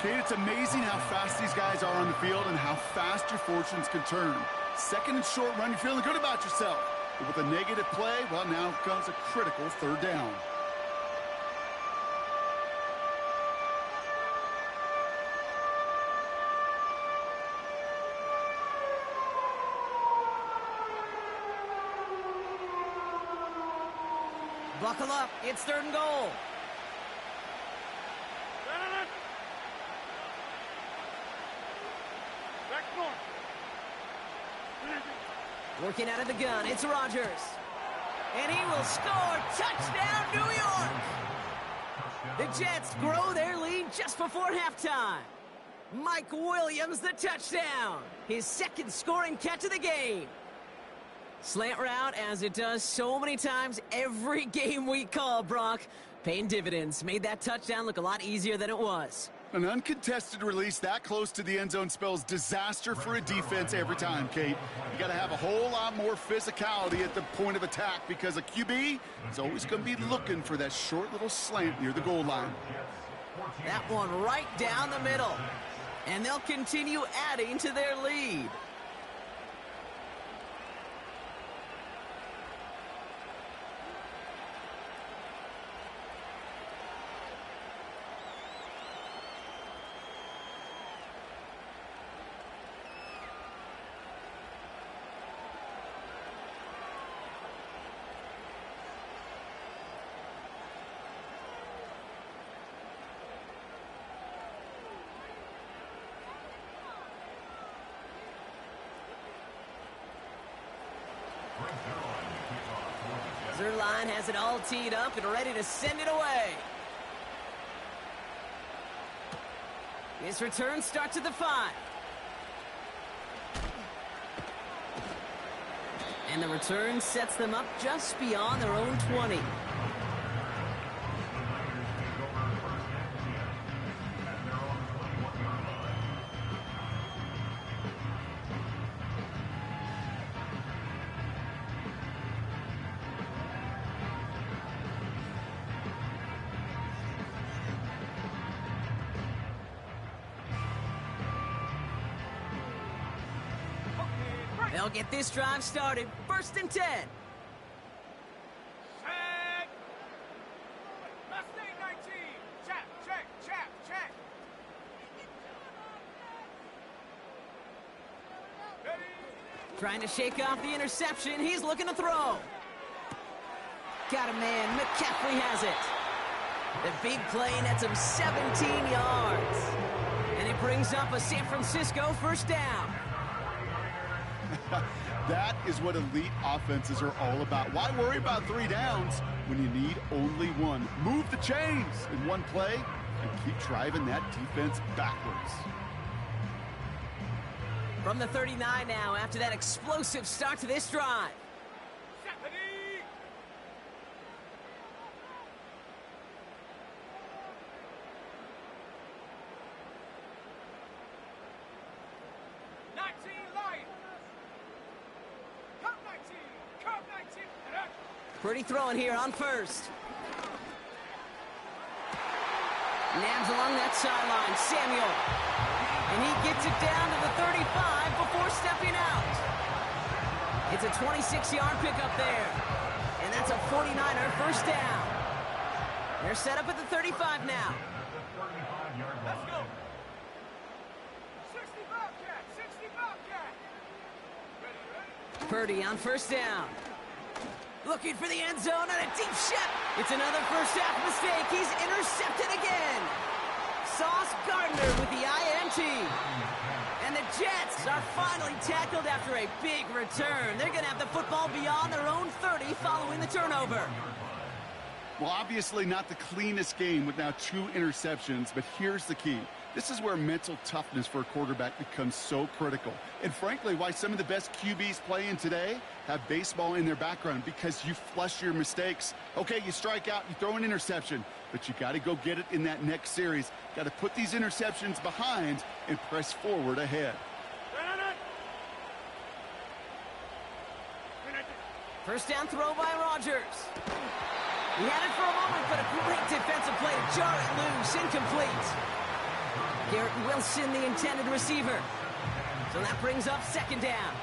Speaker 2: Kate, it's amazing how fast these guys are on the field and how fast your fortunes can turn. 2nd and short run, you're feeling good about yourself. But with a negative play, well, now comes a critical 3rd down.
Speaker 1: Buckle up, it's 3rd and goal. Working out of the gun, it's Rodgers. And he will score. Touchdown, New York! The Jets grow their lead just before halftime. Mike Williams, the touchdown. His 2nd scoring catch of the game. Slant route, as it does so many times every game we call, Brock. Paying dividends. Made that touchdown look a lot easier than it was.
Speaker 2: An uncontested release that close to the end zone spells disaster for a defense every time, Kate. You got to have a whole lot more physicality at the point of attack because a QB is always going to be looking for that short little slant near the goal line.
Speaker 1: That one right down the middle. And they'll continue adding to their lead. Zerline has it all teed up and ready to send it away. His return starts at the 5. And the return sets them up just beyond their own 20. They'll get this drive started. 1st and 10.
Speaker 5: Set. Mustang 19. Check, check, check, check. Ready.
Speaker 1: Trying to shake off the interception. He's looking to throw. Got a man. McCaffrey has it. The big play nets him 17 yards. And it brings up a San Francisco 1st down.
Speaker 2: That is what elite offenses are all about. Why worry about 3 downs when you need only 1? Move the chains in one play and keep driving that defense backwards.
Speaker 1: From the 39 now after that explosive start to this drive.
Speaker 5: Stephanie.
Speaker 1: Pretty throwing here on 1st. Nabs along that sideline. Samuel. And he gets it down to the 35 before stepping out. It's a 26-yard pickup there. And that's a 49er first down. They're set up at the 35 now.
Speaker 5: Let's go. 60 Bobcat, 60 Bobcat. Ready?
Speaker 1: Purdy on first down. Looking for the end zone on a deep shot. It's another first half mistake. He's intercepted again. Sauce Gardner with the INT. And the Jets are finally tackled after a big return. They're going to have the football beyond their own 30 following the turnover.
Speaker 2: Well, obviously not the cleanest game with now 2 interceptions, but here's the key. This is where mental toughness for a quarterback becomes so critical. And frankly, why some of the best QBs playing today have baseball in their background, because you flush your mistakes. Okay, you strike out, you throw an interception, but you got to go get it in that next series. Got to put these interceptions behind and press forward ahead.
Speaker 1: First down throw by Rodgers. He had it for a moment, but a great defensive play to jar it loose. Incomplete. Garrett Wilson, the intended receiver. So that brings up second down.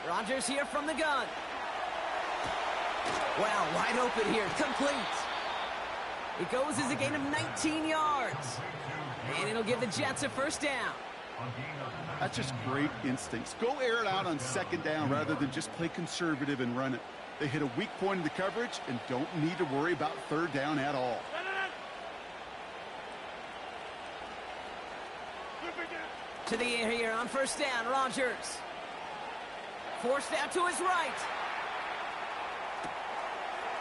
Speaker 1: Rodgers here from the gun. Wow, wide open here. Complete. It goes as a gain of 19 yards. And it'll give the Jets a first down.
Speaker 2: That's just great instincts. Go air it out on second down rather than just play conservative and run it. They hit a weak point in the coverage and don't need to worry about third down at all.
Speaker 1: To the air here on first down, Rodgers. Forced out to his right.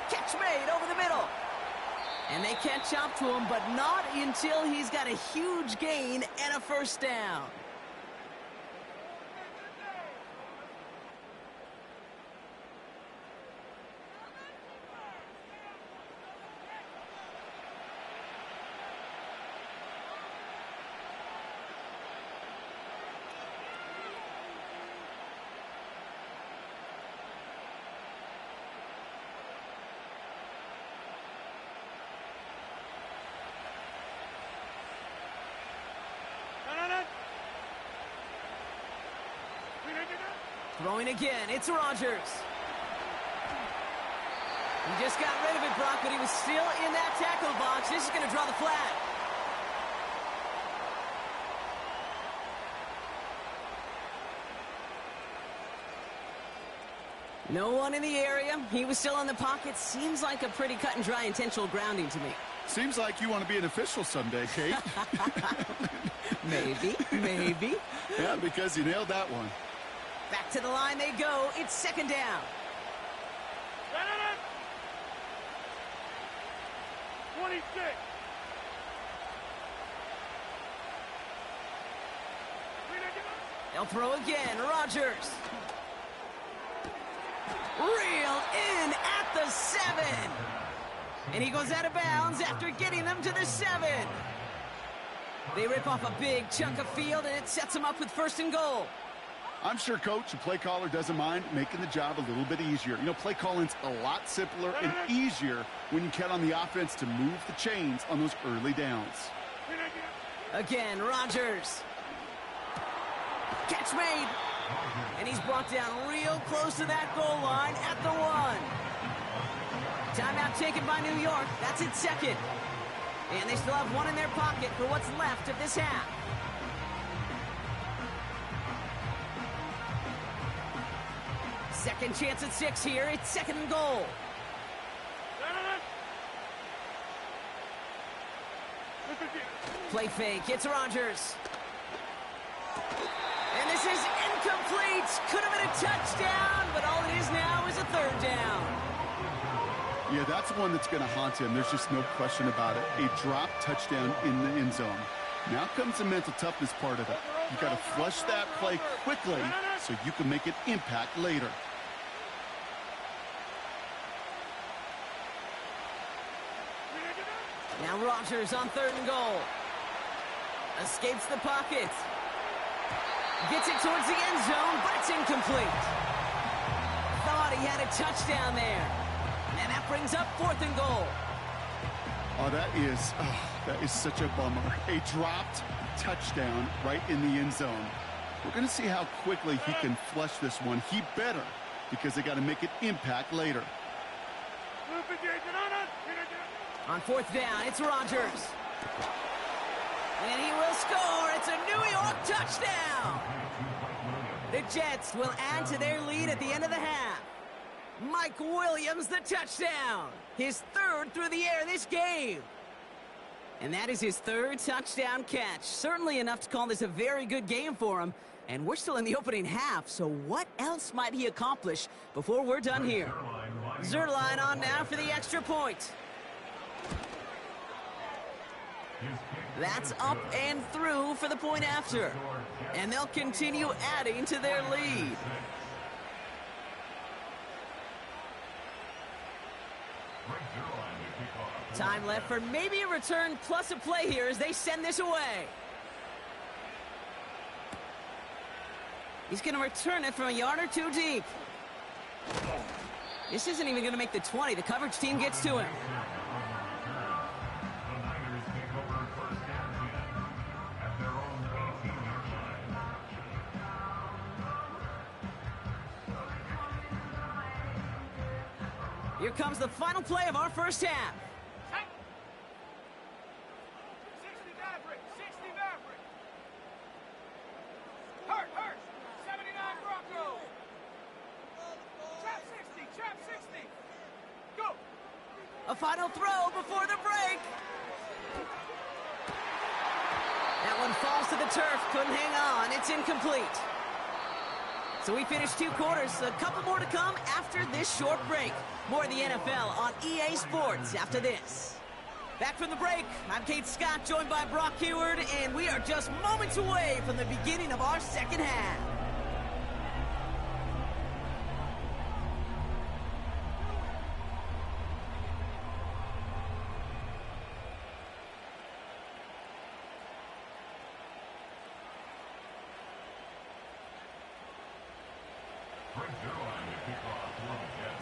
Speaker 1: Catch made over the middle. And they catch up to him, but not until he's got a huge gain and a first down. Throwing again, it's Rodgers. He just got rid of it, Brock, but he was still in that tackle box. This is going to draw the flag. No one in the area. He was still in the pocket. Seems like a pretty cut and dry intentional grounding to me.
Speaker 2: Seems like you want to be an official someday, Kate.
Speaker 1: Maybe.
Speaker 2: Yeah, because you nailed that one.
Speaker 1: Back to the line they go. It's second down.
Speaker 5: 26.
Speaker 1: They'll throw again. Rodgers. Reeled in at the 7. And he goes out of bounds after getting them to the 7. They rip off a big chunk of field, and it sets them up with first and goal.
Speaker 2: I'm sure coach and play caller doesn't mind making the job a little bit easier. You know, play calling's a lot simpler and easier when you count on the offense to move the chains on those early downs.
Speaker 1: Again, Rodgers. Catch made. And he's brought down real close to that goal line at the 1. Timeout taken by New York. That's its second. And they still have one in their pocket for what's left of this half. Second chance at 6 here. It's second and goal. Play fake. It's Rodgers. And this is incomplete. Could have been a touchdown, but all it is now is a third down.
Speaker 2: Yeah, that's one that's going to haunt him. There's just no question about it. A drop touchdown in the end zone. Now comes the mental toughness part of it. You've got to flush that play quickly so you can make an impact later.
Speaker 1: Now Rodgers on third and goal. Escapes the pocket. Gets it towards the end zone, but it's incomplete. Thought he had a touchdown there. And that brings up 4th and goal.
Speaker 2: Oh, that is such a bummer. A dropped touchdown right in the end zone. We're going to see how quickly he can flush this one. He better, because they got to make an impact later.
Speaker 1: On 4th down, it's Rodgers. And he will score. It's a New York touchdown. The Jets will add to their lead at the end of the half. Mike Williams, the touchdown. His 3rd through the air this game. And that is his 3rd touchdown catch. Certainly enough to call this a very good game for him. And we're still in the opening half, so what else might he accomplish before we're done here? Zuerlein on now for the extra point. That's up and through for the point after. And they'll continue adding to their lead. Time left for maybe a return plus a play here as they send this away. He's going to return it from a yard or 2 deep. This isn't even going to make the 20. The coverage team gets to him. Here comes the final play of our first half.
Speaker 5: 60 Maverick, 60 Maverick. Hurt, 79 Bronco. Trap 60, trap 60. Go.
Speaker 1: A final throw before the break. That one falls to the turf, couldn't hang on, it's incomplete. So we finished 2 quarters, a couple more to come after this short break. More of the NFL on EA Sports after this. Back from the break, I'm Kate Scott, joined by Brock Huard, and we are just moments away from the beginning of our second half.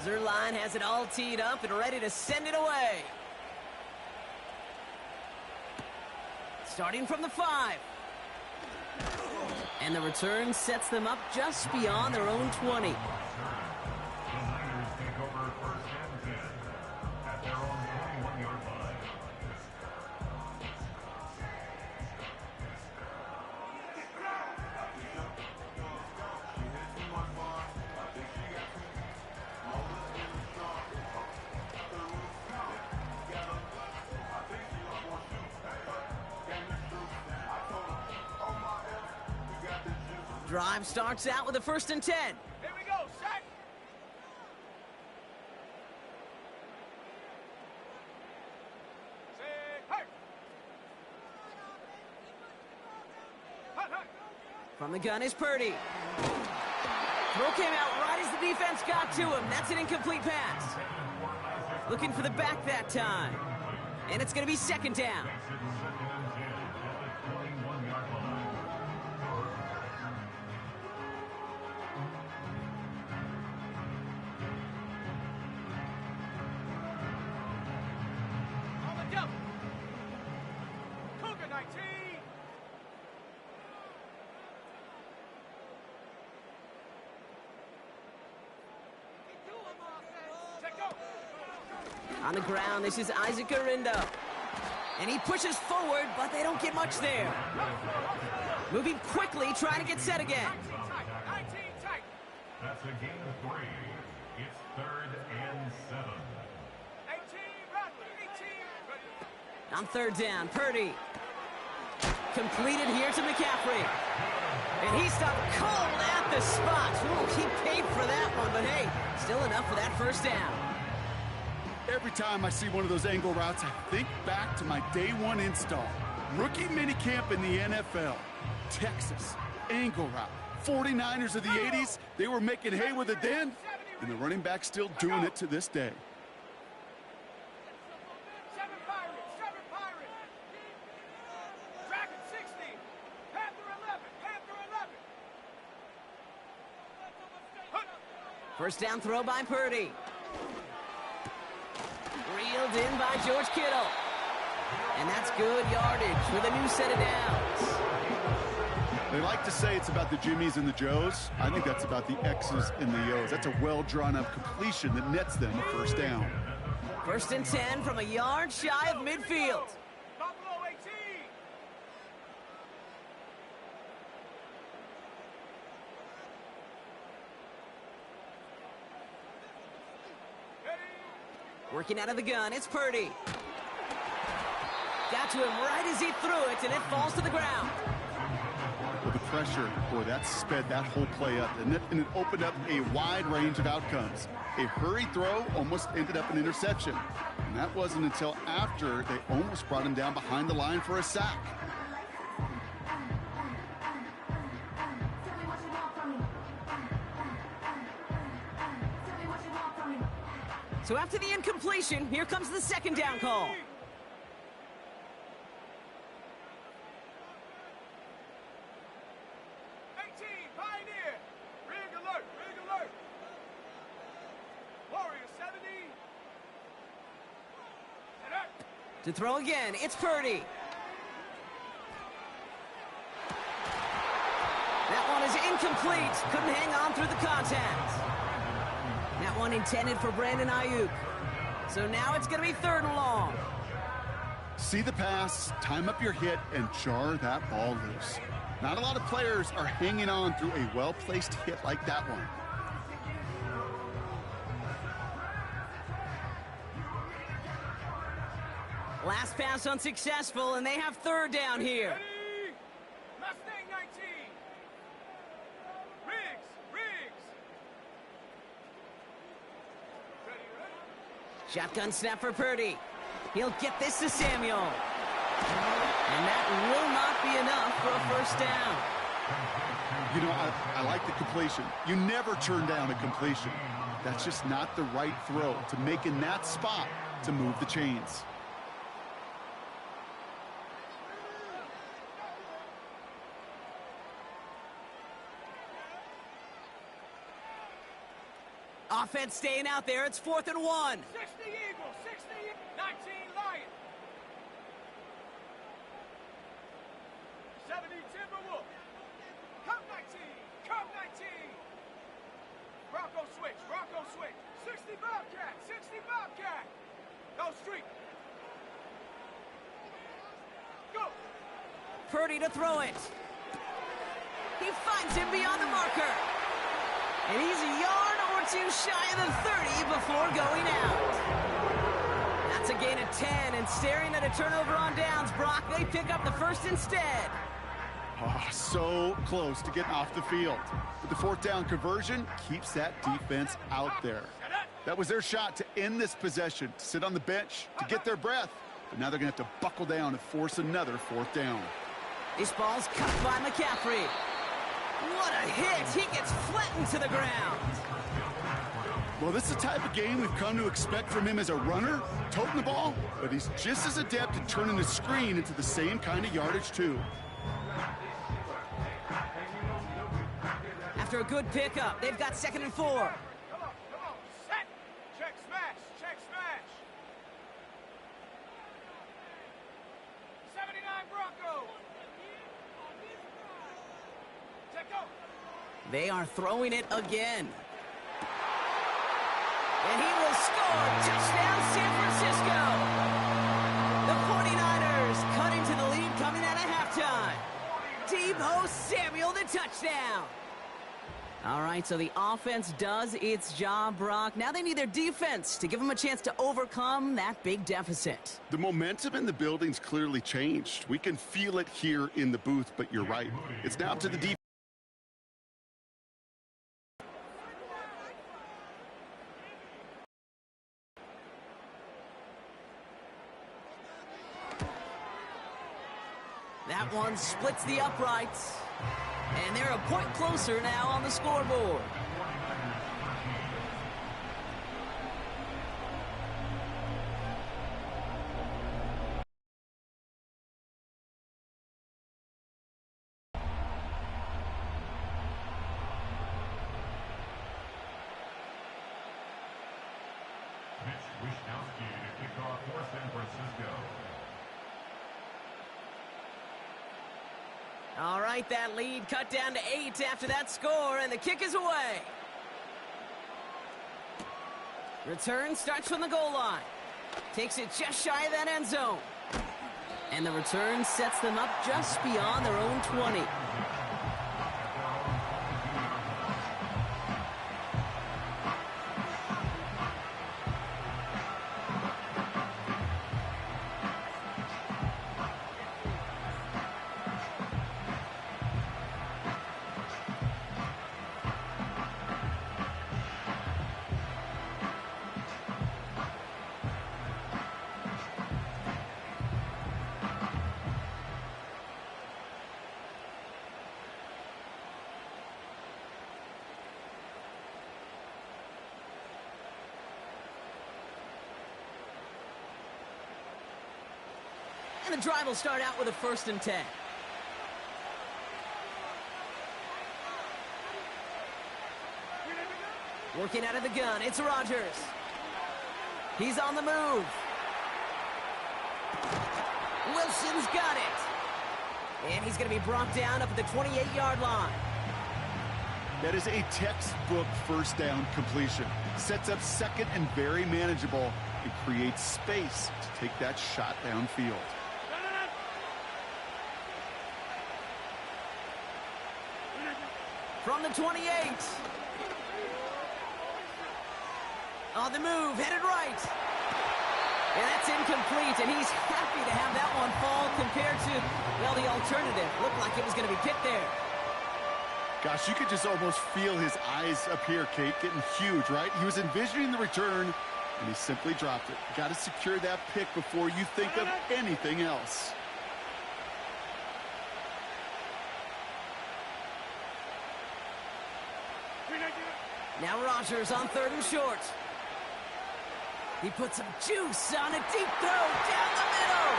Speaker 1: Zuerlein has it all teed up and ready to send it away. Starting from the 5. And the return sets them up just beyond their own 20. Drive starts out with a 1st and 10.
Speaker 5: Here we go, set. Say, hurt.
Speaker 1: From the gun is Purdy. Throw came out right as the defense got to him. That's an incomplete pass. Looking for the back that time. And it's going to be 2nd down. On the ground, this is Isaac Guerrero. And he pushes forward, but they don't get much there. Moving quickly, trying to get set again.
Speaker 5: 19 tight.
Speaker 6: That's a gain of 3. It's 3rd and 7.
Speaker 5: 18 Rattler, 18.
Speaker 1: On 3rd down, Purdy. Completed here to McCaffrey. And he stopped cold at the spot. Ooh, he paid for that one, but hey, still enough for that 1st down.
Speaker 2: Every time I see one of those angle routes, I think back to my day 1 install. Rookie minicamp in the NFL. Texas, angle route. 49ers of the 80s, they were making hay with it then, and the running back's still doing it to this day.
Speaker 5: 7 Pirates. Dragon 60. Panther 11.
Speaker 1: 1st down throw by Purdy. Reeled in by George Kittle. And that's good yardage with a new set of downs.
Speaker 2: They like to say it's about the Jimmies and the Joes. I think that's about the X's and the O's. That's a well-drawn-up completion that nets them a first down.
Speaker 1: 1st and 10 from a yard shy of midfield.
Speaker 5: Buffalo 18.
Speaker 1: Working out of the gun, it's Purdy. Got to him right as he threw it, and it falls to the ground.
Speaker 2: Well, the pressure, boy, that sped that whole play up, and it opened up a wide range of outcomes. A hurried throw almost ended up an interception, and that wasn't until after they almost brought him down behind the line for a sack.
Speaker 1: So after the incompletion, here comes the 2nd down call.
Speaker 5: Pioneer. Rig alert. Rig alert. Warrior 70. And up.
Speaker 1: To throw again, it's Purdy. That one is incomplete. Couldn't hang on through the contact. That one intended for Brandon Ayuk. So now it's going to be 3rd and long.
Speaker 2: See the pass, time up your hit, and jar that ball loose. Not a lot of players are hanging on through a well-placed hit like that one.
Speaker 1: Last pass unsuccessful, and they have 3rd down here.
Speaker 5: Ready? Mustang 19. Riggs. Ready.
Speaker 1: Shotgun snap for Purdy. He'll get this to Samuel. And that will not be enough for a 1st down.
Speaker 2: You know, I like the completion. You never turn down a completion. That's just not the right throw to make in that spot to move the chains.
Speaker 1: Offense staying out there. It's 4th and 1.
Speaker 5: 60 Eagles. 60. 19 Lions. 70 Timberwolves. Come 19. Come 19. Bronco switch. 60 Bobcat. 60 Bobcat. Go street. Go.
Speaker 1: Purdy to throw it. He finds him beyond the marker. And he's a yard or two shy of the 30 before going out. That's a gain of 10, and staring at a turnover on downs, Brock, they pick up the 1st instead.
Speaker 2: Oh, so close to getting off the field. But the 4th down conversion keeps that defense out there. That was their shot to end this possession, to sit on the bench, to get their breath. But now they're going to have to buckle down and force another 4th down.
Speaker 1: This ball's cut by McCaffrey. What a hit! He gets flattened to the ground.
Speaker 2: Well, this is the type of game we've come to expect from him as a runner, toting the ball, but he's just as adept at turning the screen into the same kind of yardage, too.
Speaker 1: After a good pickup, they've got 2nd and 4.
Speaker 5: Come on. Set. Check smash. 79 Bronco. Check go.
Speaker 1: They are throwing it again. And he will score. Touchdown, San Francisco. The 49ers cutting to the lead coming out of halftime. Deebo Samuel, the touchdown. All right, so the offense does its job, Brock. Now they need their defense to give them a chance to overcome that big deficit.
Speaker 2: The momentum in the building's clearly changed. We can feel it here in the booth, but you're right. It's now up to the defense.
Speaker 1: That one splits the uprights. And they're a point closer now on the scoreboard.
Speaker 6: Mitch Wisnowski to kick off for San Francisco.
Speaker 1: All right, that lead cut down to 8 after that score, and the kick is away. Return starts from the goal line. Takes it just shy of that end zone. And the return sets them up just beyond their own 20. And the drive will start out with a 1st and 10. Working out of the gun, it's Rodgers. He's on the move. Wilson's got it. And he's going to be brought down up at the 28-yard line.
Speaker 2: That is a textbook first down completion. Sets up second and very manageable and creates space to take that shot downfield.
Speaker 1: From the 28. On the move, headed right. And that's incomplete, and he's happy to have that one fall compared to, well, the alternative. Looked like it was going to be picked there.
Speaker 2: Gosh, you could just almost feel his eyes up here, Kate, getting huge, right? He was envisioning the return, and he simply dropped it. Got to secure that pick before you think of anything else.
Speaker 1: Now Rodgers on 3rd and short. He puts some juice on a deep throw down the middle.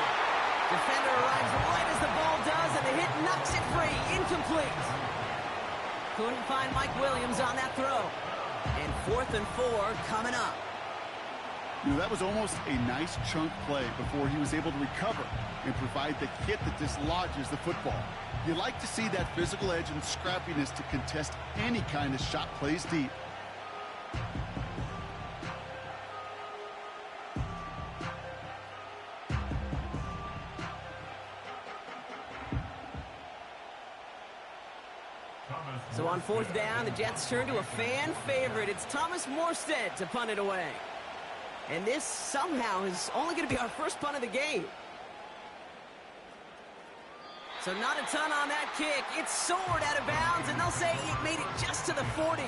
Speaker 1: Defender arrives right as the ball does, and the hit knocks it free. Incomplete. Couldn't find Mike Williams on that throw. And 4th and 4 coming up.
Speaker 2: You know, that was almost a nice chunk play before he was able to recover and provide the hit that dislodges the football. You like to see that physical edge and scrappiness to contest any kind of shot plays deep.
Speaker 1: So on 4th down, the Jets turn to a fan favorite. It's Thomas Morstead to punt it away. And this somehow is only going to be our first punt of the game. So not a ton on that kick. It's soared out of bounds, and they'll say it made it just to the 40.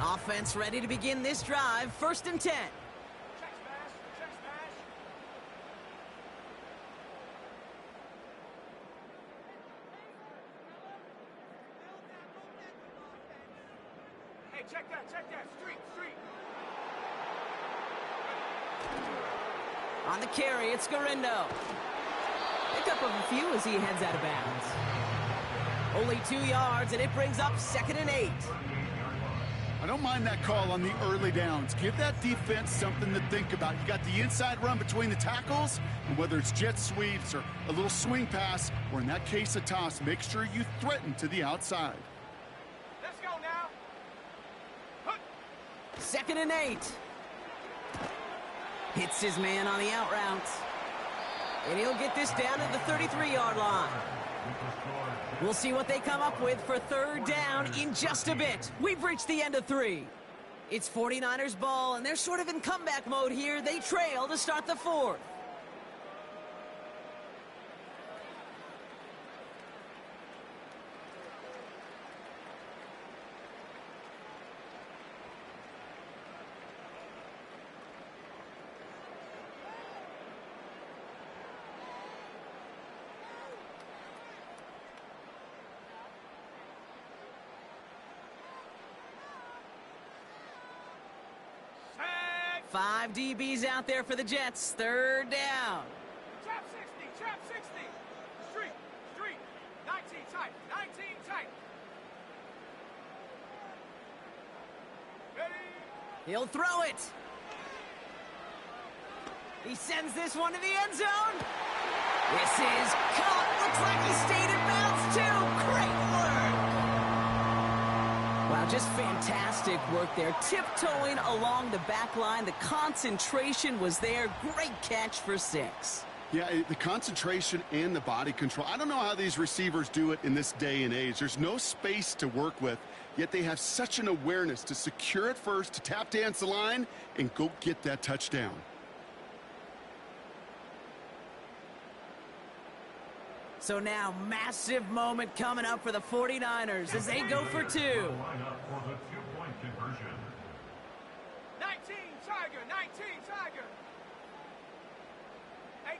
Speaker 1: Offense ready to begin this drive. 1st and 10.
Speaker 5: Check smash, check smash. Hey, check that, street.
Speaker 1: On the carry, it's Garindo. Pick up of a few as he heads out of bounds. Only 2 yards, and it brings up 2nd and 8.
Speaker 2: I don't mind that call on the early downs. Give that defense something to think about. You got the inside run between the tackles, and whether it's jet sweeps or a little swing pass, or in that case a toss, make sure you threaten to the outside.
Speaker 5: Let's go now. Hook.
Speaker 1: 2nd and 8. Hits his man on the out route. And he'll get this down to the 33-yard line. We'll see what they come up with for 3rd down in just a bit. We've reached the end of 3. It's 49ers ball, and they're sort of in comeback mode here. They trail to start the 4th. 5 DBs out there for the Jets. Third down.
Speaker 5: Trap 60, trap 60. Street, 19 tight, 19 tight. Ready?
Speaker 1: He'll throw it. He sends this one to the end zone. This is caught. Looks like he stayed in bounds too. Great work. Wow, just fantastic work there. Tiptoeing along the back line. The concentration was there. Great catch for 6.
Speaker 2: Yeah, the concentration and the body control. I don't know how these receivers do it in this day and age. There's no space to work with, yet they have such an awareness to secure it first, to tap dance the line, and go get that touchdown.
Speaker 1: So now, massive moment coming up for the 49ers as they go for 2.
Speaker 6: Line up for the 2-point conversion.
Speaker 5: 19 Tiger, 19 Tiger. 18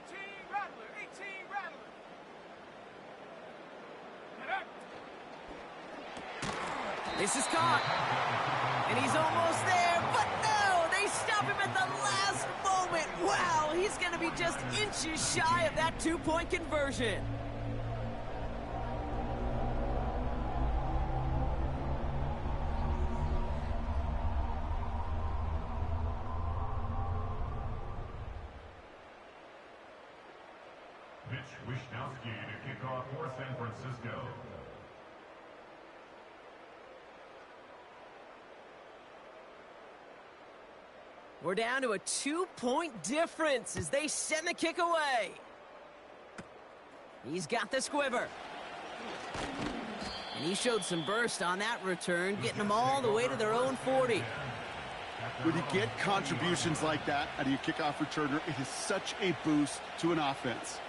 Speaker 5: Rattler, 18 Rattler.
Speaker 1: This is caught. And he's almost there, but no! They stop him at the last moment. Wow, he's going to be just inches shy of that 2-point conversion.
Speaker 6: Mitch Wishnowsky to kick off for San Francisco.
Speaker 1: We're down to a 2-point difference as they send the kick away. He's got the squiver. And he showed some burst on that return, getting them all the way to their own 40.
Speaker 2: When you get contributions like that out of your kickoff returner, it is such a boost to an offense.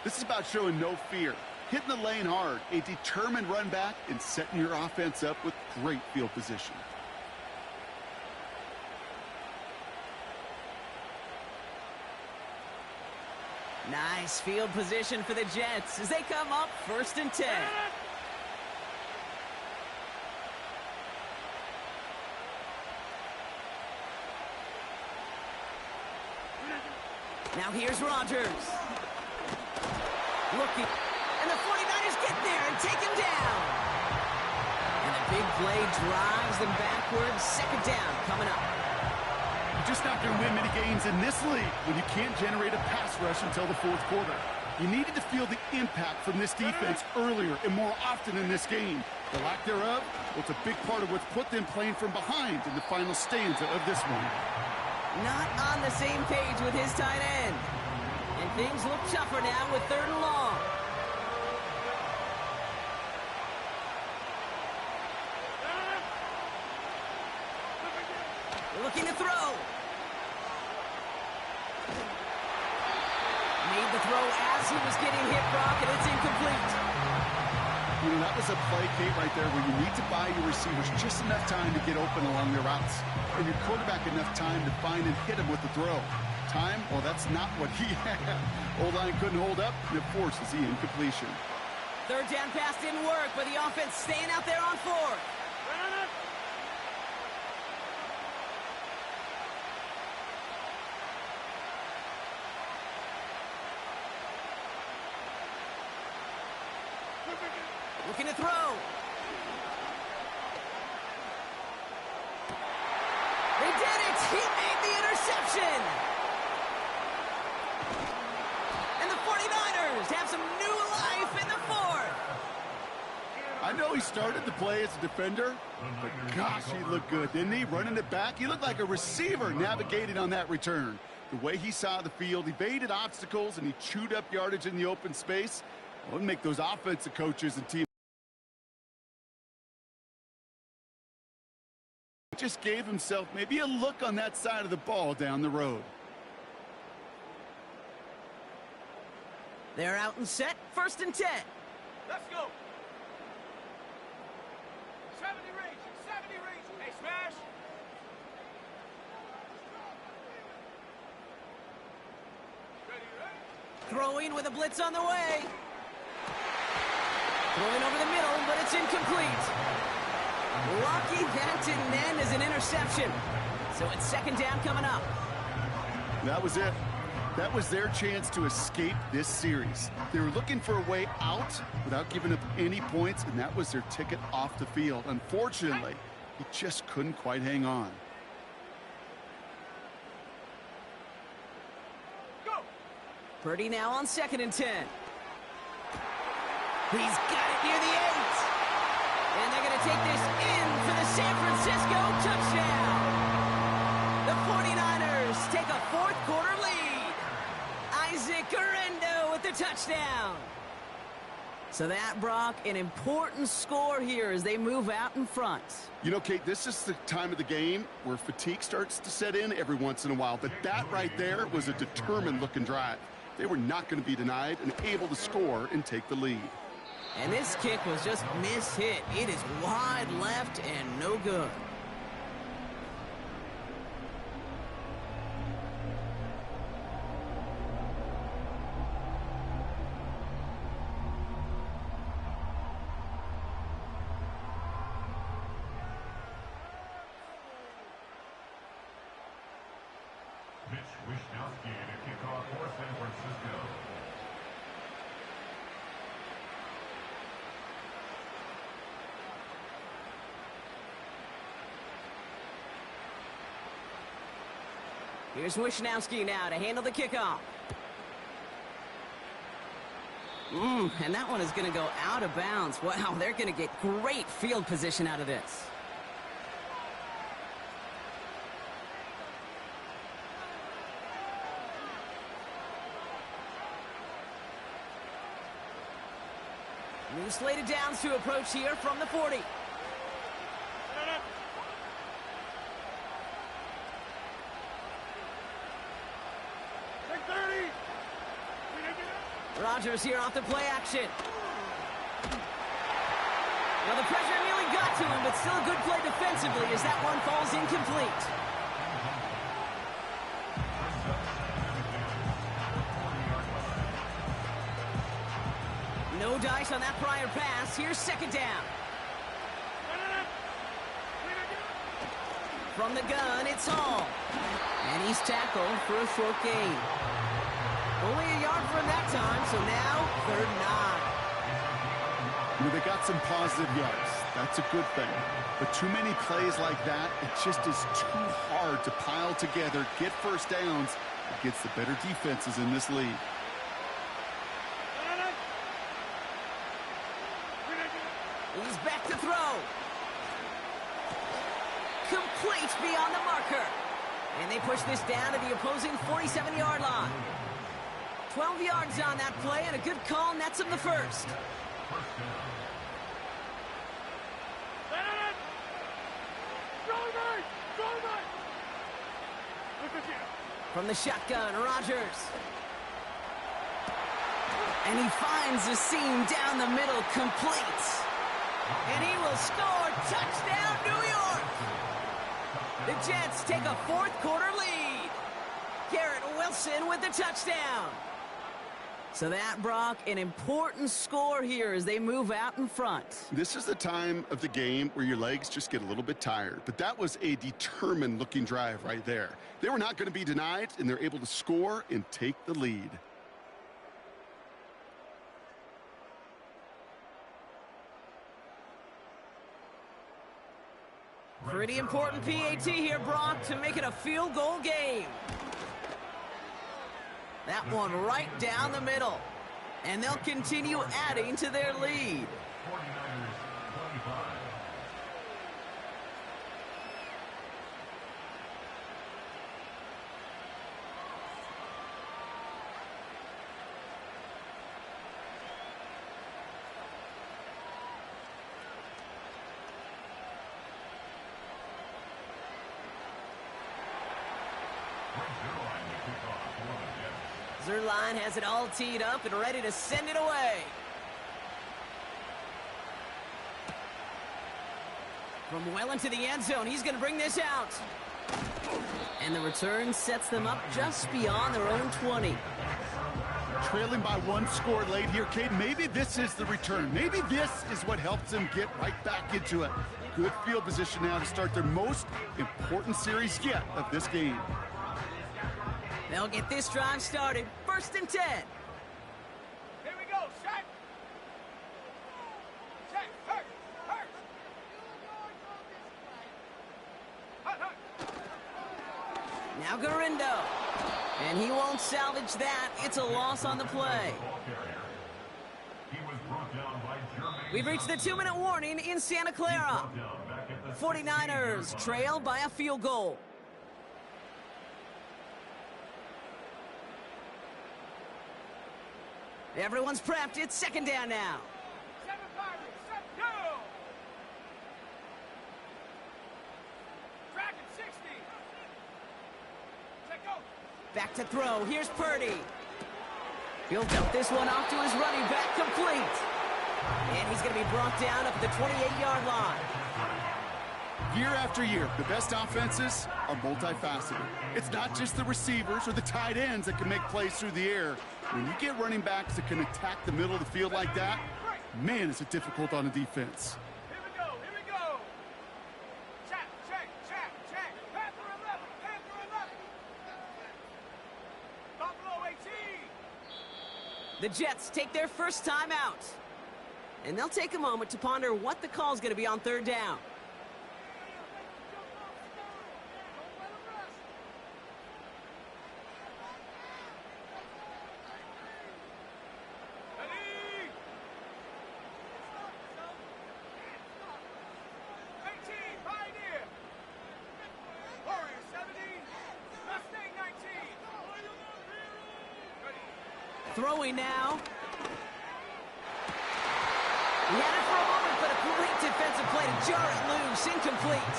Speaker 2: This is about showing no fear, hitting the lane hard, a determined run back, and setting your offense up with great field position.
Speaker 1: Nice field position for the Jets as they come up 1st and 10. Now here's Rodgers. Looking, and the 49ers get there and take him down. And the big play drives them backwards. 2nd down coming up.
Speaker 2: You're just not going to win many games in this league when you can't generate a pass rush until the 4th quarter. You needed to feel the impact from this defense earlier and more often in this game. The lack thereof, well, it's a big part of what's put them playing from behind in the final stanza of this one.
Speaker 1: Not on the same page with his tight end. And things look tougher now with 3rd and long. Looking to throw. Made the throw as he was getting hit, Brock, and it's incomplete.
Speaker 2: You know, that was a play, Kate, right there, where you need to buy your receivers just enough time to get open along their routes. And your quarterback enough time to find and hit him with the throw. Time? Well, that's not what he had. O-line couldn't hold up, and it forces the incompletion.
Speaker 1: 3rd down pass didn't work, but the offense staying out there on 4th. Looking to throw. They did it! He made the interception! And the 49ers have some new life in the 4th.
Speaker 2: I know he started the play as a defender, but gosh, he looked good, didn't he? Running it back, he looked like a receiver navigating on that return. The way he saw the field, evaded obstacles, and he chewed up yardage in the open space. Well, it'll make those offensive coaches and teams just gave himself maybe a look on that side of the ball down the road.
Speaker 1: They're out and set. 1st and 10.
Speaker 5: Let's go. 70 range, 70 range. Hey, smash. Ready, ready.
Speaker 1: Throwing with a blitz on the way. Throwing over the middle, but it's incomplete. Lucky that didn't end as an interception. So it's 2nd down coming up.
Speaker 2: That was it. That was their chance to escape this series. They were looking for a way out without giving up any points, and that was their ticket off the field. Unfortunately, he just couldn't quite hang on.
Speaker 1: Purdy now on 2nd and 10. He's got it near the 8. And they're going to take this in for the San Francisco touchdown. The 49ers take a 4th quarter lead. Isaac Guerrero with the touchdown. So that, Brock, an important score here as they move out in front.
Speaker 2: You know, Kate, this is the time of the game where fatigue starts to set in every once in a while. But that right there was a determined-looking drive. They were not going to be denied and able to score and take the lead.
Speaker 1: And this kick was just mishit. It is wide left and no good.
Speaker 6: Mitch Wishnowsky to kick off for San Francisco.
Speaker 1: Here's Wishnowsky now to handle the kickoff. And that one is going to go out of bounds. Wow, they're going to get great field position out of this. New slated downs to approach here from the 40. Rodgers here off the play action. Well, the pressure nearly got to him, but still a good play defensively as that one falls incomplete. No dice on that prior pass. Here's 2nd down. From the gun, it's Hall. And he's tackled for a short gain. Only a yard for him that time, so now 3rd and 9.
Speaker 2: You know, they got some positive yards. That's a good thing. But too many plays like that, it just is too hard to pile together, get first downs against the better defenses in this league.
Speaker 1: He's back to throw. Complete beyond the marker. And they push this down to the opposing 47-yard line. 12 yards on that play, and a good call nets him the 1st. From the shotgun, Rodgers. And he finds the seam down the middle, complete. And he will score. Touchdown, New York! The Jets take a 4th quarter lead. Garrett Wilson with the touchdown. So that, Brock, an important score here as they move out in front.
Speaker 2: This is the time of the game where your legs just get a little bit tired. But that was a determined-looking drive right there. They were not going to be denied, and they're able to score and take the lead.
Speaker 1: Pretty important PAT here, Brock, to make it a field goal game. That one right down the middle. And they'll continue adding to their lead.
Speaker 6: 49ers 25.
Speaker 1: Zerline has it all teed up and ready to send it away. From well into the end zone, he's going to bring this out. And the return sets them up just beyond their own 20.
Speaker 2: Trailing by 1 score late here, Kate. Maybe this is the return. Maybe this is what helps them get right back into it. Good field position now to start their most important series yet of this game.
Speaker 1: They'll get this drive started. 1st and 10.
Speaker 5: Here we go. Set. Set. Hurt. Hurt. Hut, hut.
Speaker 1: Now Garindo. And he won't salvage that. It's a loss on the play.
Speaker 6: He was brought down by Jermaine.
Speaker 1: We've reached the 2-minute warning in Santa Clara. 49ers trail by a field goal. Everyone's prepped. It's 2nd down now.
Speaker 5: 7 Pirates. Set. Go. Dragon 60. Set. Go.
Speaker 1: Back to throw. Here's Purdy. He'll dump this one off to his running back, complete. And he's going to be brought down up at the 28-yard line.
Speaker 2: Year after year, the best offenses are multifaceted. It's not just the receivers or the tight ends that can make plays through the air. When you get running backs that can attack the middle of the field like that, man, is it difficult on a defense.
Speaker 5: Here we go. Here we go. Check. Check. Check. Check. Panther 11. Panther 11. Buffalo 18.
Speaker 1: The Jets take their first time out. And they'll take a moment to ponder what the call's going to be on 3rd down.
Speaker 5: Ready. 18. Pioneer. Warrior 70. Mustang 19. Ready.
Speaker 1: Throwing now. He had it for a moment, but a great defensive play to jar it loose. Incomplete.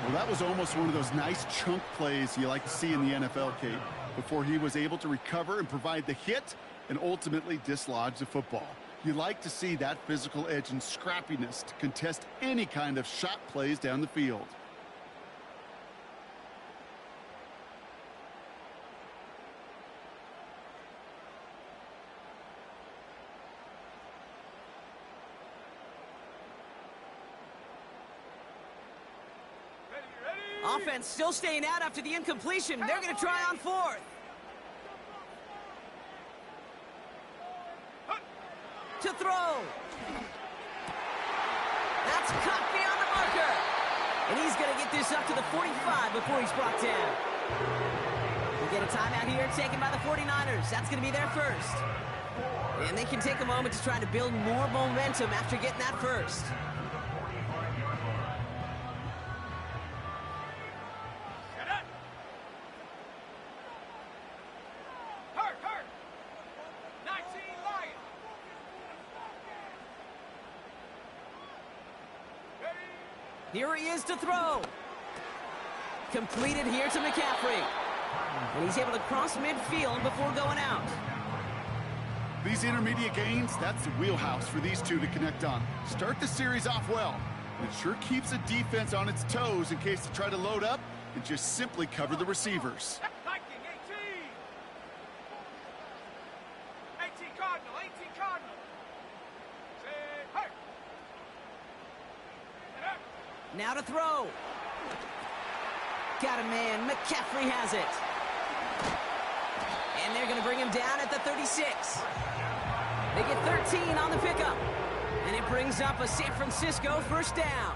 Speaker 2: Well, that was almost one of those nice chunk plays you like to see in the NFL, Kate, before he was able to recover and provide the hit and ultimately dislodge the football. You like to see that physical edge and scrappiness to contest any kind of shot plays down the field.
Speaker 1: Offense still staying out after the incompletion. They're going to try on 4th. To throw. That's caught beyond the marker. And he's going to get this up to the 45 before he's brought down. We'll get a timeout here taken by the 49ers. That's going to be their first. And they can take a moment to try to build more momentum after getting that first. Here he is to throw. Completed here to McCaffrey. And he's able to cross midfield before going out.
Speaker 2: These intermediate gains, that's the wheelhouse for these two to connect on. Start the series off well. It sure keeps the defense on its toes in case they try to load up and just simply cover the receivers.
Speaker 5: Viking 18. 18 Cardinal. 18 Cardinal. Say, hey.
Speaker 1: Now to throw. Got a man. McCaffrey has it. And they're going to bring him down at the 36. They get 13 on the pickup. And it brings up a San Francisco first down.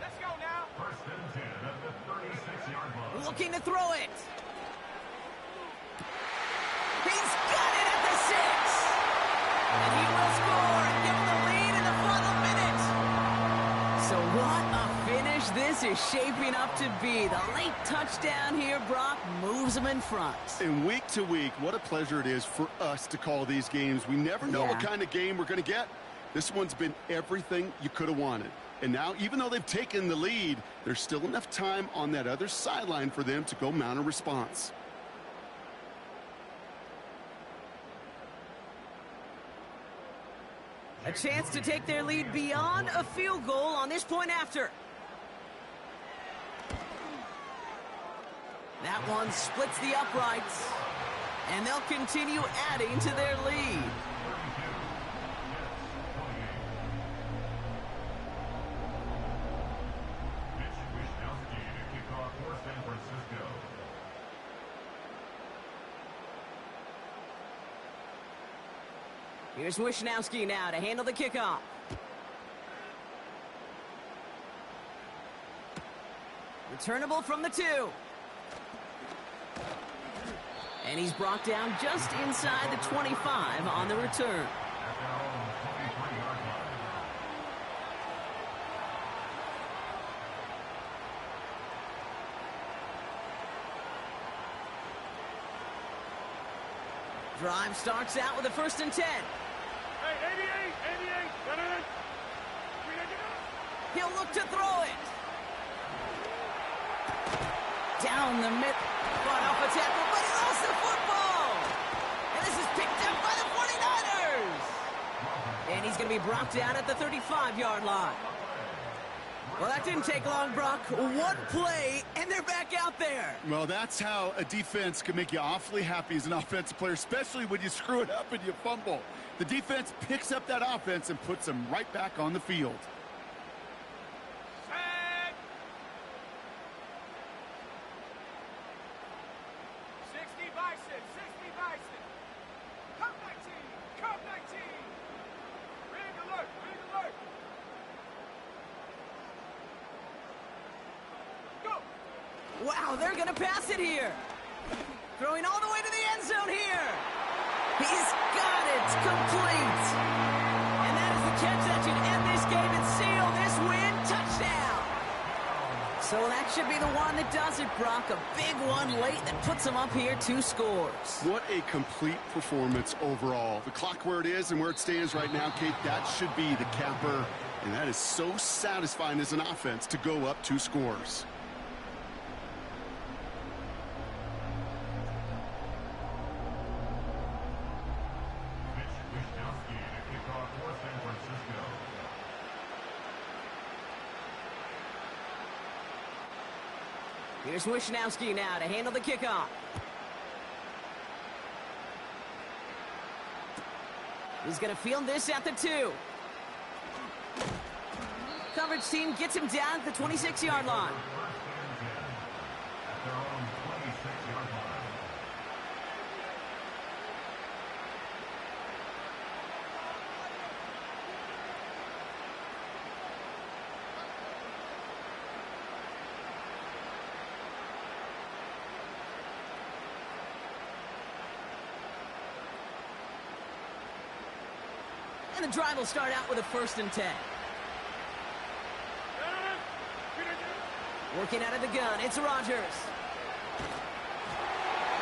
Speaker 5: Let's go now.
Speaker 6: 1st and 10 at the 36-yard line.
Speaker 1: Looking to throw it. He's got it at the 6. And he will score and give them the lead in the final minute. So what a finish this is shaping up to be. The late touchdown here, Brock, moves them in front.
Speaker 2: And week to week, what a pleasure it is for us to call these games. We never know what kind of game we're going to get. This one's been everything you could have wanted. And now, even though they've taken the lead, there's still enough time on that other sideline for them to go mount a response.
Speaker 1: A chance to take their lead beyond a field goal on this point after. That one splits the uprights, and they'll continue adding to their lead.
Speaker 6: Mitch Wishnowsky to
Speaker 1: Here's Wishnowski now to handle the kickoff. Returnable from the 2. And he's brought down just inside the 25 on the return. Drive starts out with a 1st and 10.
Speaker 5: Hey, 88. Got it.
Speaker 1: He'll look to throw it. Down the mid, fought off a tackle, but he lost the football. And this is picked up by the 49ers. And he's going to be brought down at the 35-yard line. Well, that didn't take long, Brock. One play, and they're back out there.
Speaker 2: Well, that's how a defense can make you awfully happy as an offensive player, especially when you screw it up and you fumble. The defense picks up that offense and puts them right back on the field.
Speaker 5: Set. 60 Bison. Come 19. Rig alert. Go.
Speaker 1: Wow, they're going to pass it here. Throwing all the way to the end zone here. He's got it. Complete. And that is the catch that should end this game and seal this win. Touchdown. So that should be the one that does it, Brock. A big one late that puts them up here 2 scores.
Speaker 2: What a complete performance overall. The clock where it is and where it stands right now, Kate, that should be the capper. And that is so satisfying as an offense to go up 2 scores.
Speaker 6: Mitch Wishnowski to kick off for San Francisco.
Speaker 1: Here's Wishnowski now to handle the kickoff. He's going to field this at the 2. Coverage team gets him down at the 26-yard line.
Speaker 6: At their own 26-yard line.
Speaker 1: And the drive will start out with a 1st and 10. Working out of the gun, it's Rodgers.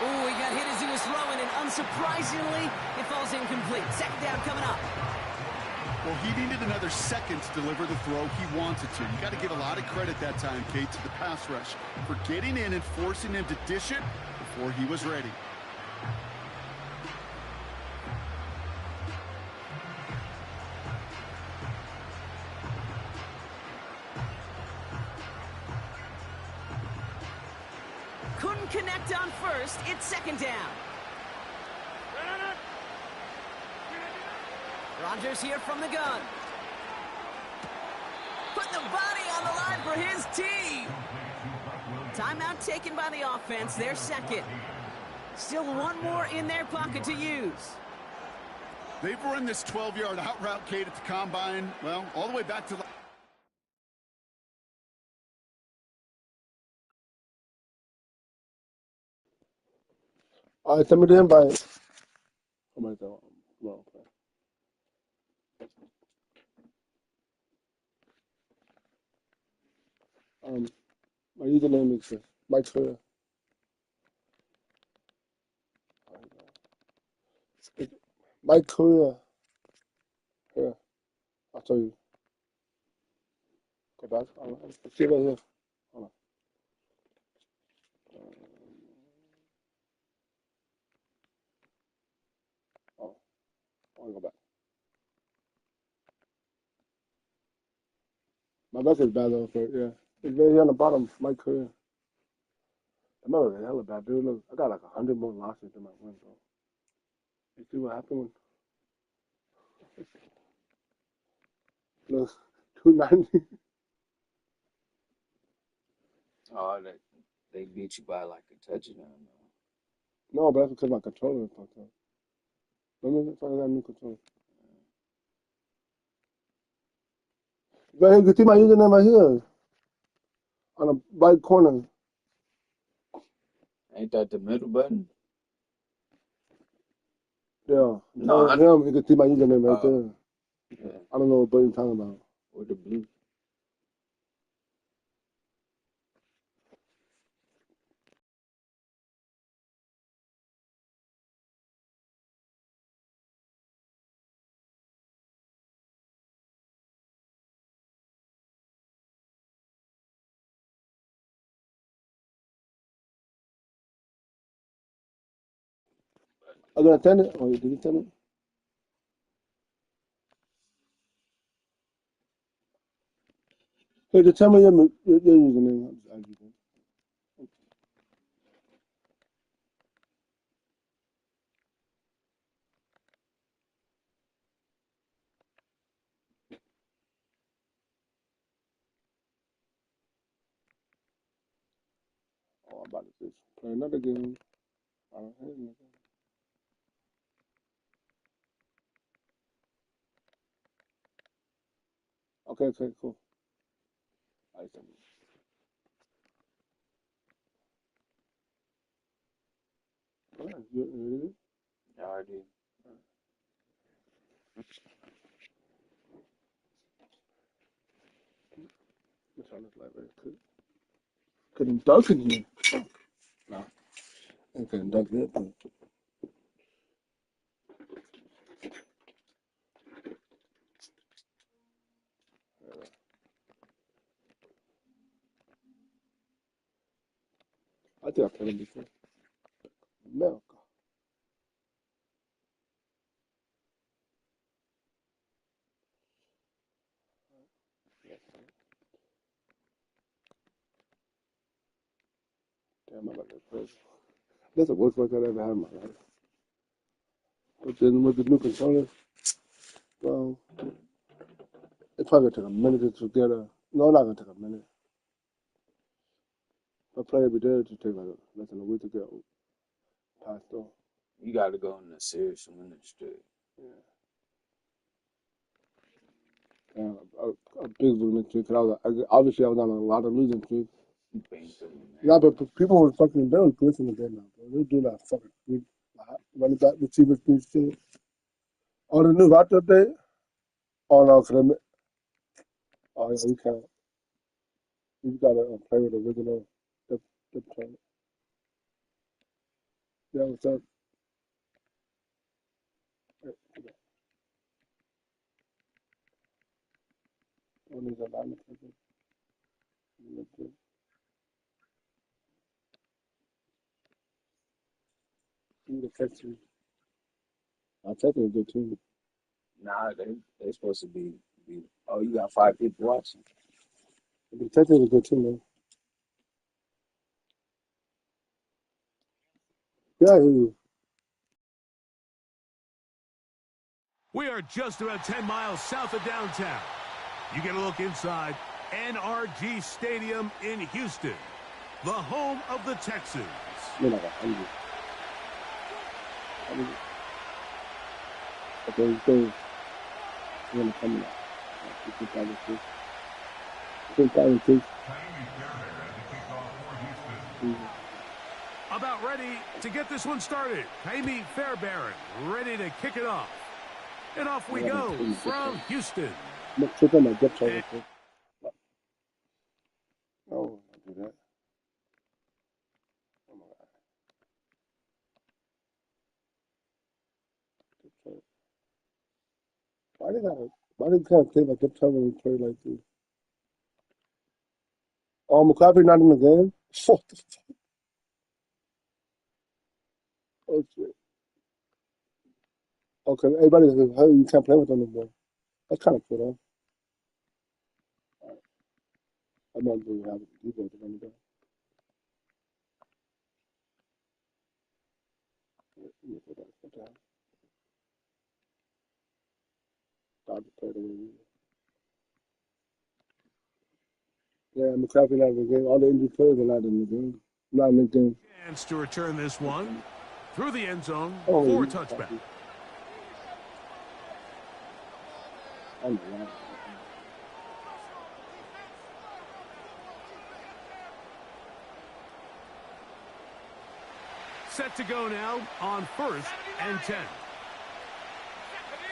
Speaker 1: Ooh, he got hit as he was throwing, and unsurprisingly, it falls incomplete. 2nd down coming up.
Speaker 2: Well, he needed another second to deliver the throw he wanted to. You got to give a lot of credit that time, Kate, to the pass rush for getting in and forcing him to dish it before he was ready.
Speaker 1: Couldn't connect on 1st. It's 2nd down. Rodgers here from the gun. Putting the body on the line for his team. Timeout taken by the offense. Their 2nd. Still one more in their pocket to use.
Speaker 2: They've run this 12-yard out route, Kate, at the combine, well, all the way back to the...
Speaker 4: All right, send me the invite. I'm right there. No, okay. My username is Mike Sawyer. Mike Courier. Here, I'll tell you. Go back. Let's see right here. Hold on. Oh, I want to go back. My message bad though, but yeah. It's right here on the bottom, Mike Courier. I know it's hella bad, dude. Look, I got like 100 more losses than my wins, bro. You see what happened when... Look, 290.
Speaker 3: Oh, they beat you by like a touchdown.
Speaker 4: No, but that's because my controller is fucked up. Let me find that new controller. But you can see my username right here on the right corner.
Speaker 3: Ain't that the middle button?
Speaker 4: Yeah.
Speaker 3: No, I
Speaker 4: Him, you can see my username right there.
Speaker 3: yeah,
Speaker 4: I don't know what button you're talking about.
Speaker 3: with the blue.
Speaker 4: I'm gonna send it. Oh, did you send it? Hey, just tell me your username. I'll give you. Oh, I'm about to just play another game. I don't have anything. Okay, cool. I send it. All right, you ready?
Speaker 3: I already.
Speaker 4: Let's try this light very quick. Couldn't dunk in here. No, I couldn't dunk it. But I think I played him before. America. Damn, I got that first. That's the worst workout I ever had in my life. But then with the new controller, well, it's probably gonna take a minute to get a. No, not gonna take a minute. If I play every day, it just take like less than a week to get past though.
Speaker 3: You got to go in the series and win it straight.
Speaker 4: Yeah, a big losing streak. Cause obviously I was on a lot of losing streaks.
Speaker 3: You banged through, man.
Speaker 4: Yeah, but people were fucking, they were glistening again now, bro. They do that fucking good. Running back receivers do shit. On the new roster update? Oh no, oh yeah, you can't. You gotta play with the original. The play. Yeah, what's up? One is a line of the Texans. I think they're a good team.
Speaker 3: Nah, they supposed to be. Oh, you got 5 people watching.
Speaker 4: The Texans are a good team, man. Yeah, I hear you.
Speaker 7: We are just about 10 miles south of downtown. You get a look inside NRG Stadium in Houston, the home of the Texans.
Speaker 4: You're not 100. Okay, so you're gonna come in. 5-6.
Speaker 7: About ready to get this one started. Jaime Fairbairn ready to kick it off. And off we go from Houston.
Speaker 4: Check on my depth chart. Oh, I'll do that. Oh my God. Why they can't play like depth chart when we play like this? Oh, McCaffrey not in the game? What the fuck? Oh, shit. Okay, everybody's like, hey, you can't play with them anymore. That's kind of cool, huh? I'm not really having people at the end of the day. Yeah, for that. What the hell? Start to play the way we Yeah, McCaffrey not in the game. All the injured players are not in the game. Not in the game.
Speaker 7: Chance to return this one through the end zone
Speaker 4: Oh,
Speaker 7: for
Speaker 4: yeah.
Speaker 7: touchback.
Speaker 4: I know that.
Speaker 7: set to go now on 1st and 10.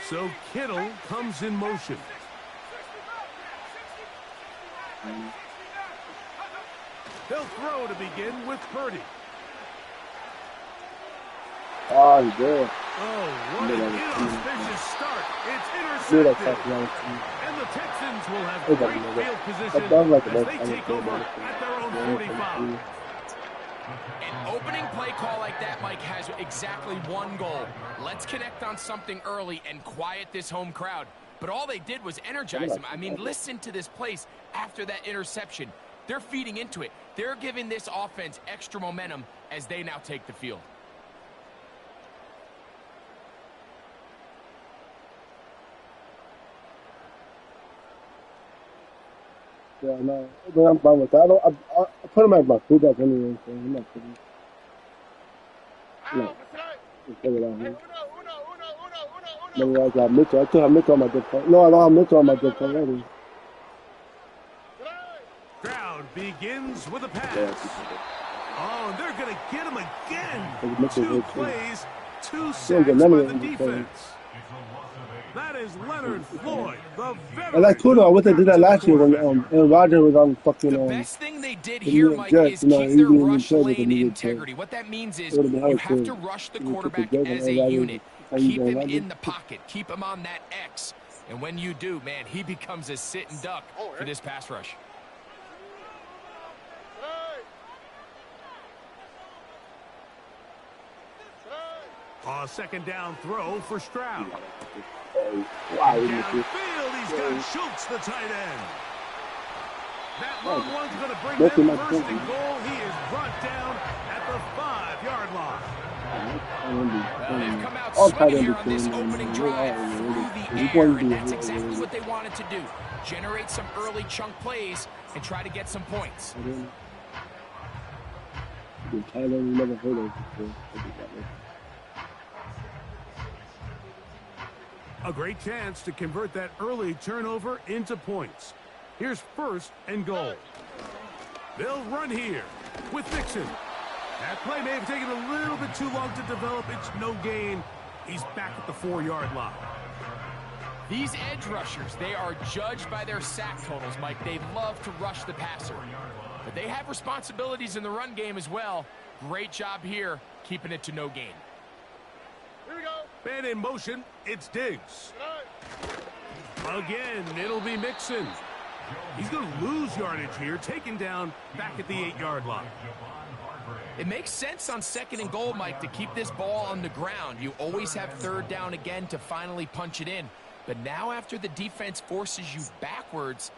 Speaker 7: So Kittle comes in motion. They'll throw to begin with Purdy.
Speaker 4: Oh, he's good.
Speaker 7: Oh, what an inauspicious start. It's intercepted. And the Texans will have great field position as they take over at their own 45.
Speaker 8: An opening play call like that, Mike, has exactly one goal. Let's connect on something early and quiet this home crowd. But all they did was energize them. I mean, listen to this place after that interception. They're feeding into it. They're giving this offense extra momentum as they now take the field.
Speaker 4: Yeah, no, I'm fine with that. I put him as my fullback anyway, so I'm not putting. No, just take it out here. Maybe I got Mitchell. I still have Mitchell on my good point. No, I don't have Mitchell on my good point already.
Speaker 7: Crowd begins with a pass. Oh, and they're going to get him again. 2 plays, 2 sacks by the defense. That is Leonard Floyd, the veteran.
Speaker 4: And that's cool though. I wish they did that last year when Aaron Rodgers was on fucking.
Speaker 8: The best thing they did here, Mike, is keep their rush lane integrity. What that means is you have to rush the quarterback as a unit. Keep him in the pocket. Keep him on that X. And when you do, man, he becomes a sitting duck for this pass rush.
Speaker 7: A second down throw for Stroud.
Speaker 4: Downfield,
Speaker 7: he's got Schultz, the tight end. That long one's going to bring them first and goal. He is brought down at the 5-yard line.
Speaker 8: Well, they've come out swinging here on this opening drive through the air, and that's exactly what they wanted to do. Generate some early chunk plays and try to get some points.
Speaker 7: A great chance to convert that early turnover into points. Here's 1st and goal. They'll run here with Mixon. That play may have taken a little bit too long to develop. It's no gain. He's back at the 4-yard line.
Speaker 8: These edge rushers, they are judged by their sack totals, Mike. They love to rush the passer. But they have responsibilities in the run game as well. Great job here, keeping it to no gain.
Speaker 7: Here we go. Man in motion, it's Diggs. Again, it'll be Mixon. He's going to lose yardage here, taken down back at the 8-yard line.
Speaker 8: It makes sense on 2nd and goal, Mike, to keep this ball on the ground. You always have 3rd down again to finally punch it in. But now after the defense forces you backwards,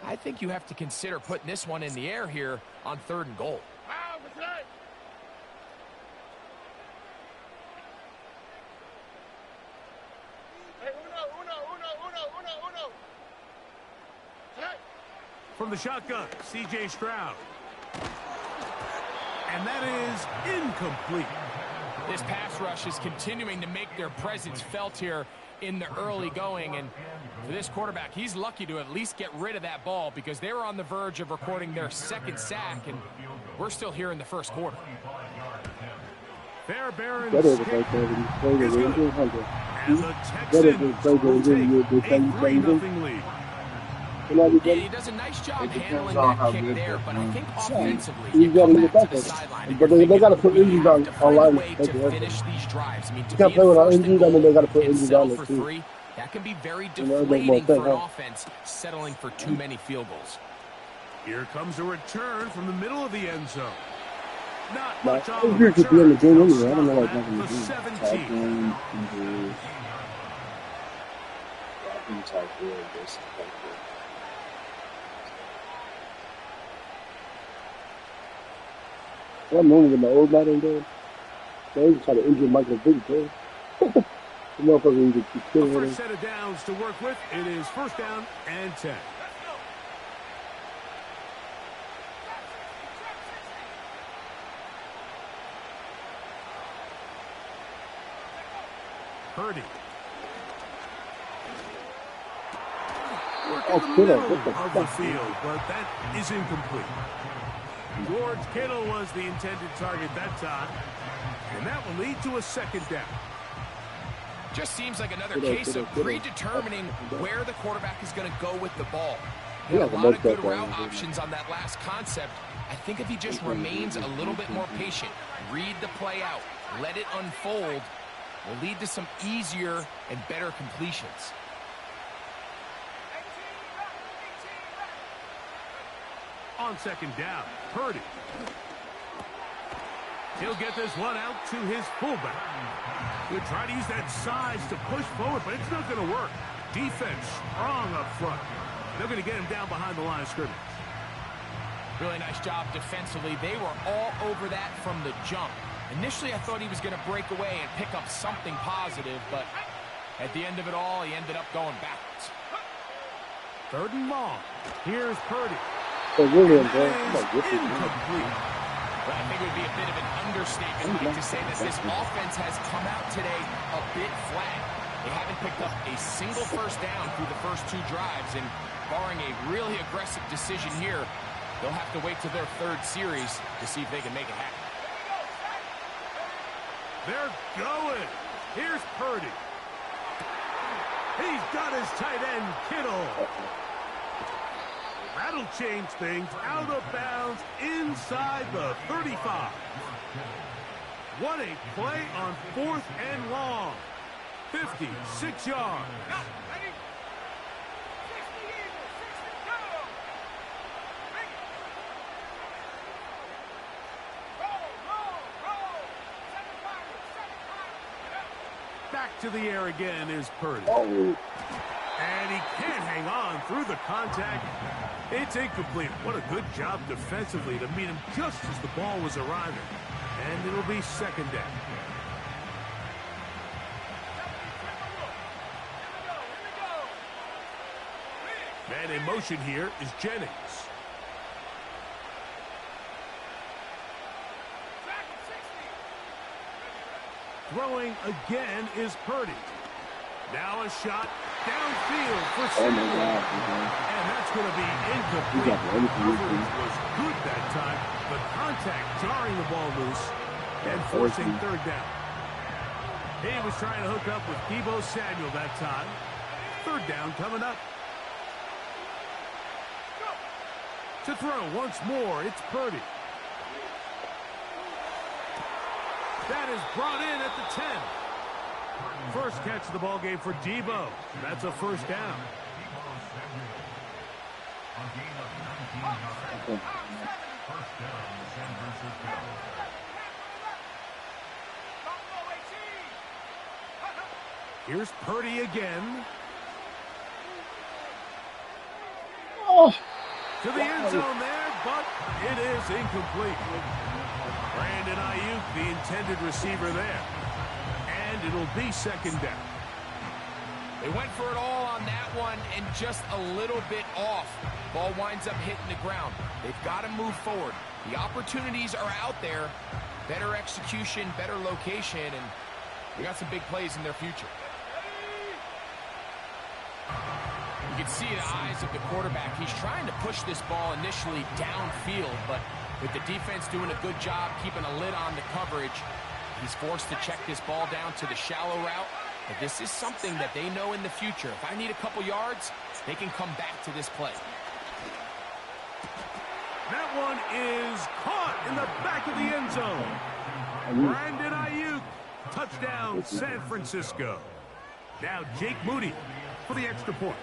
Speaker 8: I think you have to consider putting this one in the air here on 3rd and goal.
Speaker 7: From the shotgun, C.J. Stroud. And that is incomplete.
Speaker 8: This pass rush is continuing to make their presence felt here in the early going. And for this quarterback, he's lucky to at least get rid of that ball because they were on the verge of recording their 2nd sack, and we're still here in the 1st quarter.
Speaker 7: Fairbairn is good. And the Texans will take a 3-0 lead.
Speaker 8: Yeah, he does a nice job handling that kick there, but I think offensively, you come back to the sideline.
Speaker 4: But they got to put injuries on
Speaker 8: line to finish these drives. I mean, to
Speaker 4: can't play without injuries. I mean, they got to put injuries on it too.
Speaker 8: That can be very deflating for an offense settling for too many field goals.
Speaker 7: Here comes a return from the middle of the end zone. Not
Speaker 4: But
Speaker 7: much
Speaker 4: I
Speaker 7: on
Speaker 4: was
Speaker 7: the
Speaker 4: here to be in the game
Speaker 7: return.
Speaker 4: anyway. I don't know what
Speaker 7: At
Speaker 4: nothing
Speaker 7: the
Speaker 4: to do.
Speaker 7: 17.
Speaker 4: One moment with my old man in there, they try to injure Michael Vick, too. The motherfucker either keep
Speaker 7: A
Speaker 4: killing
Speaker 7: first
Speaker 4: him.
Speaker 7: set of downs to work with. It is 1st down and 10. Purdy. Working the middle of the field, but that is incomplete. George Kittle was the intended target that time. And that will lead to a second down.
Speaker 8: Just seems like another case of predetermining where the quarterback is going to go with the ball. He had a lot of good route options on that last concept. I think if he just remains a little bit more patient, read the play out, let it unfold, will lead to some easier and better completions.
Speaker 7: On second down, Purdy. He'll get this one out to his fullback. He'll try to use that size to push forward, but it's not going to work. Defense strong up front. They're going to get him down behind the line of scrimmage.
Speaker 8: Really nice job defensively. They were all over that from the jump. Initially, I thought he was going to break away and pick up something positive, but at the end of it all, he ended up going backwards.
Speaker 7: Third and long. Here's Purdy.
Speaker 8: Incomplete. But I think it would be a bit of an understatement to say that this offense has come out today a bit flat. They haven't picked up a single first down through the first two drives, and barring a really aggressive decision here, they'll have to wait till their third series to see if they can make it happen.
Speaker 7: They're going. Here's Purdy. He's got his tight end, Kittle. That'll change things. Out of bounds inside the 35. What a play on 4th and long. 56 yards.
Speaker 5: Ready? 60 Eagles, 60 go. Bring it. Roll. 7-5.
Speaker 7: Back to the air again is Purdy. And he can't hang on through the contact. It's incomplete. What a good job defensively to meet him just as the ball was arriving. And it'll be second down. Man in motion here is Jennings. Throwing again is Purdy. Now a shot downfield for Samuel. And that's going to be incomplete. Coverage was good that time. The contact jarring the ball loose and forcing third down. He was trying to hook up with Deebo Samuel that time. Third down coming up. To throw once more, it's Purdy. That is brought in at the 10. First catch of the ball game for Deebo. That's a first down. Here's Purdy again. To the end zone there, but it is incomplete. Brandon Ayuk, the intended receiver there. And it'll be second down.
Speaker 8: They went for it all on that one and just a little bit off. Ball winds up hitting the ground. They've got to move forward. The opportunities are out there. Better execution, better location, and they got some big plays in their future. You can see the eyes of the quarterback. He's trying to push this ball initially downfield, but with the defense doing a good job keeping a lid on the coverage, he's forced to check this ball down to the shallow route. But this is something that they know in the future. If I need a couple yards, they can come back to this play.
Speaker 7: That one is caught in the back of the end zone. Brandon Ayuk, touchdown San Francisco. Now Jake Moody for the extra point.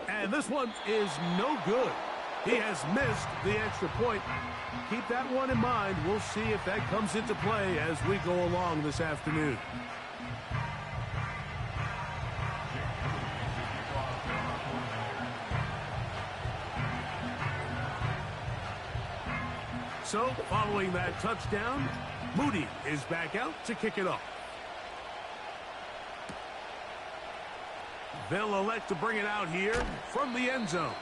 Speaker 7: And this one is no good. He has missed the extra point. Keep that one in mind. We'll see if that comes into play as we go along this afternoon. So, following that touchdown, Moody is back out to kick it off. They'll elect to bring it out here from the end zone.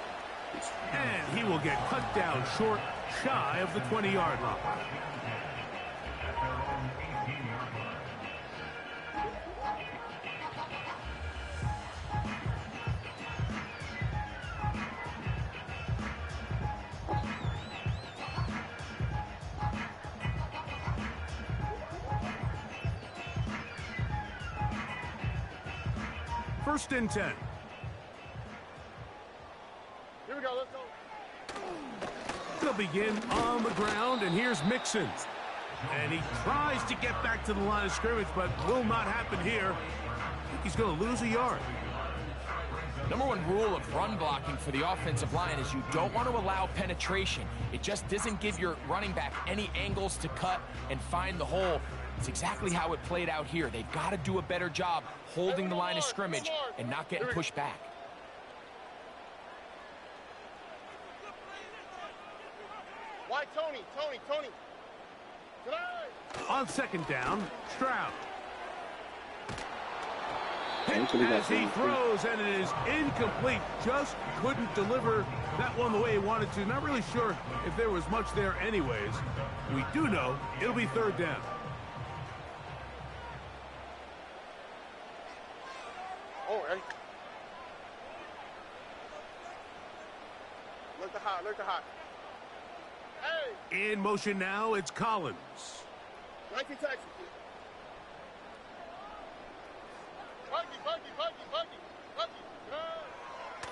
Speaker 7: And he will get cut down short, shy of the 20-yard line. first and 10.
Speaker 4: Here we go. Let's go.
Speaker 7: They'll begin on the ground, and here's Mixon. And he tries to get back to the line of scrimmage, but will not happen here. He's going to lose a yard.
Speaker 8: Number one rule of run blocking for the offensive line is you don't want to allow penetration. It just doesn't give your running back any angles to cut and find the hole. It's exactly how it played out here. They've got to do a better job holding the line of scrimmage and not getting pushed back.
Speaker 4: Why, Tony?
Speaker 7: On second down, Stroud. Hit as he throws, and it is incomplete. Just couldn't deliver that one the way he wanted to. Not really sure if there was much there anyways. We do know it'll be third down.
Speaker 4: Oh, hey. Look the hot. Hey!
Speaker 7: In motion now, it's Collins.
Speaker 4: 19 Texas. Buggy.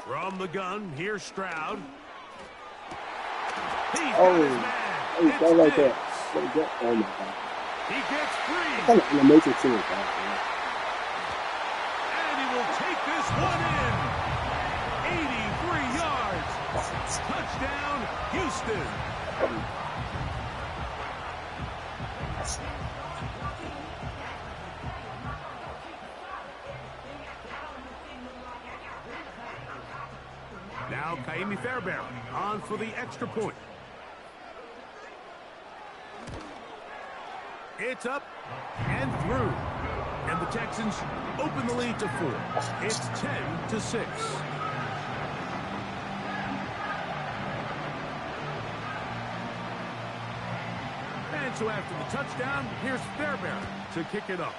Speaker 7: From the gun, here's Stroud. He's got his man. It's
Speaker 4: like
Speaker 7: Diggs.
Speaker 4: that. Oh, my God.
Speaker 7: He gets free.
Speaker 4: Kind of animation too, man.
Speaker 7: And he will take this one in. 83 yards. Touchdown, Houston. Now Kaimi Fairbairn on for the extra point. It's up and through. And the Texans open the lead to 4. It's 10-6. And so after the touchdown, here's Fairbairn to kick it up.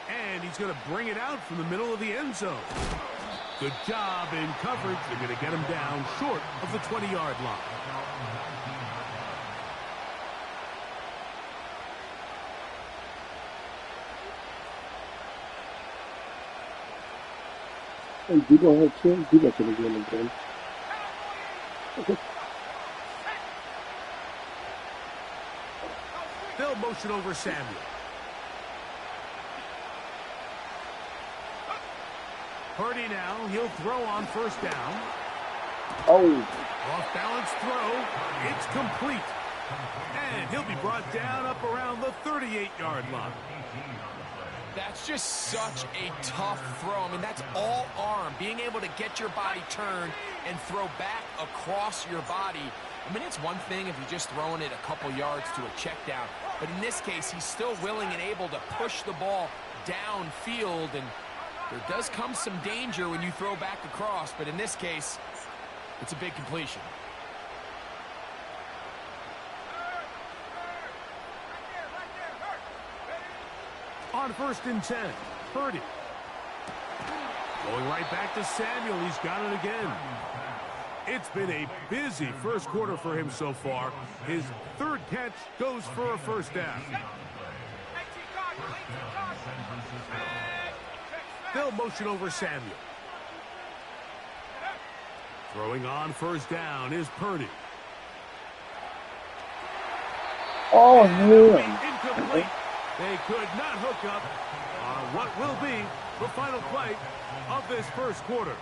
Speaker 7: And he's going to bring it out from the middle of the end zone. Good job in coverage. They're going to get him down short of the 20-yard line.
Speaker 4: And Debo had 10. Debo could have won the game.
Speaker 7: They'll motion over Samuel. Purdy now, he'll throw on first down.
Speaker 4: Oh.
Speaker 7: Off-balance throw. It's complete. And he'll be brought down up around the 38-yard line.
Speaker 8: That's just such a tough throw. I mean, that's all arm. Being able to get your body turned and throw back across your body. I mean, it's one thing if you're just throwing it a couple yards to a check down. But in this case, he's still willing and able to push the ball downfield. And there does come some danger when you throw back across. But in this case, it's a big completion.
Speaker 7: On first and 10, Purdy. Going right back to Samuel. He's got it again. It's been a busy first quarter for him so far. His third catch goes for a first down. They'll motion over Samuel. Throwing on first down is Purdy.
Speaker 4: Oh, man.
Speaker 7: Incomplete. They could not hook up on what will be the final play of this first quarter.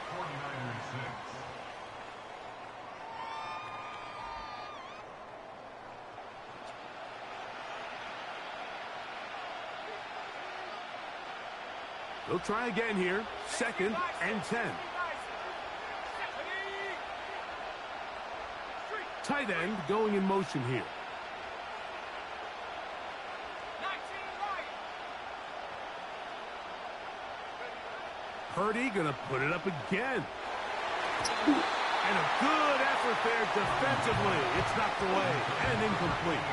Speaker 7: They'll try again here. Second and 10. Tight end going in motion here. Purdy gonna put it up again. And a good effort there defensively. It's knocked away and incomplete.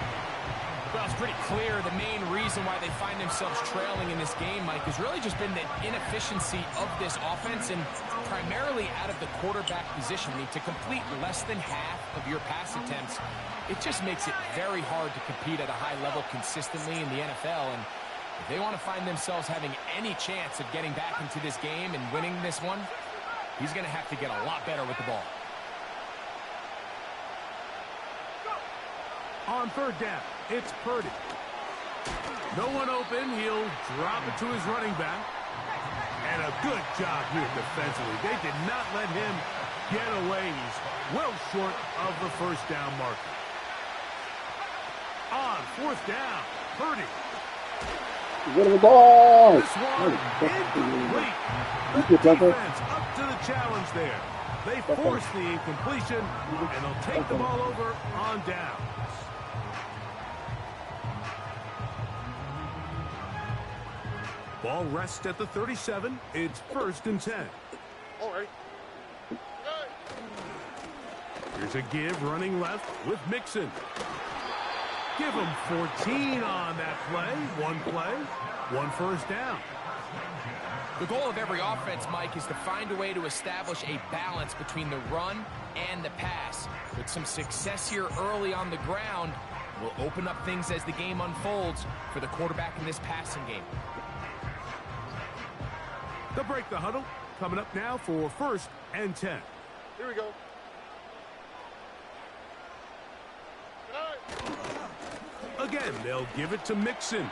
Speaker 8: Well, pretty clear the main reason why they find themselves trailing in this game, Mike, has really just been the inefficiency of this offense and primarily out of the quarterback position. I mean, to complete less than half of your pass attempts, it just makes it very hard to compete at a high level consistently in the NFL. And if they want to find themselves having any chance of getting back into this game and winning this one, he's going to have to get a lot better with the ball.
Speaker 7: On third down, it's Purdy. No one open. He'll drop it to his running back. And a good job here defensively. They did not let him get away. He's well short of the first down marker. On fourth down, Purdy.
Speaker 4: Get the ball.
Speaker 7: This one incomplete. The defense up to the challenge there. They force the incompletion, and they'll take the ball over on down. Ball rests at the 37. It's 1st and 10.
Speaker 5: All right.
Speaker 7: Here's a give running left with Mixon. Give him 14 on that play, one first down.
Speaker 8: The goal of every offense, Mike, is to find a way to establish a balance between the run and the pass. With some success here early on the ground, will open up things as the game unfolds for the quarterback in this passing game.
Speaker 7: They'll break the huddle. Coming up now for 1st and 10.
Speaker 5: Here we go.
Speaker 7: Again, they'll give it to Mixon.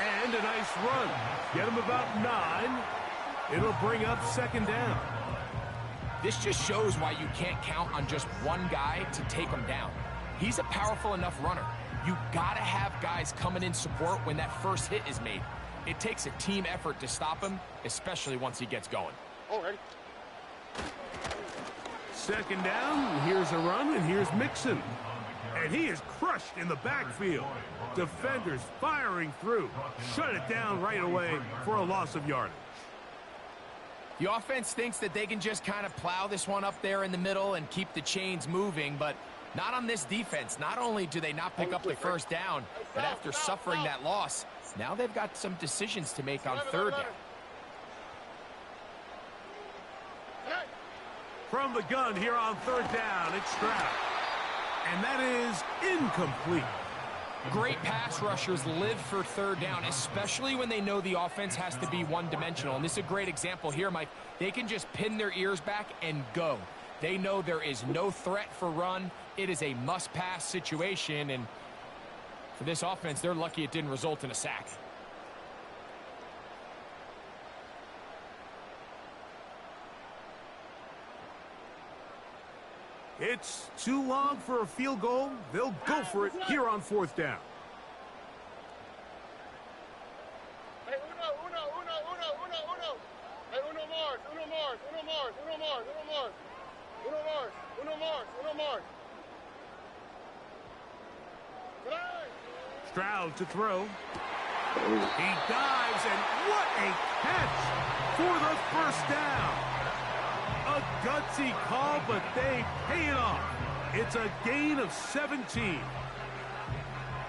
Speaker 7: And a nice run. Get him about 9. It'll bring up 2nd down.
Speaker 8: This just shows why you can't count on just one guy to take him down. He's a powerful enough runner. You gotta have guys coming in support when that first hit is made. It takes a team effort to stop him, especially once he gets going.
Speaker 5: All right.
Speaker 7: 2nd down. Here's a run, and here's Mixon. And he is crushed in the backfield. Defenders firing through. Shut it down right away for a loss of yardage.
Speaker 8: The offense thinks that they can just kind of plow this one up there in the middle and keep the chains moving, but not on this defense. Not only do they not pick up the first down, but after suffering that loss, now they've got some decisions to make on 3rd down.
Speaker 7: From the gun here on 3rd down, it's Stroud. And that is incomplete.
Speaker 8: Great pass rushers live for 3rd down, especially when they know the offense has to be one-dimensional. And this is a great example here, Mike. They can just pin their ears back and go. They know there is no threat for run. It is a must-pass situation, and for this offense, they're lucky it didn't result in a sack.
Speaker 7: It's too long for a field goal. They'll go for it here on 4th down.
Speaker 5: Hey, uno. Hey, uno Mars.
Speaker 7: Stroud to throw. He dives, and what a catch for the first down. A gutsy call, but they pay it off. It's a gain of 17.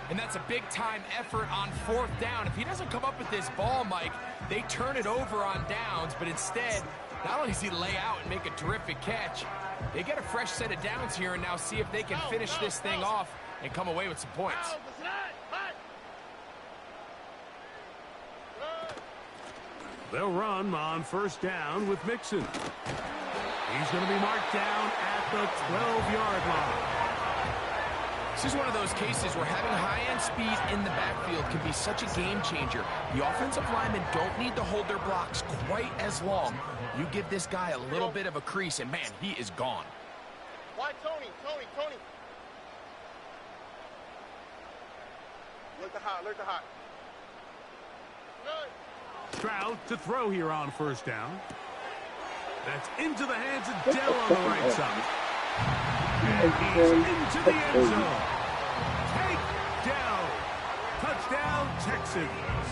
Speaker 8: And that's a big-time effort on 4th down. If he doesn't come up with this ball, Mike, they turn it over on downs, but instead, not only does he lay out and make a terrific catch, they get a fresh set of downs here and now see if they can finish this thing off and come away with some points.
Speaker 7: They'll run on 1st down with Mixon. He's going to be marked down at the 12-yard line.
Speaker 8: This is one of those cases where having high-end speed in the backfield can be such a game changer. The offensive linemen don't need to hold their blocks quite as long. You give this guy a little bit of a crease, and man, he is gone.
Speaker 5: Why, Tony? Look the hot.
Speaker 7: Stroud to throw here on 1st down. That's into the hands of Dell on the right side. And he's into the end zone. Take Dell. Touchdown, Texans.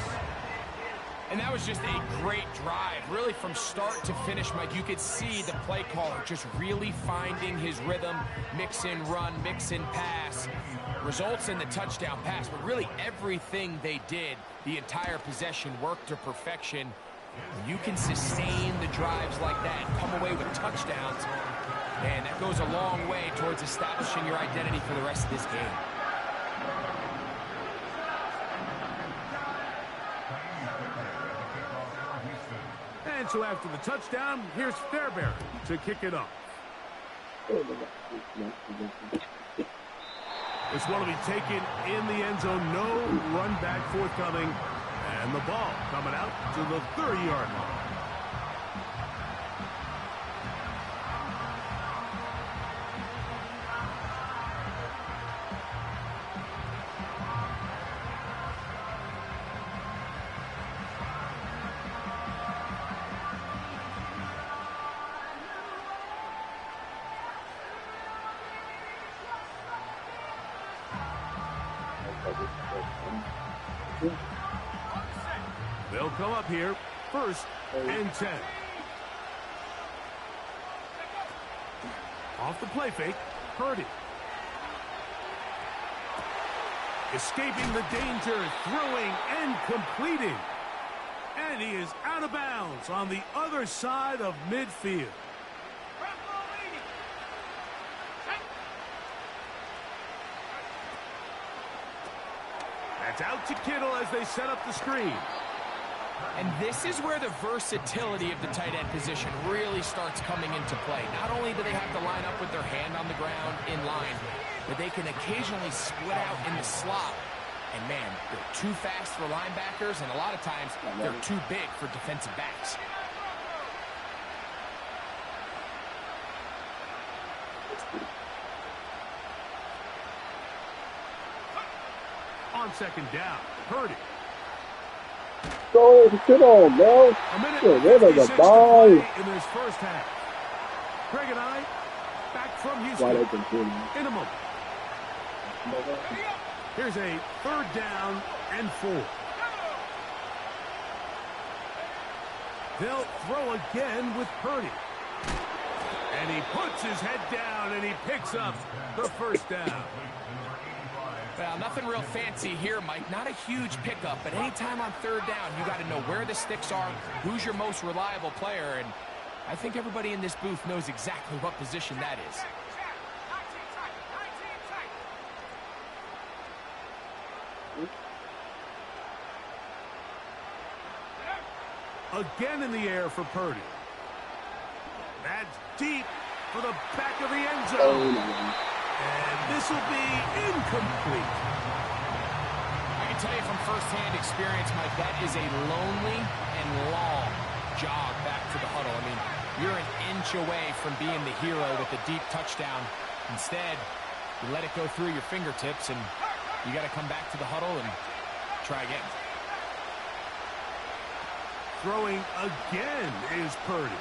Speaker 8: And that was just a great drive. Really, from start to finish, Mike, you could see the play caller just really finding his rhythm, mix and run, mix and pass. Results in the touchdown pass, but really everything they did, the entire possession worked to perfection. You can sustain the drives like that, come away with touchdowns, and that goes a long way towards establishing your identity for the rest of this game.
Speaker 7: And so after the touchdown, here's Fairbairn to kick it off. This one will be taken in the end zone. No run back forthcoming. And the ball coming out to the 30-yard line. They'll come up here, 1st and 10. Off the play fake, Purdy. Escaping the danger, throwing and completing. And he is out of bounds on the other side of midfield. That's out to Kittle as they set up the screen.
Speaker 8: And this is where the versatility of the tight end position really starts coming into play. Not only do they have to line up with their hand on the ground in line, but they can occasionally split out in the slot. And man, they're too fast for linebackers, and a lot of times they're too big for defensive backs.
Speaker 7: On 2nd down, Purdy.
Speaker 4: Go, get on, bro.
Speaker 7: A minute
Speaker 4: Sure,
Speaker 7: and
Speaker 4: they're
Speaker 7: 56
Speaker 4: gonna
Speaker 7: to
Speaker 4: die.
Speaker 7: play in this first half. Greg and I back from Houston
Speaker 4: Wide open, too.
Speaker 7: in a moment. Here's a 3rd down and 4. They'll throw again with Purdy. And he puts his head down and he picks up the 1st down.
Speaker 8: Well, nothing real fancy here, Mike. Not a huge pickup, but anytime on 3rd down, you got to know where the sticks are, who's your most reliable player, and I think everybody in this booth knows exactly what position that is.
Speaker 7: Again in the air for Purdy. That's deep for the back of the end zone. And this will be incomplete.
Speaker 8: I can tell you from firsthand experience, Mike, that is a lonely and long jog back to the huddle. I mean, you're an inch away from being the hero with a deep touchdown. Instead, you let it go through your fingertips, and you got to come back to the huddle and try again.
Speaker 7: Throwing again is Purdy.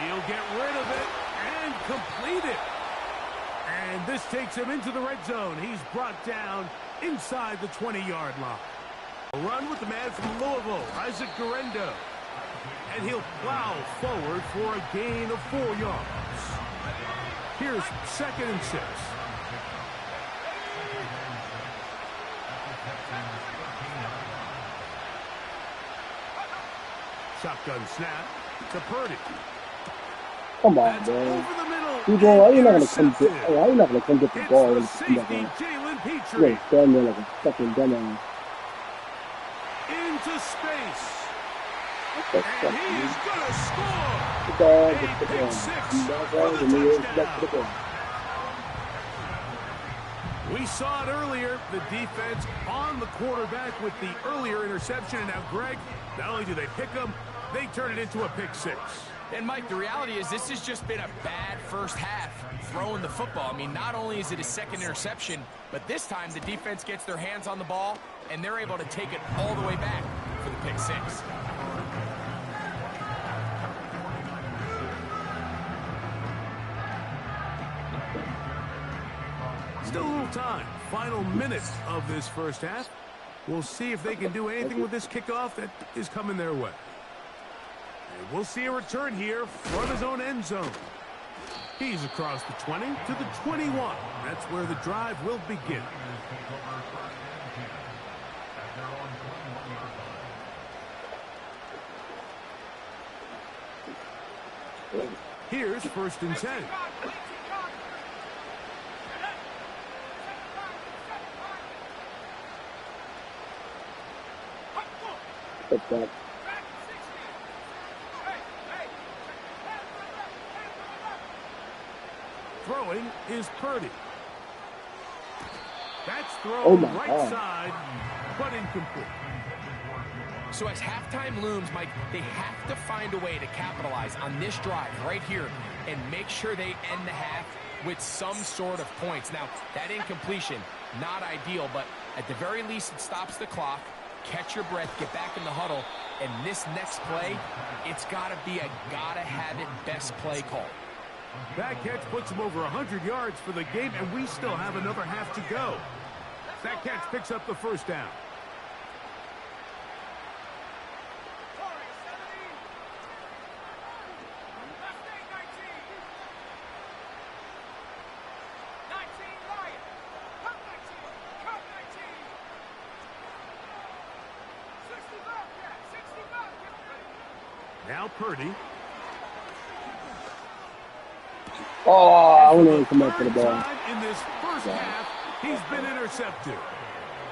Speaker 7: He'll get rid of it and complete it. And this takes him into the red zone. He's brought down inside the 20-yard line. A run with the man from Louisville, Isaac Guerendo. And he'll plow forward for a gain of 4 yards. Here's 2nd and 6. Shotgun snap to Purdy.
Speaker 4: Come on,
Speaker 7: That's
Speaker 4: man.
Speaker 7: over the middle.
Speaker 4: People, why you not gonna come
Speaker 7: Intercepted.
Speaker 4: get? Why you not gonna come get the
Speaker 7: It's
Speaker 4: ball
Speaker 7: the
Speaker 4: and come back
Speaker 7: safety,
Speaker 4: on?
Speaker 7: Jalen
Speaker 4: You
Speaker 7: Petrie.
Speaker 4: ain't stand there like a fucking dumbass.
Speaker 7: Into space.
Speaker 4: What the
Speaker 7: And
Speaker 4: fuck,
Speaker 7: he
Speaker 4: man?
Speaker 7: is going to score.
Speaker 4: Get the ball,
Speaker 7: A
Speaker 4: get the
Speaker 7: pick
Speaker 4: ball.
Speaker 7: six
Speaker 4: You know,
Speaker 7: for
Speaker 4: bro,
Speaker 7: the
Speaker 4: and then you back to the
Speaker 7: touchdown.
Speaker 4: ball.
Speaker 7: We saw it earlier, the defense on the quarterback with the earlier interception. And now, Greg, not only do they pick them, they turn it into a pick 6.
Speaker 8: And, Mike, the reality is this has just been a bad first half throwing the football. I mean, not only is it a 2nd interception, but this time the defense gets their hands on the ball, and they're able to take it all the way back for the pick 6.
Speaker 7: Still a little time. Final minutes of this first half. We'll see if they can do anything with this kickoff that is coming their way. And we'll see a return here from his own end zone. He's across the 20 to the 21. That's where the drive will begin. Here's 1st and 10. Throwing is Purdy. That's thrown right side, but incomplete.
Speaker 8: So as halftime looms, Mike, they have to find a way to capitalize on this drive right here and make sure they end the half with some sort of points. Now, that incompletion, not ideal, but at the very least, it stops the clock. Catch your breath, get back in the huddle, and this next play, it's got to be a gotta-have-it best play call.
Speaker 7: That catch puts him over 100 yards for the game, and we still have another half to go. That catch picks up the 1st down. Now Purdy.
Speaker 4: Oh, I want to come up for the ball.
Speaker 7: In this first half, he's been intercepted.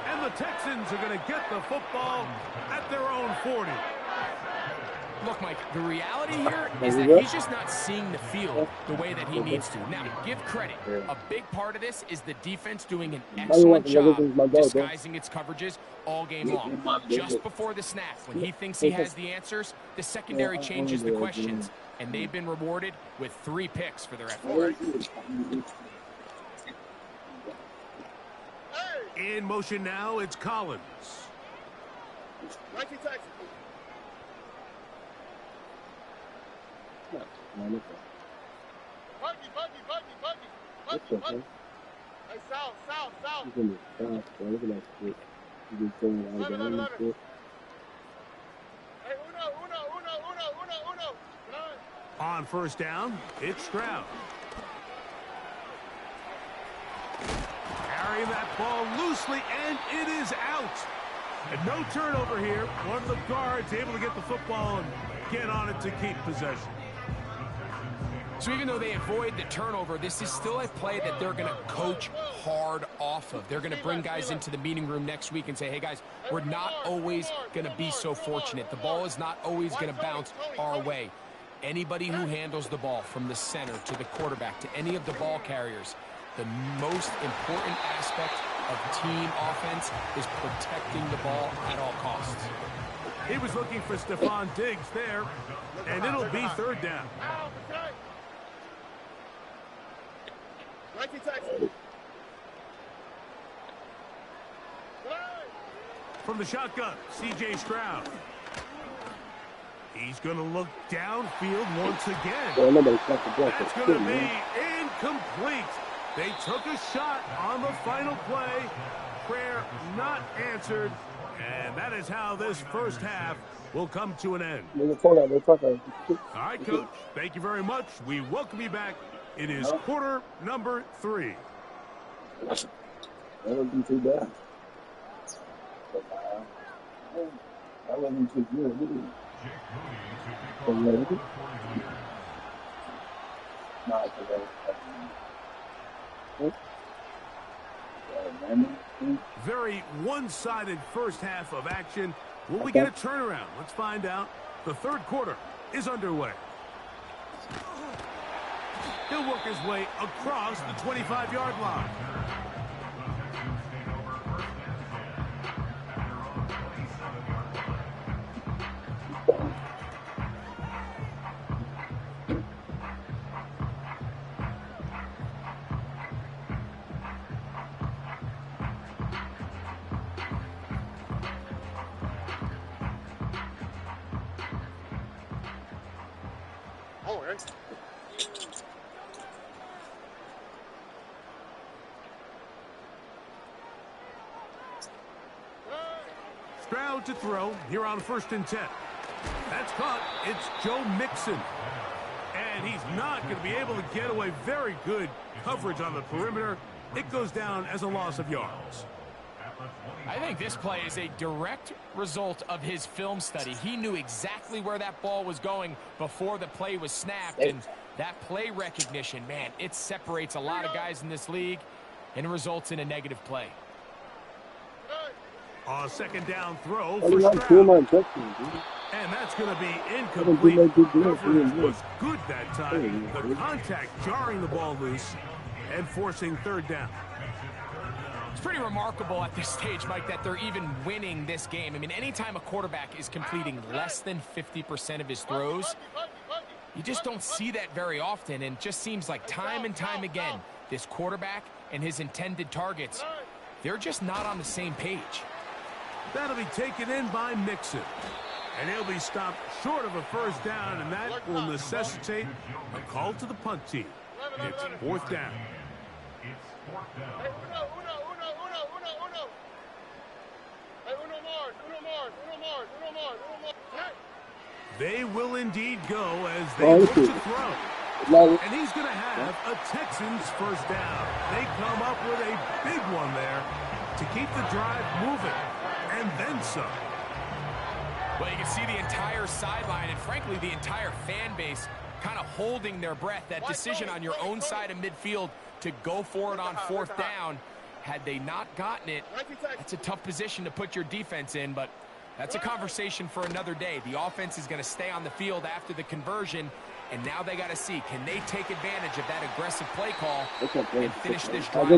Speaker 7: And the Texans are going to get the football at their own 40.
Speaker 8: Look, Mike, the reality here is that he's just not seeing the field the way that he needs to. Now, give credit. A big part of this is the defense doing an excellent job disguising its coverages all game long. Just before the snap, when he thinks he has the answers, the secondary changes the questions, and they've been rewarded with 3 picks for their effort.
Speaker 7: In motion now, it's Collins.
Speaker 4: Buggy. Hey, south. Look at that shit. You just throwing it out there.
Speaker 5: Hey, uno.
Speaker 7: On 1st down, it's Stroud. Carrying that ball loosely, and it is out. And no turnover here. One of the guards able to get the football and get on it to keep possession.
Speaker 8: So even though they avoid the turnover, this is still a play that they're going to coach hard off of. They're going to bring guys into the meeting room next week and say, hey, guys, we're not always going to be so fortunate. The ball is not always going to bounce our way. Anybody who handles the ball from the center to the quarterback to any of the ball carriers, the most important aspect of team offense is protecting the ball at all costs.
Speaker 7: He was looking for Stephon Diggs there, and it'll be 3rd down. From the shotgun, C.J. Stroud. He's going to look downfield once again. That's going to be incomplete. They took a shot on the final play. Prayer not answered. And that is how this first half will come to an end. All right, Coach. Thank you very much. We welcome you back. It is quarter number 3.
Speaker 4: That wasn't too bad. That wasn't too good, did it?
Speaker 7: Very one-sided first half of action. Will we get a turnaround? Let's find out. The 3rd quarter is underway. He'll work his way across the 25-yard line. Stroud to throw here on 1st and 10. That's caught. It's Joe Mixon. And he's not going to be able to get away. Very good coverage on the perimeter. It goes down as a loss of yards.
Speaker 8: I think this play is a direct result of his film study. He knew exactly where that ball was going before the play was snapped. And that play recognition, man, it separates a lot of guys in this league and results in a negative play.
Speaker 7: A 2nd down throw for Stroud. And that's going to be incomplete. Coverage was good that time. The contact jarring the ball loose and forcing 3rd down.
Speaker 8: It's pretty remarkable at this stage, Mike, that they're even winning this game. I mean, anytime a quarterback is completing less than 50% of his throws, you just don't see that very often. And it just seems like time and time again, this quarterback and his intended targets, they're just not on the same page.
Speaker 7: That'll be taken in by Mixon. And he'll be stopped short of a 1st down, and that will necessitate a call to the punt team. It's 4th down. They will indeed go as they look to throw. And he's going to have a Texans 1st down. They come up with a big one there to keep the drive moving. And then some.
Speaker 8: Well, you can see the entire sideline and, frankly, the entire fan base kind of holding their breath. That decision on your own side of midfield to go for it on 4th down, had they not gotten it, that's a tough position to put your defense in, but that's a conversation for another day. The offense is going to stay on the field after the conversion, and now they got to see, can they take advantage of that aggressive play call and finish this drive?